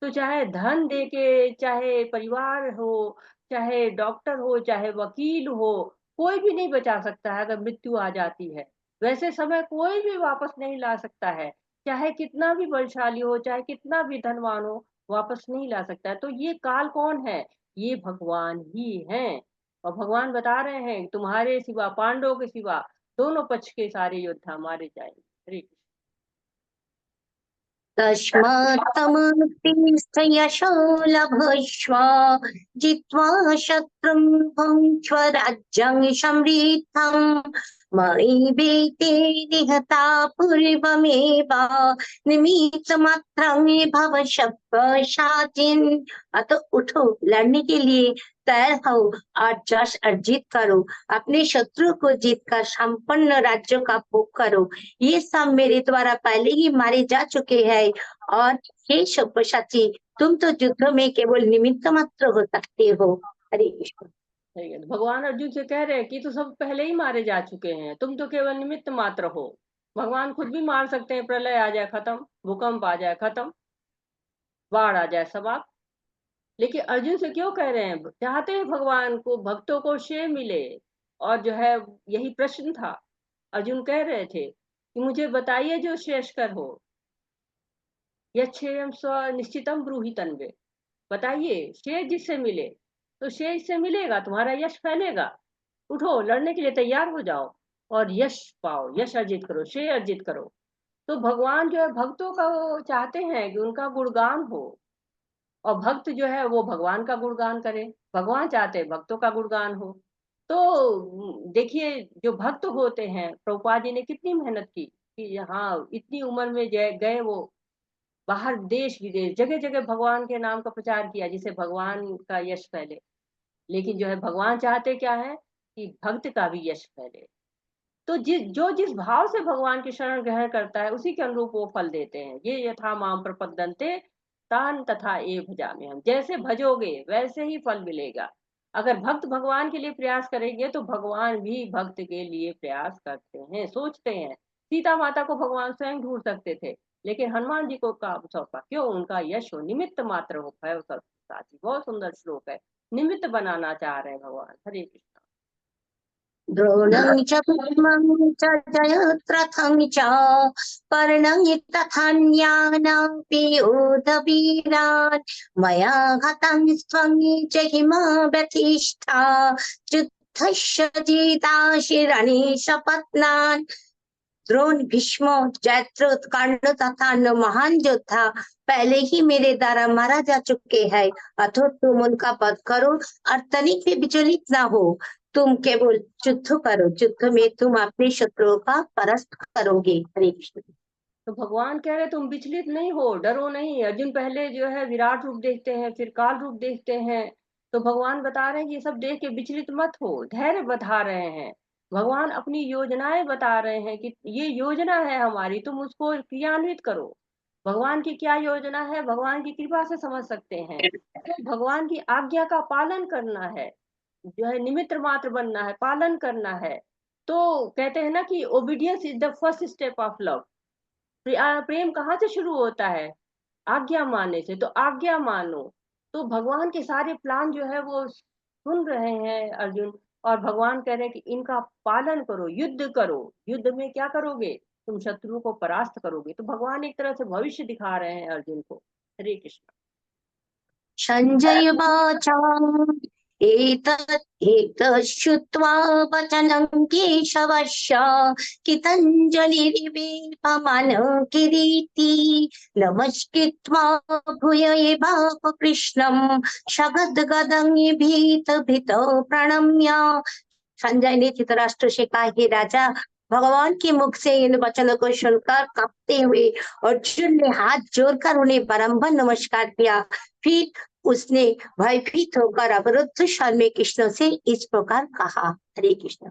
तो चाहे धन देके, चाहे परिवार हो, चाहे डॉक्टर हो, चाहे वकील हो, कोई भी नहीं बचा सकता है अगर मृत्यु आ जाती है। वैसे समय कोई भी वापस नहीं ला सकता है, चाहे कितना भी बलशाली हो, चाहे कितना भी धनवान हो, वापस नहीं ला सकता है। तो ये काल कौन है? ये भगवान ही हैं। और भगवान बता रहे हैं तुम्हारे सिवा, पांडवों के सिवा दोनों पक्ष के सारे योद्धा मारे जाएंगे। हरे कृष्ण। तस्मात्तमोत्तिष्ठ यशो लभस्व जित्वा शत्रुं भुङ्क्ष्व राज्यं समृद्धम् मयि वेते निहता पूर्वमेव निमित्तमात्रं भव सब्यसाचिन्। अतः उठो, लड़ने के लिए तैयार हो और जश अर्जित करो, अपने शत्रु को जीतकर संपन्न राज्यों का भोग करो। ये सब मेरे द्वारा पहले ही मारे जा चुके हैं और हे सब्यसाची, तुम तो युद्ध में केवल निमित्त मात्र हो सकते हो। हरे कृष्ण। सही है। भगवान अर्जुन से कह रहे हैं कि तो सब पहले ही मारे जा चुके हैं, तुम तो केवल निमित्त मात्र हो। भगवान खुद भी मार सकते हैं, प्रलय आ जाए खत्म, भूकंप आ जाए खत्म, बाढ़ आ जाए समाप्त। लेकिन अर्जुन से क्यों कह रहे हैं? चाहते हैं भगवान को, भक्तों को श्रेय मिले, और जो है यही प्रश्न था। अर्जुन कह रहे थे कि मुझे बताइए जो श्रेयस्कर हो। यच्छ्रेयं स्वनिश्चितं ब्रूहि तन्वे। बताइए श्रेय जिससे मिले, तो श्रेय इससे मिलेगा, तुम्हारा यश फैलेगा। उठो, लड़ने के लिए तैयार हो जाओ और यश पाओ, यश अर्जित करो, श्रेय अर्जित करो। तो भगवान जो है भक्तों का वो चाहते हैं कि उनका गुणगान हो, और भक्त जो है वो भगवान का गुणगान करे। भगवान चाहते हैं भक्तों का गुणगान हो। तो देखिए, जो भक्त होते हैं, प्रभुपाद जी ने कितनी मेहनत की कि हाँ, इतनी उम्र में गए वो बाहर देश विदेश जगह जगह भगवान के नाम का प्रचार किया, जिससे भगवान का यश फैले। लेकिन जो है भगवान चाहते क्या है कि भक्त का भी यश फैले। तो जिस भाव से भगवान की शरण ग्रहण करता है, उसी के अनुरूप वो फल देते हैं। ये यथा माम प्रपद्यन्ते तान तथा ए भजामि हम। जैसे भजोगे वैसे ही फल मिलेगा। अगर भक्त भगवान के लिए प्रयास करेंगे तो भगवान भी भक्त के लिए प्रयास करते हैं, सोचते हैं। सीता माता को भगवान स्वयं ढूंढ सकते थे, लेकिन हनुमान जी को काम सौंपा। क्यों? उनका यश हो, निमित्त मात्र हो। है साथी, बहुत सुंदर श्लोक है। निमित्त बनाना चाह रहे हैं भगवान। हरे कृष्ण। द्रोणं च भीमं च जयद्रथं च कर्णं तथान्यानपि योधवीरान् मया हतं स्वं जहिमा व्यतिष्ठा युद्धस्य जिताशिरणे सपत्नान्। द्रोण, भीष्म, जयद्रथ, कर्ण तथा अन्य महान योद्धा पहले ही मेरे द्वारा मारा जा चुके हैं। अथवा तुम उनका वध करो और तनिक भी विचलित ना हो। तुम केवल युद्ध करो, युद्ध में तुम अपने शत्रुओं का परास्त करोगे। हरे कृष्ण। तो भगवान कह रहे तुम विचलित नहीं हो, डरो नहीं। अर्जुन पहले जो है विराट रूप देखते हैं, फिर काल रूप देखते हैं। तो भगवान बता रहे हैं कि ये सब देख के विचलित मत हो, धैर्य बता रहे हैं। भगवान अपनी योजनाएं बता रहे हैं कि ये योजना है हमारी, तुम उसको क्रियान्वित करो। भगवान की क्या योजना है, भगवान की कृपा से समझ सकते हैं। तो भगवान की आज्ञा का पालन करना है, जो है निमित्त मात्र बनना है, पालन करना है। तो कहते हैं ना कि obedience is the first step of love. प्रेम कहाँ से शुरू होता है? आज्ञा मानने से। तो आज्ञा मानो। तो भगवान के सारे प्लान जो है वो सुन रहे हैं अर्जुन, और भगवान कह रहे हैं कि इनका पालन करो, युद्ध करो। युद्ध में क्या करोगे? तुम शत्रु को परास्त करोगे। तो भगवान एक तरह से भविष्य दिखा रहे हैं अर्जुन को। हरे कृष्ण। संजय वाचा एतत् श्रुत्वा वचनं केशवस्य कृतञ्जलिर्वेपमानः किरीटी नमस्कृत्वा भूय एवाह कृष्णं सगद्गदं भीतो प्रणम्य। संजय ने धृतराष्ट्र से कहा, हे राजा, भगवान के मुख से इन वचनों को सुनकर कांपते हुए अर्जुन ने हाथ जोड़कर उन्हें बारंबार नमस्कार किया। फिर उसने भयभीत होकर अवरुद्ध स्वर में कृष्ण से इस प्रकार कहा। हरे कृष्ण।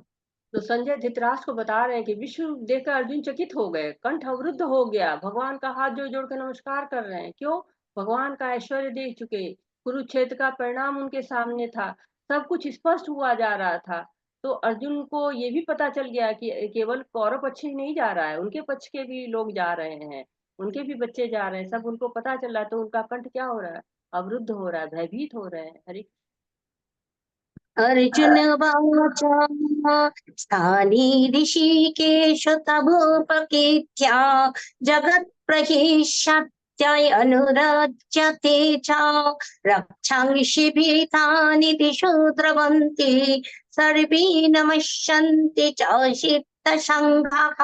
तो संजय धृतराष्ट्र को बता रहे हैं कि विश्व रूप देखकर अर्जुन चकित हो गए, कंठ अवरुद्ध हो गया। भगवान का हाथ जोड़ कर नमस्कार कर रहे हैं। क्यों? भगवान का ऐश्वर्य देख चुके, कुरुक्षेत्र का परिणाम उनके सामने था, सब कुछ स्पष्ट हुआ जा रहा था। तो अर्जुन को ये भी पता चल गया कि केवल कौरव पक्ष ही नहीं जा रहा है, उनके पक्ष के भी लोग जा रहे हैं, उनके भी बच्चे जा रहे हैं, सब उनको पता चल रहा है। तो उनका कंठ क्या हो रहा है? अवरुद्ध हो रहा है, भयभीत हो रहे हैं। हरे अर्जुन वाच स्थाने ऋषिकेश तबोपकीर्त्या जगत् प्रहिष्यत्यै अनुरज्यते च रक्षांसि भीतानि दिशो द्रवन्ति सर्वे नमस्यन्ति च सिद्धसंघाः।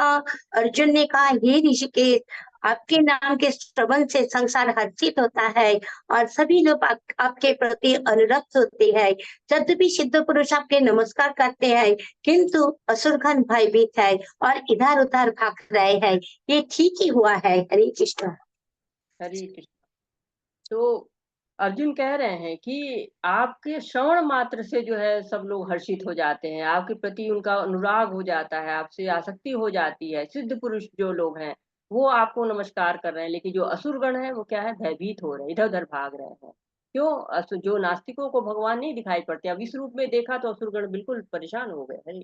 अर्जुन ने कहा, हे ऋषिकेश, आपके नाम के श्रवण से संसार हर्षित होता है और सभी लोग आपके प्रति अनुरक्त होते हैं। यद्यपि सिद्ध पुरुष आपके नमस्कार करते हैं, किंतु असुरगण भयभीत है और इधर उधर भाग रहे हैं। ये ठीक ही हुआ है। हरे कृष्ण। हरे कृष्ण। तो अर्जुन कह रहे हैं कि आपके श्रवण मात्र से जो है सब लोग हर्षित हो जाते हैं, आपके प्रति उनका अनुराग हो जाता है, आपसे आसक्ति हो जाती है। सिद्ध पुरुष जो लोग हैं वो आपको नमस्कार कर रहे हैं, लेकिन जो असुरगण है वो क्या है, भयभीत हो रहे हैं, इधर उधर भाग रहे हैं। क्यों? जो नास्तिकों को भगवान नहीं दिखाई पड़ते। अब इस रूप में देखा तो असुरगण बिल्कुल परेशान हो गए। हरे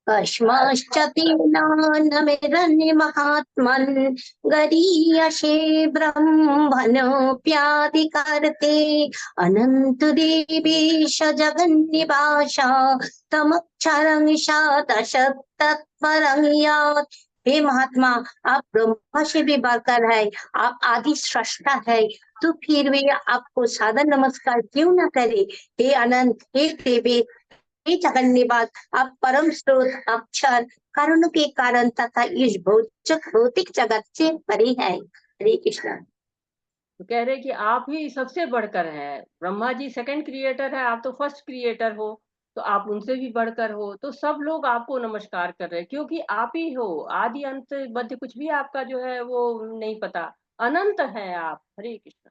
कस्माश्चतीनान्यमिरन्य महात्मन् गरीयसे ब्रह्मणोऽप्याधिकारते अनंत देवेश जगन्निवास तमक्षरं शतशतत्परं यत्। हे महात्मा, आप ब्रह्मा से भी बढ़कर है, आप आदि सृष्टा है, तो फिर भी आपको सादर नमस्कार क्यों न करे। हे अनंत, हे देवी, जगन्निवास, आप परम स्रोत, अक्षर, कारणों के कारण तथा इस भौतिक जगत से परे है। हरे कृष्ण। तो कह रहे कि आप ही सबसे बढ़कर हैं। ब्रह्मा जी सेकंड क्रिएटर है, आप तो फर्स्ट क्रिएटर हो, तो आप उनसे भी बढ़कर हो। तो सब लोग आपको नमस्कार कर रहे हैं, क्योंकि आप ही हो। आदि अंत मध्य कुछ भी आपका जो है वो नहीं पता, अनंत है आप। हरे कृष्ण।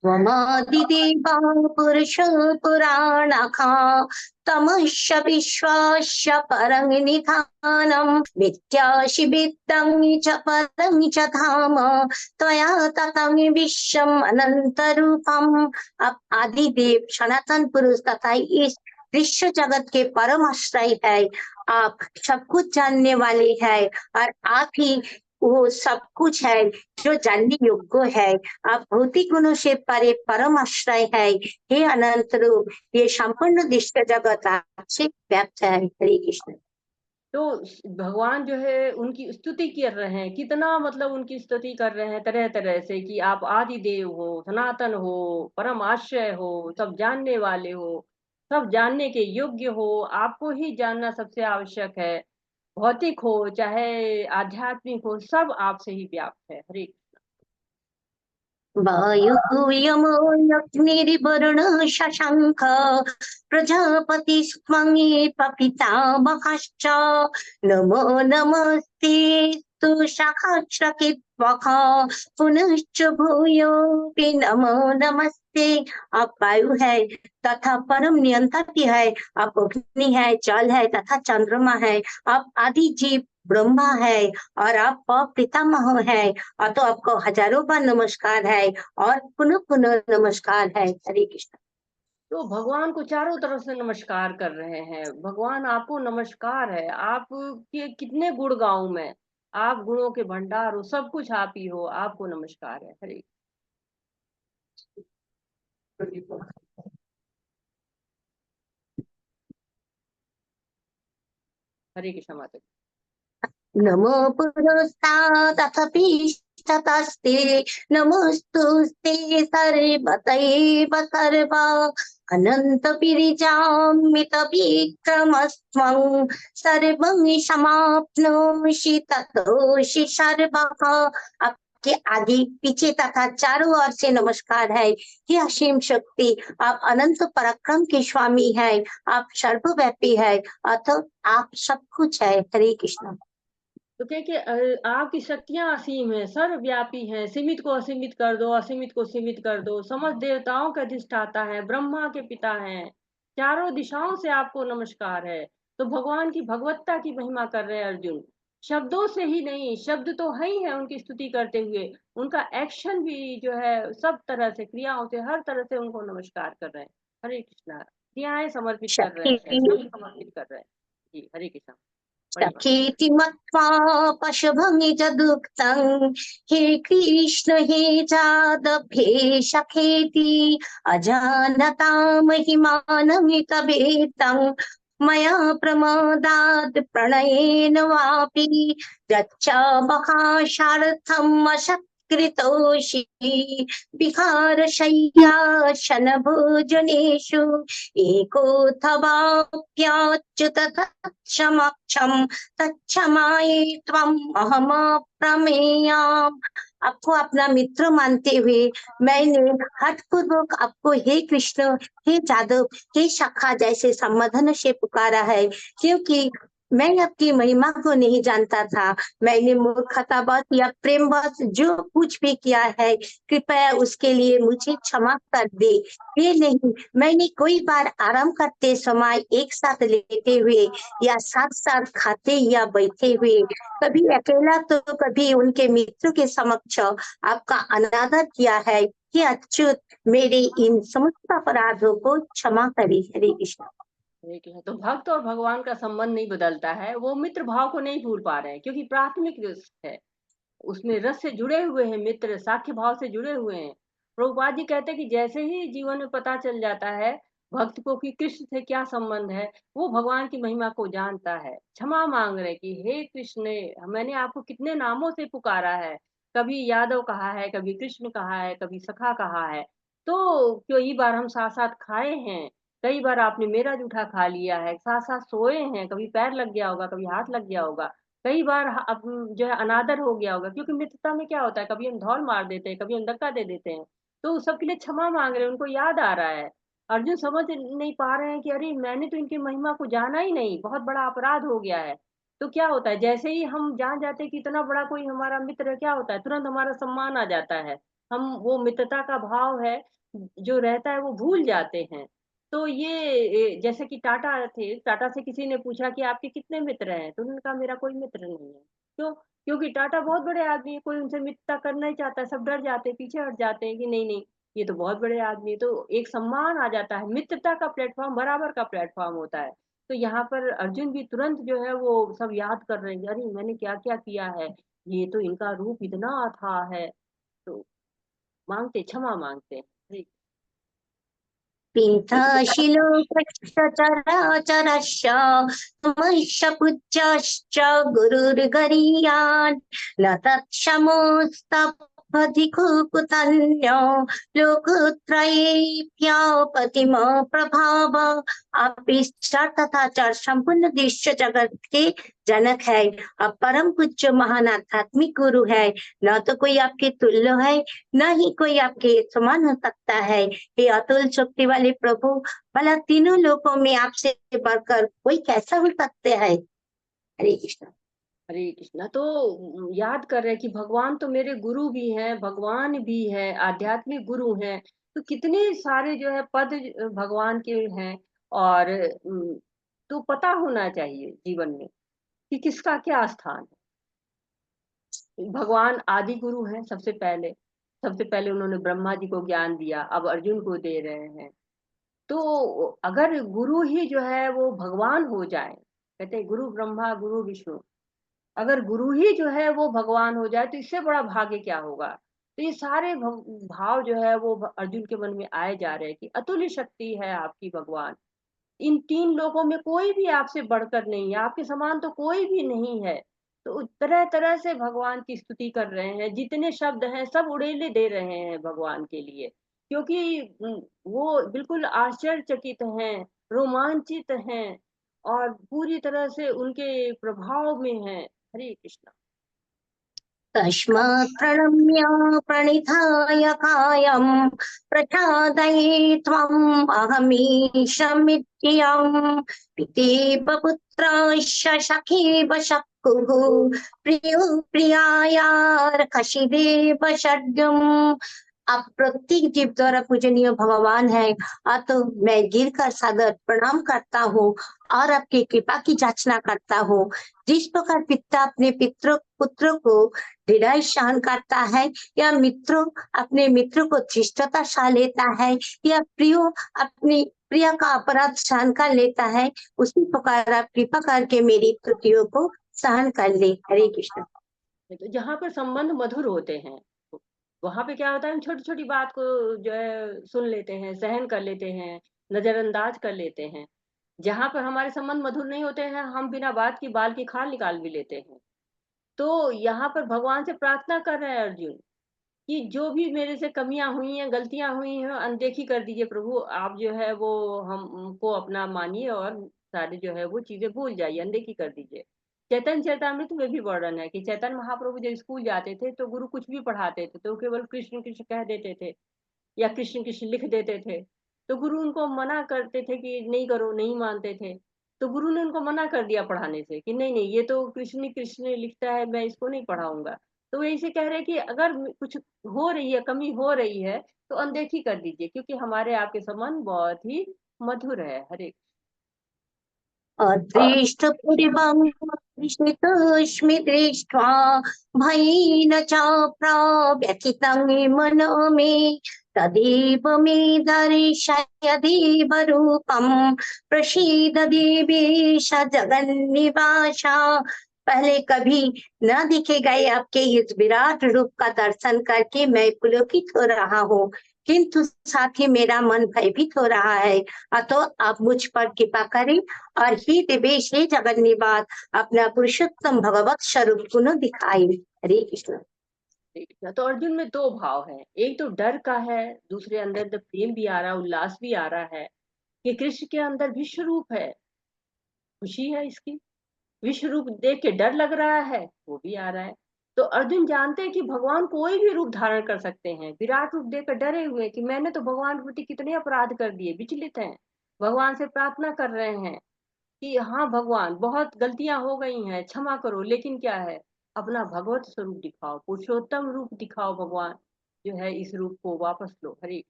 त्वमादिदेवा पुरुषो पुराणखा तमश्च विश्वस्य परं निधानम् विद्यासि विद्तं च परं च धाम त्वया ततं विश्वम् अनन्तरूपम्। आप आदिदेव सनातन पुरुष तथा इस विश्व जगत के परम आश्रय है। आप सब कुछ जानने वाले हैं और आप ही वो सब कुछ है जो जानने योग्य है। आप भौतिक गुणों से परे परम आश्रय है। हे अनंत रूप, ये संपूर्ण दृश्य जगत आपसे व्याप्त है। हरे कृष्ण। तो भगवान जो है उनकी स्तुति कर रहे हैं, कितना मतलब उनकी स्तुति कर रहे हैं तरह तरह से, कि आप आदि देव हो, सनातन हो, परम आश्रय हो, सब जानने वाले हो, सब जानने के योग्य हो। आपको ही जानना सबसे आवश्यक है। भौतिक हो चाहे आध्यात्मिक हो, सब आपसे ही व्याप्त है। हरे वायुयमो अग्निर्वरुण शशांक प्रजापति पितामहश्च नमो नमस्ते तु सहस्रकृत्वः पुनश्च भूयोऽपि नमो नमस्ते। आप वायु है तथा परम नियंता भी है, आप अग्नि है, जल है तथा चंद्रमा है, आप आदि जीव ब्रह्मा है और आप पितामह है। और तो आपको हजारों बार नमस्कार है और पुनः पुनः नमस्कार है। हरे कृष्ण। तो भगवान को चारों तरफ से नमस्कार कर रहे हैं। भगवान आपको नमस्कार है। आप के कितने गुण गाऊं मैं, आप गुणों के भंडार हो, सब कुछ आप ही हो, आपको नमस्कार है। हरे हरे कृष्ण माता। नमो पुरस्तादथ पृष्ठतस्ते नमोस्तुस्ते सर्वतैव सर्वा अनंत पिरिजामित विक्रमस्त्वं सर्वं समाप्नोषि ततोषि सर्वः। आपके आगे पीछे तथा चारों ओर से नमस्कार है। हे असीम शक्ति, आप अनंत पराक्रम के स्वामी है, आप सर्वव्यापी है, अतः आप सब कुछ है। हरे कृष्ण। तो क्या आपकी शक्तियां असीम है, सर्वव्यापी है। सीमित को असीमित कर दो, असीमित को सीमित कर दो। समस्त देवताओं का अधिष्ठाता है, ब्रह्मा के पिता हैं, चारों दिशाओं से आपको नमस्कार है। तो भगवान की भगवत्ता की महिमा कर रहे हैं अर्जुन, शब्दों से ही नहीं, शब्द तो है ही है उनकी स्तुति करते हुए, उनका एक्शन भी जो है सब तरह से, क्रियाओं से, हर तरह से उनको नमस्कार कर रहे हैं। हरे कृष्णा। क्रियाएं समर्पित कर रहे हैं, सब समर्पित कर रहे हैं। जी हरे कृष्णा। सखेति मत्वा पशुभङ्गिजदुक्तं हे कृष्ण हे जादभे सखेति अजानता महिमानमितभेदं मया प्रमादात् प्रणयेन वापि गच्छामः शार्थम् कृतोषी विहारशय्यासन भोजनेषु एकोऽथवाप्याच्युत तत्समक्षं तत्क्षमाये त्वम् अहमप्रमेयाम्। आपको अपना मित्र मानते हुए मैंने हठपूर्वक आपको हे कृष्ण, हे जादव, हे शाखा जैसे संबोधन से पुकारा है, क्योंकि मैं आपकी महिमा को नहीं जानता था। मैंने मूर्खतावश या प्रेमवश जो कुछ भी किया है, कृपया उसके लिए मुझे क्षमा कर दे। ये नहीं, मैंने कोई बार आराम करते समय एक साथ लेटे हुए या साथ साथ खाते या बैठे हुए, कभी अकेला तो कभी उनके मित्रों के समक्ष आपका अनादर किया है। कि अच्युत मेरे इन समस्त अपराधों को क्षमा करे। हरे कृष्ण। ठीक है, तो भक्त और भगवान का संबंध नहीं बदलता है, वो मित्र भाव को नहीं भूल पा रहे हैं, क्योंकि प्राथमिक रस है, उसमें रस से जुड़े हुए हैं, मित्र साख्य भाव से जुड़े हुए हैं। प्रभुपाद जी कहते हैं कि जैसे ही जीवन में पता चल जाता है भक्त को कि कृष्ण से क्या संबंध है, वो भगवान की महिमा को जानता है, क्षमा मांग रहे कि हे कृष्ण, मैंने आपको कितने नामों से पुकारा है, कभी यादव कहा है, कभी कृष्ण कहा है, कभी सखा कहा है, तो कई बार हम साथ साथ खाए हैं, कई बार आपने मेरा जूठा खा लिया है, साथ साथ सोए हैं, कभी पैर लग गया होगा, कभी हाथ लग गया होगा, कई बार अब जो है अनादर हो गया होगा, क्योंकि मित्रता में क्या होता है, कभी हम धौल मार देते हैं, कभी हम धक्का दे देते हैं, तो उस सब के लिए क्षमा मांग रहे हैं, उनको याद आ रहा है। अर्जुन समझ नहीं पा रहे हैं कि अरे मैंने तो इनकी महिमा को जाना ही नहीं, बहुत बड़ा अपराध हो गया है। तो क्या होता है, जैसे ही हम जान जाते हैं कि इतना बड़ा कोई हमारा मित्र है, क्या होता है, तुरंत हमारा सम्मान आ जाता है, हम वो मित्रता का भाव है जो रहता है वो भूल जाते हैं। तो ये जैसे कि टाटा थे, टाटा से किसी ने पूछा कि आपके कितने मित्र हैं, तो उन्होंने कहा मेरा कोई मित्र नहीं है। क्यों? क्योंकि टाटा बहुत बड़े आदमी है, कोई उनसे मित्रता करना ही चाहता है, सब डर जाते हैं, पीछे हट जाते हैं कि नहीं नहीं, ये तो बहुत बड़े आदमी है, तो एक सम्मान आ जाता है, मित्रता का प्लेटफॉर्म बराबर का प्लेटफॉर्म होता है। तो यहाँ पर अर्जुन भी तुरंत जो है वो सब याद कर रहे हैं, अरे मैंने क्या क्या किया है, ये तो इनका रूप इतना अथाह है, तो मांगते, क्षमा मांगते हैं। पीठशिलोकश्चराचरश्च तुमश्च पूज्यश्च गुरुर्गरीयान् न तत्क्षमोस्तभधिकुकुतन्यो लोकत्रयेऽप्यपतिम प्रभाव। आप ईश्वर तथा चर संपूर्ण विश्व जगत के जनक है, अब परम पूज्य महान आध्यात्मिक गुरु है, न तो कोई आपके तुल्य है, न ही कोई आपके समान हो सकता है। हे अतुल शक्ति वाले प्रभु, भला तीनों लोकों में आपसे बढ़कर कोई कैसा हो सकते हैं। हरे कृष्ण। हरे कृष्णा। तो याद कर रहे हैं कि भगवान तो मेरे गुरु भी हैं, भगवान भी है, आध्यात्मिक गुरु हैं, तो कितने सारे जो है पद भगवान के हैं, और तो पता होना चाहिए जीवन में कि किसका क्या स्थान है। भगवान आदि गुरु हैं, सबसे पहले उन्होंने ब्रह्मा जी को ज्ञान दिया, अब अर्जुन को दे रहे हैं। तो अगर गुरु ही जो है वो भगवान हो जाए, कहते हैं गुरु ब्रह्मा गुरु विष्णु, अगर गुरु ही जो है वो भगवान हो जाए तो इससे बड़ा भाग्य क्या होगा। तो ये सारे भाव जो है वो अर्जुन के मन में आए जा रहे हैं कि अतुल्य शक्ति है आपकी भगवान, इन तीन लोगों में कोई भी आपसे बढ़कर नहीं है, आपके समान तो कोई भी नहीं है। तो तरह तरह से भगवान की स्तुति कर रहे हैं, जितने शब्द हैं सब उड़ेले दे रहे हैं भगवान के लिए, क्योंकि वो बिल्कुल आश्चर्यचकित हैं, रोमांचित हैं, और पूरी तरह से उनके प्रभाव में हैं। हरे कृष्णा। तस्मात् प्रणम्य प्रणिधाय कायं प्रसादये त्वम् अहमीशमित्ययम्। पितेव पुत्रश्च सखेव शक्रुः प्रियो प्रियायार्कषिदेव षड्गम्। आप प्रत्येक जीव द्वारा पूजनीय भगवान है, तो मैं गिर कर सादर प्रणाम करता हूँ और आपकी कृपा की जांचना करता हूँ। जिस प्रकार पिता अपने पुत्र को दृढ़ सहन करता है, या मित्रों अपने मित्रों को धृष्टता सह लेता है, या प्रियो अपनी प्रिया का अपराध सहन कर लेता है, उसी प्रकार आप कृपा करके मेरी त्रुटियों को सहन कर ले। हरे कृष्ण। तो जहाँ पर संबंध मधुर होते हैं वहां पे क्या होता है, हम छोटी छोटी बात को जो है सुन लेते हैं, सहन कर लेते हैं, नजरअंदाज कर लेते हैं। जहां पर हमारे संबंध मधुर नहीं होते हैं, हम बिना बात की बाल की खाल निकाल भी लेते हैं। तो यहाँ पर भगवान से प्रार्थना कर रहे हैं अर्जुन कि जो भी मेरे से कमियां हुई हैं, गलतियां हुई हैं, अनदेखी कर दीजिए प्रभु। आप जो है वो हमको अपना मानिए और सारे जो है वो चीजें भूल जाइए, अनदेखी कर दीजिए। चैतन्य चरितामृत में भी वर्णन है कि चैतन्य महाप्रभु जब स्कूल जाते थे तो गुरु कुछ भी पढ़ाते थे तो केवल कृष्ण कृष्ण कह देते थे या कृष्ण कृष्ण लिख देते थे। तो गुरु उनको मना करते थे कि नहीं करो, नहीं मानते थे। तो गुरु ने उनको मना कर दिया पढ़ाने से कि नहीं नहीं, ये तो कृष्ण ही कृष्ण लिखता है, मैं इसको नहीं पढ़ाऊंगा। तो वे इसे कह रहे हैं कि अगर कुछ हो रही है, कमी हो रही है, तो अनदेखी कर दीजिए, क्योंकि हमारे आपके संबंध बहुत ही मधुर है। हरे अदृष्टपूर्वं दृष्टोऽस्मि दृष्ट्वा भयेन च प्रव्यथितं मनो मे तदेव मे दर्शय देवरूपं प्रसीद देवेश जगन्निवास। पहले कभी न दिखे गए आपके इस विराट रूप का दर्शन करके मैं पुलकित हो रहा हूँ, किंतु साथ ही मेरा मन भयभीत हो रहा है। अतः आप मुझ पर कृपा करें और हे देवेश, हे जगन निवास, अपना पुरुषोत्तम भगवत स्वरूप पुनः दिखाए। हरे कृष्ण। कृष्ण। तो अर्जुन में दो भाव हैं, एक तो डर का है, दूसरे अंदर तो प्रेम भी आ रहा है, उल्लास भी आ रहा है कि कृष्ण के अंदर विश्व रूप है, खुशी है इसकी। विश्व रूप देख के डर लग रहा है, वो भी आ रहा है। तो अर्जुन जानते हैं कि भगवान कोई भी रूप धारण कर सकते हैं। विराट रूप देखकर डरे हुए कि मैंने तो भगवान के प्रति कितने अपराध कर दिए, विचलित हैं, भगवान से प्रार्थना कर रहे हैं कि हाँ भगवान, बहुत गलतियां हो गई हैं, क्षमा करो। लेकिन क्या है, अपना भगवत स्वरूप दिखाओ, पुरुषोत्तम रूप दिखाओ भगवान, जो है इस रूप को वापस लो। हरे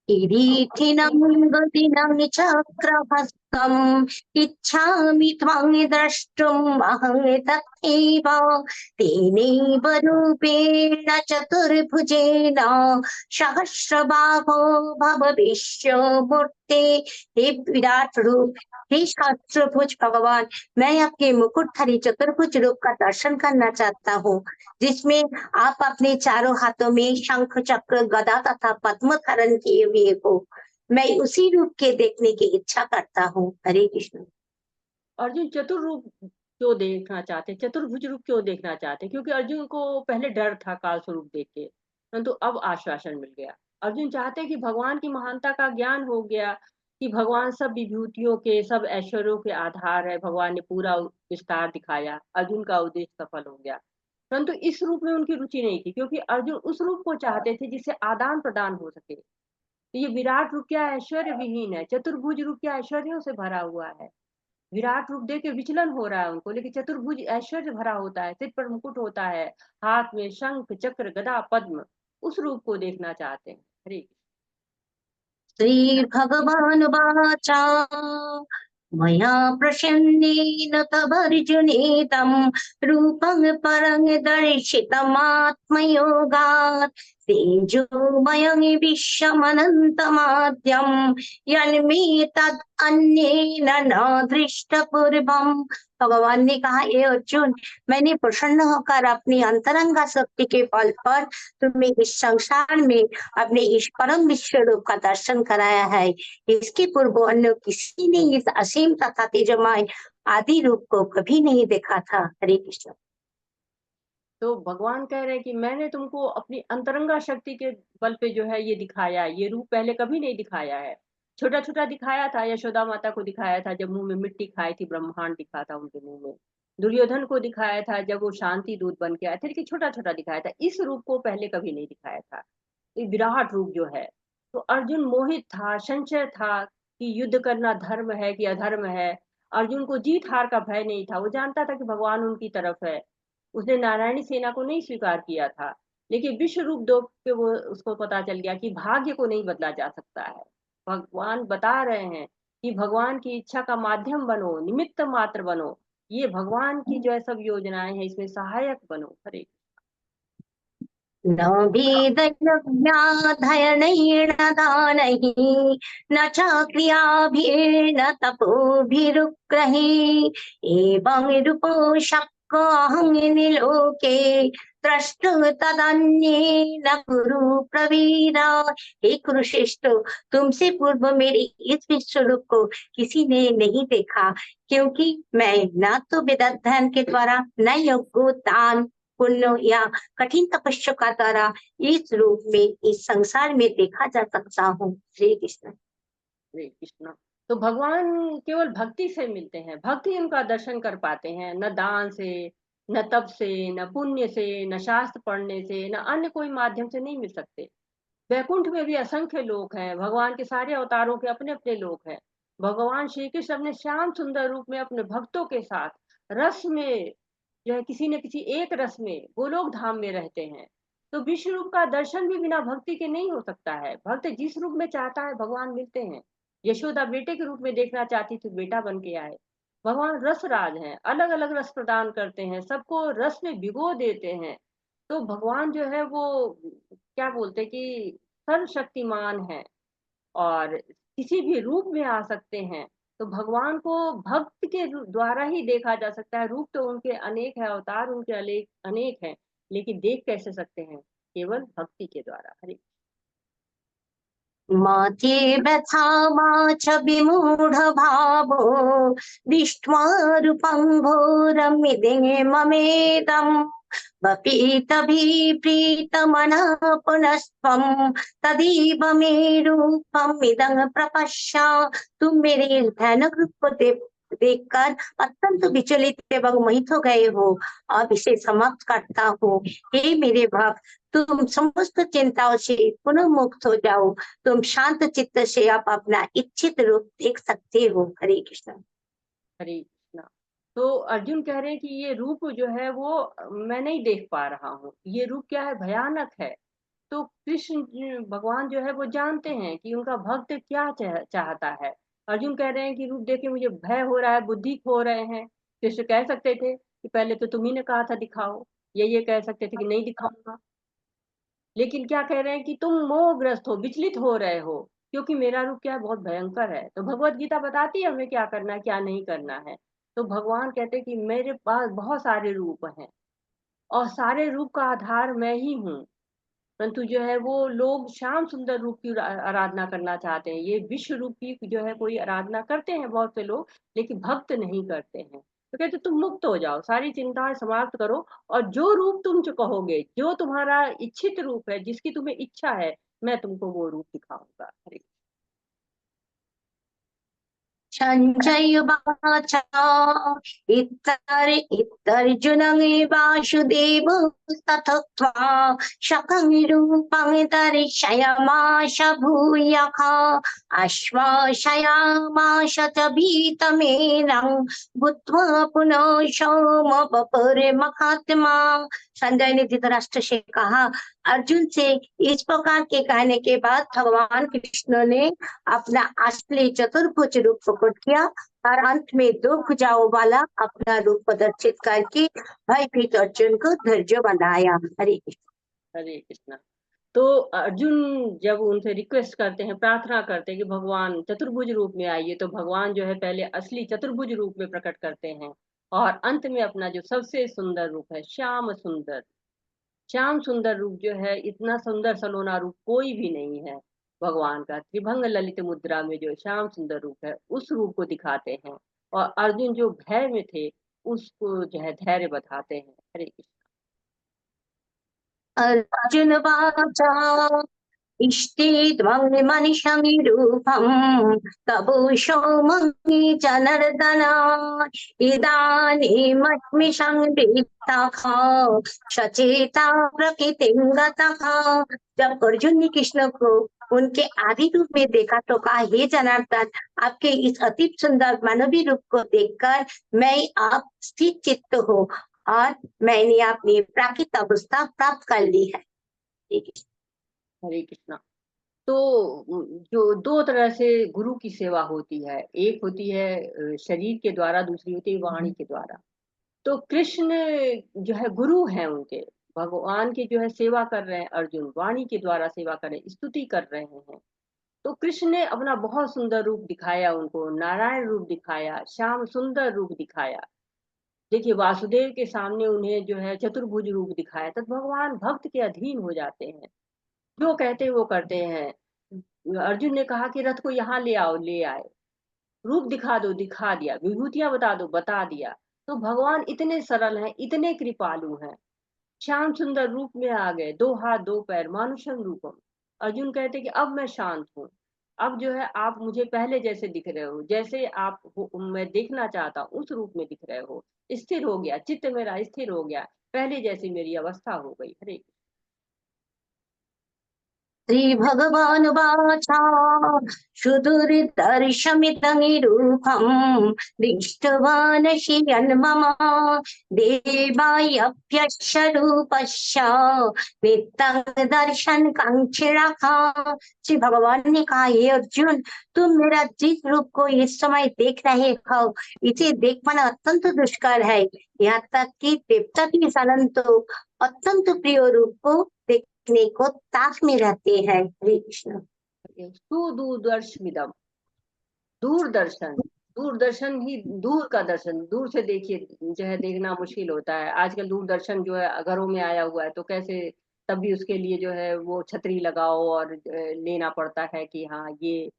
किरीटिनं गदिनं चक्रहस्तम् इच्छामि त्वां द्रष्टुम् अहं तथैव तेनैव रूपेण चतुर्भुजेन सहस्रबाहो भव विश्वमूर्ते। हे विराट रूप, हे सहस्त्रभुज भगवान, मैं आपके मुकुटधारी चतुर्भुज रूप का दर्शन करना चाहता हूँ, जिसमें आप अपने चारों हाथों में शंख चक्र गदा तथा पद्म धारण किए हुए हो। मैं उसी रूप के देखने की इच्छा करता हूँ। हरे कृष्ण। अर्जुन चतुर रूप क्यों देखना चाहते, चतुर्भुज रूप क्यों देखना चाहते? क्योंकि अर्जुन को पहले डर था काल स्वरूप देख के, परंतु अब आश्वासन मिल गया। अर्जुन चाहते कि भगवान की महानता का ज्ञान हो गया, कि भगवान सब विभूतियों के, सब ऐश्वर्यों के आधार है। भगवान ने पूरा विस्तार दिखाया, अर्जुन का उद्देश्य सफल हो गया। परंतु इस रूप में उनकी रुचि नहीं थी, क्योंकि अर्जुन उस रूप को चाहते थे जिससे आदान प्रदान हो सके। तो ये विराट रूप क्या ऐश्वर्य विहीन है, चतुर्भुज रूप क्या ऐश्वर्यों से भरा हुआ है। विराट रूप देख के विचलन हो रहा है उनको, लेकिन चतुर्भुज ऐश्वर्य भरा होता है, सिर पर मुकुट होता है, हाथ में शंख चक्र गदा पद्म, उस रूप को देखना चाहते हैं। हरे श्री भगवान वाचा मया प्रसन्नेन तव अर्जुनेदं रूपं परं दर्शितमात्मयोगात् तेजोमयं विश्वमनन्तमाद्यं यन्मे तद् अन्येन न दृष्टपूर्वम्। भगवान ने कहा, ये अर्जुन, मैंने प्रसन्न होकर अपनी अंतरंगा शक्ति के बल पर तुम्हें इस संसार में अपने इस परम विश्व रूप का दर्शन कराया है। इसके पूर्व अन्य किसी ने इस असीम तथा तेजमय आदि रूप को कभी नहीं देखा था। हरे कृष्ण। तो भगवान कह रहे हैं कि मैंने तुमको अपनी अंतरंगा शक्ति के बल पे जो है ये दिखाया है, ये रूप पहले कभी नहीं दिखाया है। छोटा छोटा दिखाया था, यशोदा माता को दिखाया था जब मुंह में मिट्टी खाई थी, ब्रह्मांड दिखा था उनके मुंह में। दुर्योधन को दिखाया था जब वो शांति दूत बन के आए थे, लेकिन छोटा छोटा दिखाया था। इस रूप को पहले कभी नहीं दिखाया था, ये विराट रूप जो है। तो अर्जुन मोहित था, संशय था कि युद्ध करना धर्म है कि अधर्म है। अर्जुन को जीत हार का भय नहीं था, वो जानता था कि भगवान उनकी तरफ है। उसने नारायणी सेना को नहीं स्वीकार किया था, लेकिन विश्व रूप देख के वो उसको पता चल गया कि भाग्य को नहीं बदला जा सकता है। भगवान बता रहे हैं कि भगवान की इच्छा का माध्यम बनो, निमित्त मात्र बनो। ये भगवान की जो है सब योजनाएं हैं, इसमें सहायक बनो। हरे न वेदयज्ञाध्ययनेन दानैः न च क्रियाभिर्न तपोभिरुग्रहे एवं रूपो शक्योऽहं लोके द्रष्टुं तदन्येन कुरु प्रवीरा। हे कुरुश्रेष्ठ, तुमसे पूर्व मेरे इस विश्व रूप को किसी ने नहीं देखा, क्योंकि मैं न तो वेदाध्ययन के द्वारा, न यज्ञोदान पुण्य या कठिन तपस्या का द्वारा इस रूप में इस संसार में देखा जा सकता हूँ। हरे कृष्ण। हरे कृष्णा। तो भगवान केवल भक्ति से मिलते हैं, भक्ति उनका दर्शन कर पाते हैं, न दान से, न तप से, न पुण्य से, न शास्त्र पढ़ने से, न अन्य कोई माध्यम से नहीं मिल सकते। वैकुंठ में भी असंख्य लोक हैं, भगवान के सारे अवतारों के अपने अपने लोक हैं। भगवान श्री कृष्ण अपने श्याम सुंदर रूप में अपने भक्तों के साथ रस में जो है किसी न किसी एक रस में गोलोक धाम में रहते हैं। तो विश्व रूप का दर्शन भी बिना भक्ति के नहीं हो सकता है। भक्त जिस रूप में चाहता है भगवान मिलते हैं। यशोदा बेटे के रूप में देखना चाहती थी, बेटा बन के आए। भगवान रस राज हैं, अलग अलग रस प्रदान करते हैं, सबको रस में भिगो देते हैं। तो भगवान जो है वो क्या बोलते हैं कि सर्वशक्तिमान है और किसी भी रूप में आ सकते हैं। तो भगवान को भक्त के द्वारा ही देखा जा सकता है। रूप तो उनके अनेक है, अवतार उनके अनेक अनेक हैं, लेकिन देख कैसे सकते हैं? केवल भक्ति के द्वारा। हरे माथे व्यथा मा च विमूढ भावो दृष्ट्वा रूपं घोरमिदे ममेदम् वपीतभिप्रीतमनः पुनस्त्वं तदेव मे रूपमिदं प्रपश्य। तुम मेरे भयानक रूप को देखकर अत्यंत विचलित एवं मोहित हो गए हो। अब इसे समाप्त करता हूँ। हे मेरे भक्त, तुम समस्त चिंताओं से पुनः मुक्त हो जाओ। तुम शांत चित्त से आप अपना इच्छित रूप देख सकते हो। हरे कृष्ण। हरे कृष्णा। तो अर्जुन कह रहे हैं कि ये रूप जो है वो मैं नहीं देख पा रहा हूँ, ये रूप क्या है, भयानक है। तो कृष्ण भगवान जो है वो जानते हैं कि उनका भक्त क्या चाहता है। अर्जुन कह रहे हैं कि रूप देख के मुझे भय हो रहा है, बुद्धि खो रहे हैं। कृष्ण कह सकते थे कि पहले तो तुम ही ने कहा था दिखाओ, ये कह सकते थे कि नहीं दिखाऊंगा। लेकिन क्या कह रहे हैं कि तुम मोहग्रस्त हो, विचलित हो रहे हो, क्योंकि मेरा रूप क्या है, बहुत भयंकर है। तो भगवत गीता बताती है हमें क्या करना है, क्या नहीं करना है। तो भगवान कहते हैं कि मेरे पास बहुत सारे रूप हैं और सारे रूप का आधार मैं ही हूँ। परंतु जो है वो लोग श्याम सुंदर रूप की आराधना करना चाहते हैं। ये विश्व रूप की जो है कोई आराधना करते हैं बहुत से लोग, लेकिन भक्त नहीं करते हैं। तो कहते तुम मुक्त हो जाओ, सारी चिंताएं समाप्त करो और जो रूप तुम जो कहोगे, जो तुम्हारा इच्छित रूप है, जिसकी तुम्हें इच्छा है, मैं तुमको वो रूप दिखाऊंगा। हरे संजय वाच इतर्जुनं वासुदेव तथोक्त्वा शकं रूपं दर्शयामास भूयः आश्वासयामास च भीतमेनं भूत्वा पुनः सोमवपुर् महात्मा। संजय ने धृतराष्ट्र से कहा, अर्जुन से इस प्रकार के कहने के बाद भगवान कृष्ण ने अपना असली चतुर्भुज रूप प्रकट किया और अंत में दो भुजाओं वाला अपना रूप प्रदर्शित करके भयभीत अर्जुन को धैर्य बनाया। हरे कृष्ण। हरे कृष्णा। तो अर्जुन जब उनसे रिक्वेस्ट करते हैं, प्रार्थना करते हैं कि भगवान चतुर्भुज रूप में आइए, तो भगवान जो है पहले असली चतुर्भुज रूप में प्रकट करते हैं और अंत में अपना जो सबसे सुंदर रूप है, श्याम सुंदर रूप जो है, इतना सुंदर सलोना रूप कोई भी नहीं है भगवान का। त्रिभंग ललित मुद्रा में जो श्याम सुंदर रूप है, उस रूप को दिखाते हैं और अर्जुन जो भय में थे उसको जो है धैर्य बताते हैं। हरे कृष्ण। अर्जुन वाचा इष्टे मनिषमि रूपं तबुषो मयि जनार्दन इदानीमस्मि संदिग्धः सचेता प्रकृतिं गतः। जब अर्जुन ने कृष्ण को उनके आदि रूप में देखा तो कहा, हे जनार्दन, आपके इस अति सुंदर मानवीय रूप को देखकर मैं आप स्थिर चित्त हो और मैंने अपनी प्राकृत अवस्था प्राप्त कर ली है। हरे कृष्णा। तो जो दो तरह से गुरु की सेवा होती है, एक होती है शरीर के द्वारा, दूसरी होती है वाणी के द्वारा। तो कृष्ण जो है गुरु हैं उनके, भगवान की जो है सेवा कर रहे हैं अर्जुन, वाणी के द्वारा सेवा कर रहे हैं, स्तुति कर रहे हैं। तो कृष्ण ने अपना बहुत सुंदर रूप दिखाया उनको, नारायण रूप दिखाया, श्याम सुंदर रूप दिखाया। देखिए वासुदेव के सामने उन्हें जो है चतुर्भुज रूप दिखाया, तब भगवान भक्त के अधीन हो जाते हैं, जो कहते हैं वो करते हैं। अर्जुन ने कहा कि रथ को यहाँ ले आओ, ले आए। रूप दिखा दो, दिखा दिया। विभूतियां बता दो, बता दिया। तो भगवान इतने सरल हैं, इतने कृपालु हैं। श्याम सुंदर रूप में आ गए, 2 हाथ 2 पैर, मानुषम रूपम। अर्जुन कहते कि अब मैं शांत हूँ, अब जो है आप मुझे पहले जैसे दिख रहे हो, जैसे आप मैं देखना चाहता हूँ उस रूप में दिख रहे हो। स्थिर हो गया चित्त मेरा, स्थिर हो गया, पहले जैसी मेरी अवस्था हो गई। हरे श्रीभगवानुवाच सुदुर्दर्शमिदनिरूपम् दृष्टवानसि यन्मम देवायप्यश्च रूपस्य नित्यं दर्शन कांक्षिणः। श्री भगवान ने कहा, हे अर्जुन, तुम मेरा जिस रूप को इस समय देख रहे हो, इसे देख पाना अत्यंत दुष्कर है। यहाँ तक कि देवता भी इस अनंत अत्यंत प्रिय रूप को देखने को ताक में रहते हैं। हरे कृष्ण। सुदूरदर्शमिदम, दूरदर्शन, दूरदर्शन ही दूर का दर्शन, दूर से देखिए जो है देखना मुश्किल होता है। आजकल दूरदर्शन जो है घरों में आया हुआ है, तो कैसे तब भी उसके लिए जो है वो छतरी लगाओ और लेना पड़ता है कि हाँ ये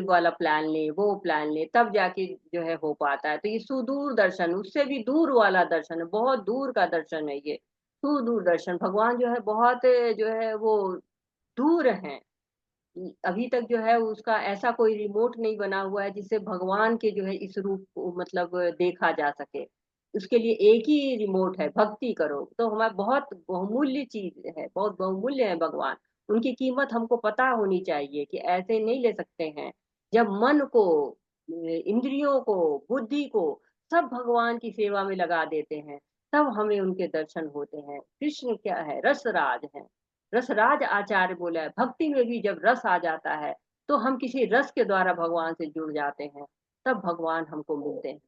वाला प्लान ले, वो प्लान ले, तब जाके जो है हो पाता है। तो ये सुदूर दर्शन, उससे भी दूर वाला दर्शन है, बहुत दूर का दर्शन है ये सुदूर दर्शन। भगवान जो है बहुत जो है वो दूर हैं। अभी तक जो है उसका ऐसा कोई रिमोट नहीं बना हुआ है जिससे भगवान के जो है इस रूप को मतलब देखा जा सके। उसके लिए एक ही रिमोट है, भक्ति करो। तो हमारा बहुत बहुमूल्य चीज है, बहुत बहुमूल्य है भगवान। उनकी कीमत हमको पता होनी चाहिए कि ऐसे नहीं ले सकते हैं। जब मन को, इंद्रियों को, बुद्धि को सब भगवान की सेवा में लगा देते हैं, तब हमें उनके दर्शन होते हैं। कृष्ण क्या है, रसराज है, रसराज आचार्य बोला है। भक्ति में भी जब रस आ जाता है तो हम किसी रस के द्वारा भगवान से जुड़ जाते हैं, तब भगवान हमको मिलते हैं।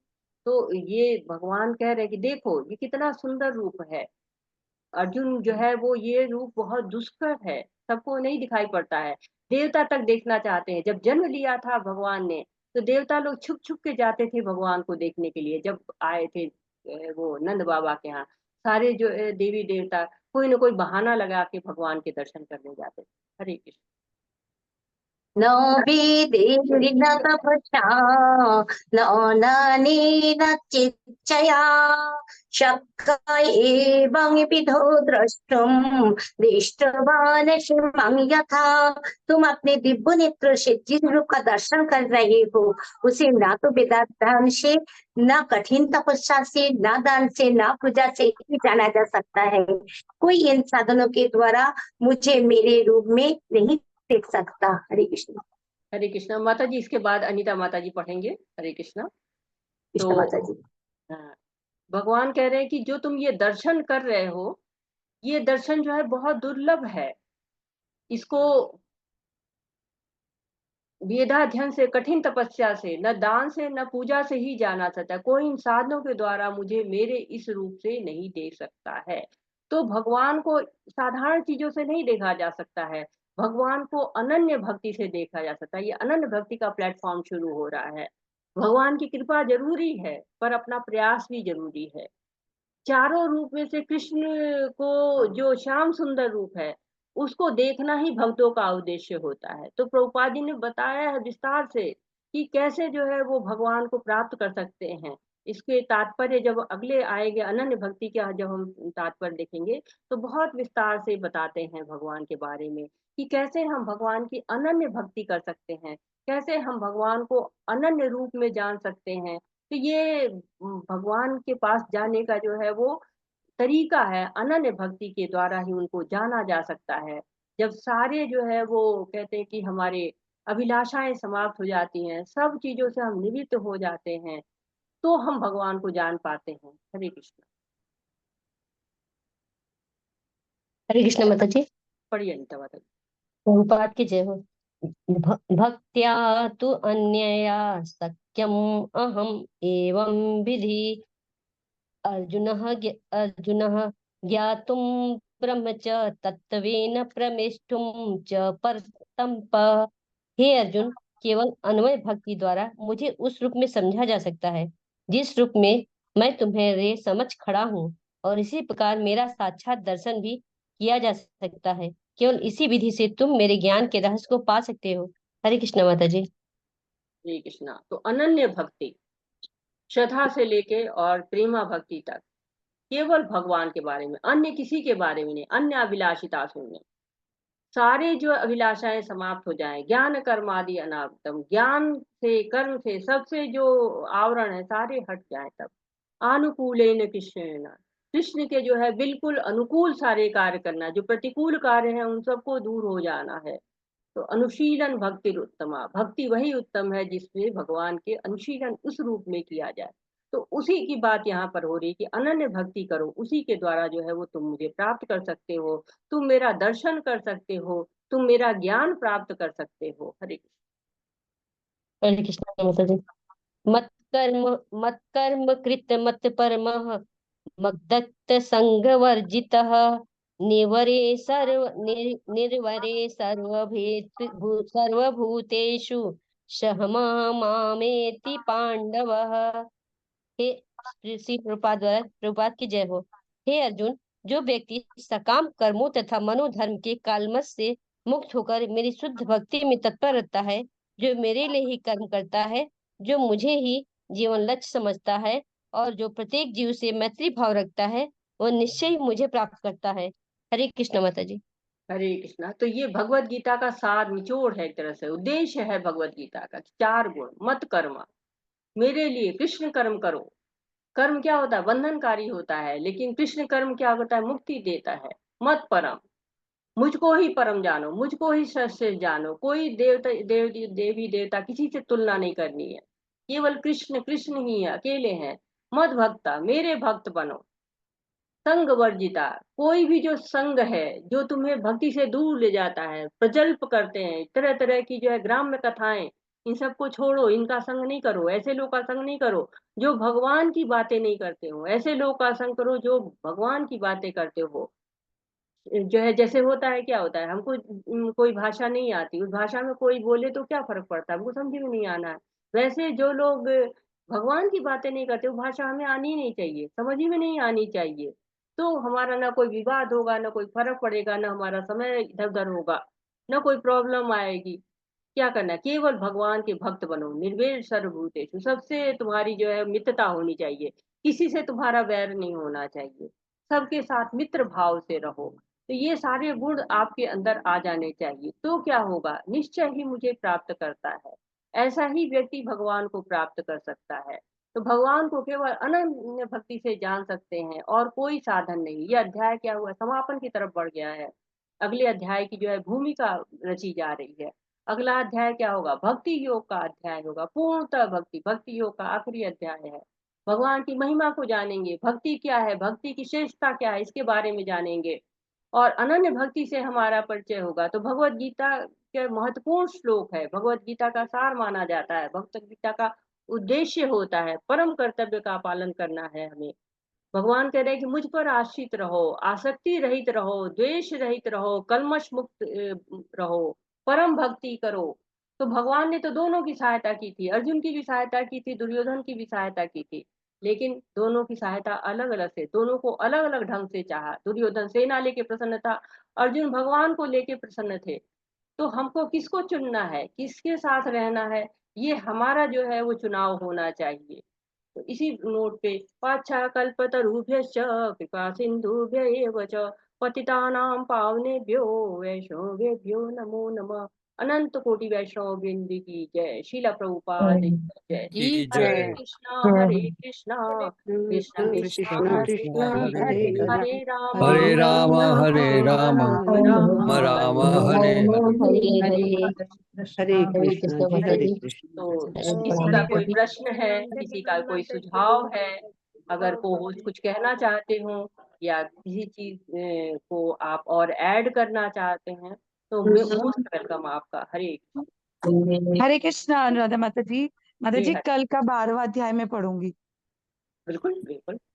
तो ये भगवान कह रहे हैं कि देखो ये कितना सुंदर रूप है। अर्जुन जो है वो ये रूप बहुत दुष्कर है, सबको नहीं दिखाई पड़ता है। देवता तक देखना चाहते हैं। जब जन्म लिया था भगवान ने, तो देवता लोग छुप छुप के जाते थे भगवान को देखने के लिए। जब आए थे वो नंद बाबा के यहाँ, सारे जो देवी देवता कोई ना कोई बहाना लगा के भगवान के दर्शन करने जाते थे। हरे कृष्ण। न वेदेर्न तपसा न दानेन चिच्चया शक्य एवं विधो द्रष्टुम दृष्टवानसि मम यथा। तुम अपने दिव्य नेत्र से जिस रूप का दर्शन कर रहे हो, उसे ना तो वेदाध्ययन से, न कठिन तपस्या से, न दान से, न पूजा से ही जाना जा सकता है। कोई इन साधनों के द्वारा मुझे मेरे रूप में नहीं देख सकता। हरे कृष्ण। हरे कृष्णा। माता जी इसके बाद अनीता माता जी पढ़ेंगे। हरे कृष्णा। कृष्ण माता जी। हाँ, भगवान कह रहे हैं कि जो तुम ये दर्शन कर रहे हो, ये दर्शन जो है बहुत दुर्लभ है। इसको वेदाध्ययन से, कठिन तपस्या से, न दान से, न पूजा से ही जाना सकता है। कोई इन साधनों के द्वारा मुझे मेरे इस रूप से नहीं देख सकता है। तो भगवान को साधारण चीजों से नहीं देखा जा सकता है, भगवान को अनन्य भक्ति से देखा जा सकता है। ये अनन्य भक्ति का प्लेटफॉर्म शुरू हो रहा है। भगवान की कृपा जरूरी है, पर अपना प्रयास भी जरूरी है। चारों रूप में से कृष्ण को जो श्याम सुंदर रूप है, उसको देखना ही भक्तों का उद्देश्य होता है। तो प्रभुपाद जी ने बताया है विस्तार से कि कैसे जो है वो भगवान को प्राप्त कर सकते हैं। इसके तात्पर्य जब अगले आएंगे अनन्य भक्ति का, जब हम तात्पर्य देखेंगे तो बहुत विस्तार से बताते हैं भगवान के बारे में कि कैसे हम भगवान की अनन्य भक्ति कर सकते हैं, कैसे हम भगवान को अनन्य रूप में जान सकते हैं। तो ये भगवान के पास जाने का जो है वो तरीका है, अनन्य भक्ति के द्वारा ही उनको जाना जा सकता है। जब सारे जो है वो कहते हैं कि हमारे अभिलाषाएं समाप्त हो जाती हैं, सब चीजों से हम निवृत्त हो जाते हैं, तो हम भगवान को जान पाते हैं। हरे कृष्ण। हरे कृष्ण माता जी। पढ़िए अनिता माता जी। प्रभुपाद की जय हो। भक्त्या तु अन्यया शक्यम अहम एवं विधि अर्जुनः ज्ञातुं ब्रह्म च तत्त्वेन प्रमेष्टुं च परतंप। हे अर्जुन, केवल अन्वय भक्ति द्वारा मुझे उस रूप में समझा जा सकता है जिस रूप में मैं तुम्हारे समक्ष खड़ा हूँ, और इसी प्रकार मेरा साक्षात दर्शन भी किया जा सकता है। केवल इसी विधि से तुम मेरे ज्ञान के रहस्य को पा सकते हो। हरे कृष्ण माता जी। हरे कृष्णा। तो अनन्य भक्ति, श्रद्धा से लेके और प्रेमा भक्ति तक, केवल भगवान के बारे में, अन्य किसी के बारे में नहीं, अन्य अभिलाषिता सुनने। सारे जो अभिलाषाएं समाप्त हो जाएं, ज्ञान कर्म आदि अनावृतम, ज्ञान से कर्म से सबसे जो आवरण है सारे हट जाएं, तब अनुकूलेन कृष्णेन, कृष्ण के जो है बिल्कुल अनुकूल सारे कार्य करना, जो प्रतिकूल कार्य है उन सबको दूर हो जाना है। तो अनुशीलन भक्ति उत्तमा, भक्ति वही उत्तम है जिसमें भगवान के अनुशीलन उस रूप में किया जाए। तो उसी की बात यहाँ पर हो रही कि अनन्य भक्ति करो, उसी के द्वारा जो है वो तुम मुझे प्राप्त कर सकते हो, तुम मेरा दर्शन कर सकते हो, तुम मेरा ज्ञान प्राप्त कर सकते हो। हरे कृष्ण माता जी। मत्कर्म कृत मत परमः मद्दत्त संग वर्जितः निर्वरे सर्वभूतेषु मामेति पांडवः। हे श्री प्रभुपाद की जय हो। हे अर्जुन, जो व्यक्ति सकाम कर्मों तथा मनोधर्म के कालमस से मुक्त होकर मेरी शुद्ध भक्ति में तत्पर रहता है, जो मेरे लिए ही कर्म करता है, जो मुझे ही जीवन लक्ष्य समझता है और जो प्रत्येक जीव से मैत्री भाव रखता है, वह निश्चय ही मुझे प्राप्त करता है। हरे कृष्ण माता जी। हरे कृष्णा। तो ये भगवत गीता का सार निचोड़ है, एक तरह से उद्देश्य है भगवत गीता का। 4 गुण, मत कर्म, मेरे लिए कृष्ण कर्म करो। कर्म क्या होता है? बंधनकारी होता है, लेकिन कृष्ण कर्म क्या होता है? मुक्ति देता है। मत परम, मुझको ही परम जानो, मुझको ही श्रेष्ठ जानो, कोई देवता देवी देवता किसी से तुलना नहीं करनी है, केवल कृष्ण कृष्ण ही है, अकेले हैं। मद भक्ता, मेरे भक्त बनो। संग वर्जिता, कोई भी जो संग है जो तुम्हें भक्ति से दूर ले जाता है, प्रजल्प करते हैं, तरह तरह की जो है ग्राम्य कथाएं, इन सबको छोड़ो, इनका संग नहीं करो, ऐसे लोग का संग नहीं करो जो भगवान की बातें नहीं करते हो, ऐसे लोग का संग करो जो भगवान की बातें करते हो। जो है जैसे होता है, क्या होता है, हमको कोई भाषा नहीं आती, उस भाषा में कोई बोले तो क्या फर्क पड़ता है, हमको समझ में नहीं आना है। वैसे जो लोग भगवान की बातें नहीं करते, वो भाषा हमें आनी नहीं चाहिए, समझ में नहीं आनी चाहिए। तो हमारा ना कोई विवाद होगा, ना कोई फर्क पड़ेगा, ना हमारा समय इधर उधर होगा, ना कोई प्रॉब्लम आएगी। क्या करना है? केवल भगवान के भक्त बनो। निर्वेर सर्वभूतेषु, सबसे तुम्हारी जो है मित्रता होनी चाहिए, किसी से तुम्हारा वैर नहीं होना चाहिए, सबके साथ मित्र भाव से रहो। तो ये सारे गुण आपके अंदर आ जाने चाहिए, तो क्या होगा? निश्चय ही मुझे प्राप्त करता है। ऐसा ही व्यक्ति भगवान को प्राप्त कर सकता है। तो भगवान को केवल अनन्य भक्ति से जान सकते हैं, और कोई साधन नहीं। ये अध्याय क्या हुआ? समापन की तरफ बढ़ गया है। अगले अध्याय की जो है भूमिका रची जा रही है। अगला अध्याय क्या होगा? भक्ति योग का अध्याय होगा। पूर्णतः भक्ति, भक्ति योग का आखिरी अध्याय है। भगवान की महिमा को जानेंगे, भक्ति क्या है, भक्ति की श्रेष्ठता क्या है, इसके बारे में जानेंगे, और अनन्य भक्ति से हमारा परिचय होगा। तो भगवत गीता के महत्वपूर्ण श्लोक है, भगवत गीता का सार माना जाता है, भगवत गीता का उद्देश्य होता है, परम कर्तव्य का पालन करना है हमें। भगवान कह रहे हैं कि मुझ पर आश्रित रहो, आसक्ति रहित रहो, द्वेष रहित रहो, कलमश मुक्त रहो, परम भक्ति करो। तो भगवान ने तो दोनों की सहायता की थी, अर्जुन की भी सहायता की थी, दुर्योधन की भी सहायता की थी, लेकिन दोनों की सहायता अलग अलग से, दोनों को अलग अलग ढंग से चाहा। दुर्योधन सेना लेके प्रसन्न था, अर्जुन भगवान को लेके प्रसन्न थे। तो हमको किसको चुनना है, किसके साथ रहना है, ये हमारा जो है वो चुनाव होना चाहिए। तो इसी नोट पे पाच्छाकल्पतरुभ्यश्च कृपा सिन्धुभ्य एव च पतितानां पावनेभ्यो वैष्णवेभ्यो नमो नमः। अनंत कोटि वैष्णव वृंद की जय। शीला प्रभुपाद की जय। की हरे जय। कृष्णा हरे कृष्णा कृष्ण कृष्णा कृष्ण हरे कृष्ण हरे हरे हरे, हरे राम हरे राम हरे राम, राम राम हरे हरे। हरे हरे। हरे हरे कृष्ण माता हरे जी। कृष्ण। तो हरे किसी का कृष्ण। कोई प्रश्न है, किसी का कोई सुझाव है, अगर को कुछ कहना चाहते हो, या किसी चीज को आप और ऐड करना चाहते हैं, तो मोस्ट वेलकम आपका। हरे कृष्ण अनुराधा माता जी जी, हरे, कल का 12वां अध्याय में पढ़ूंगी। बिल्कुल बिल्कुल।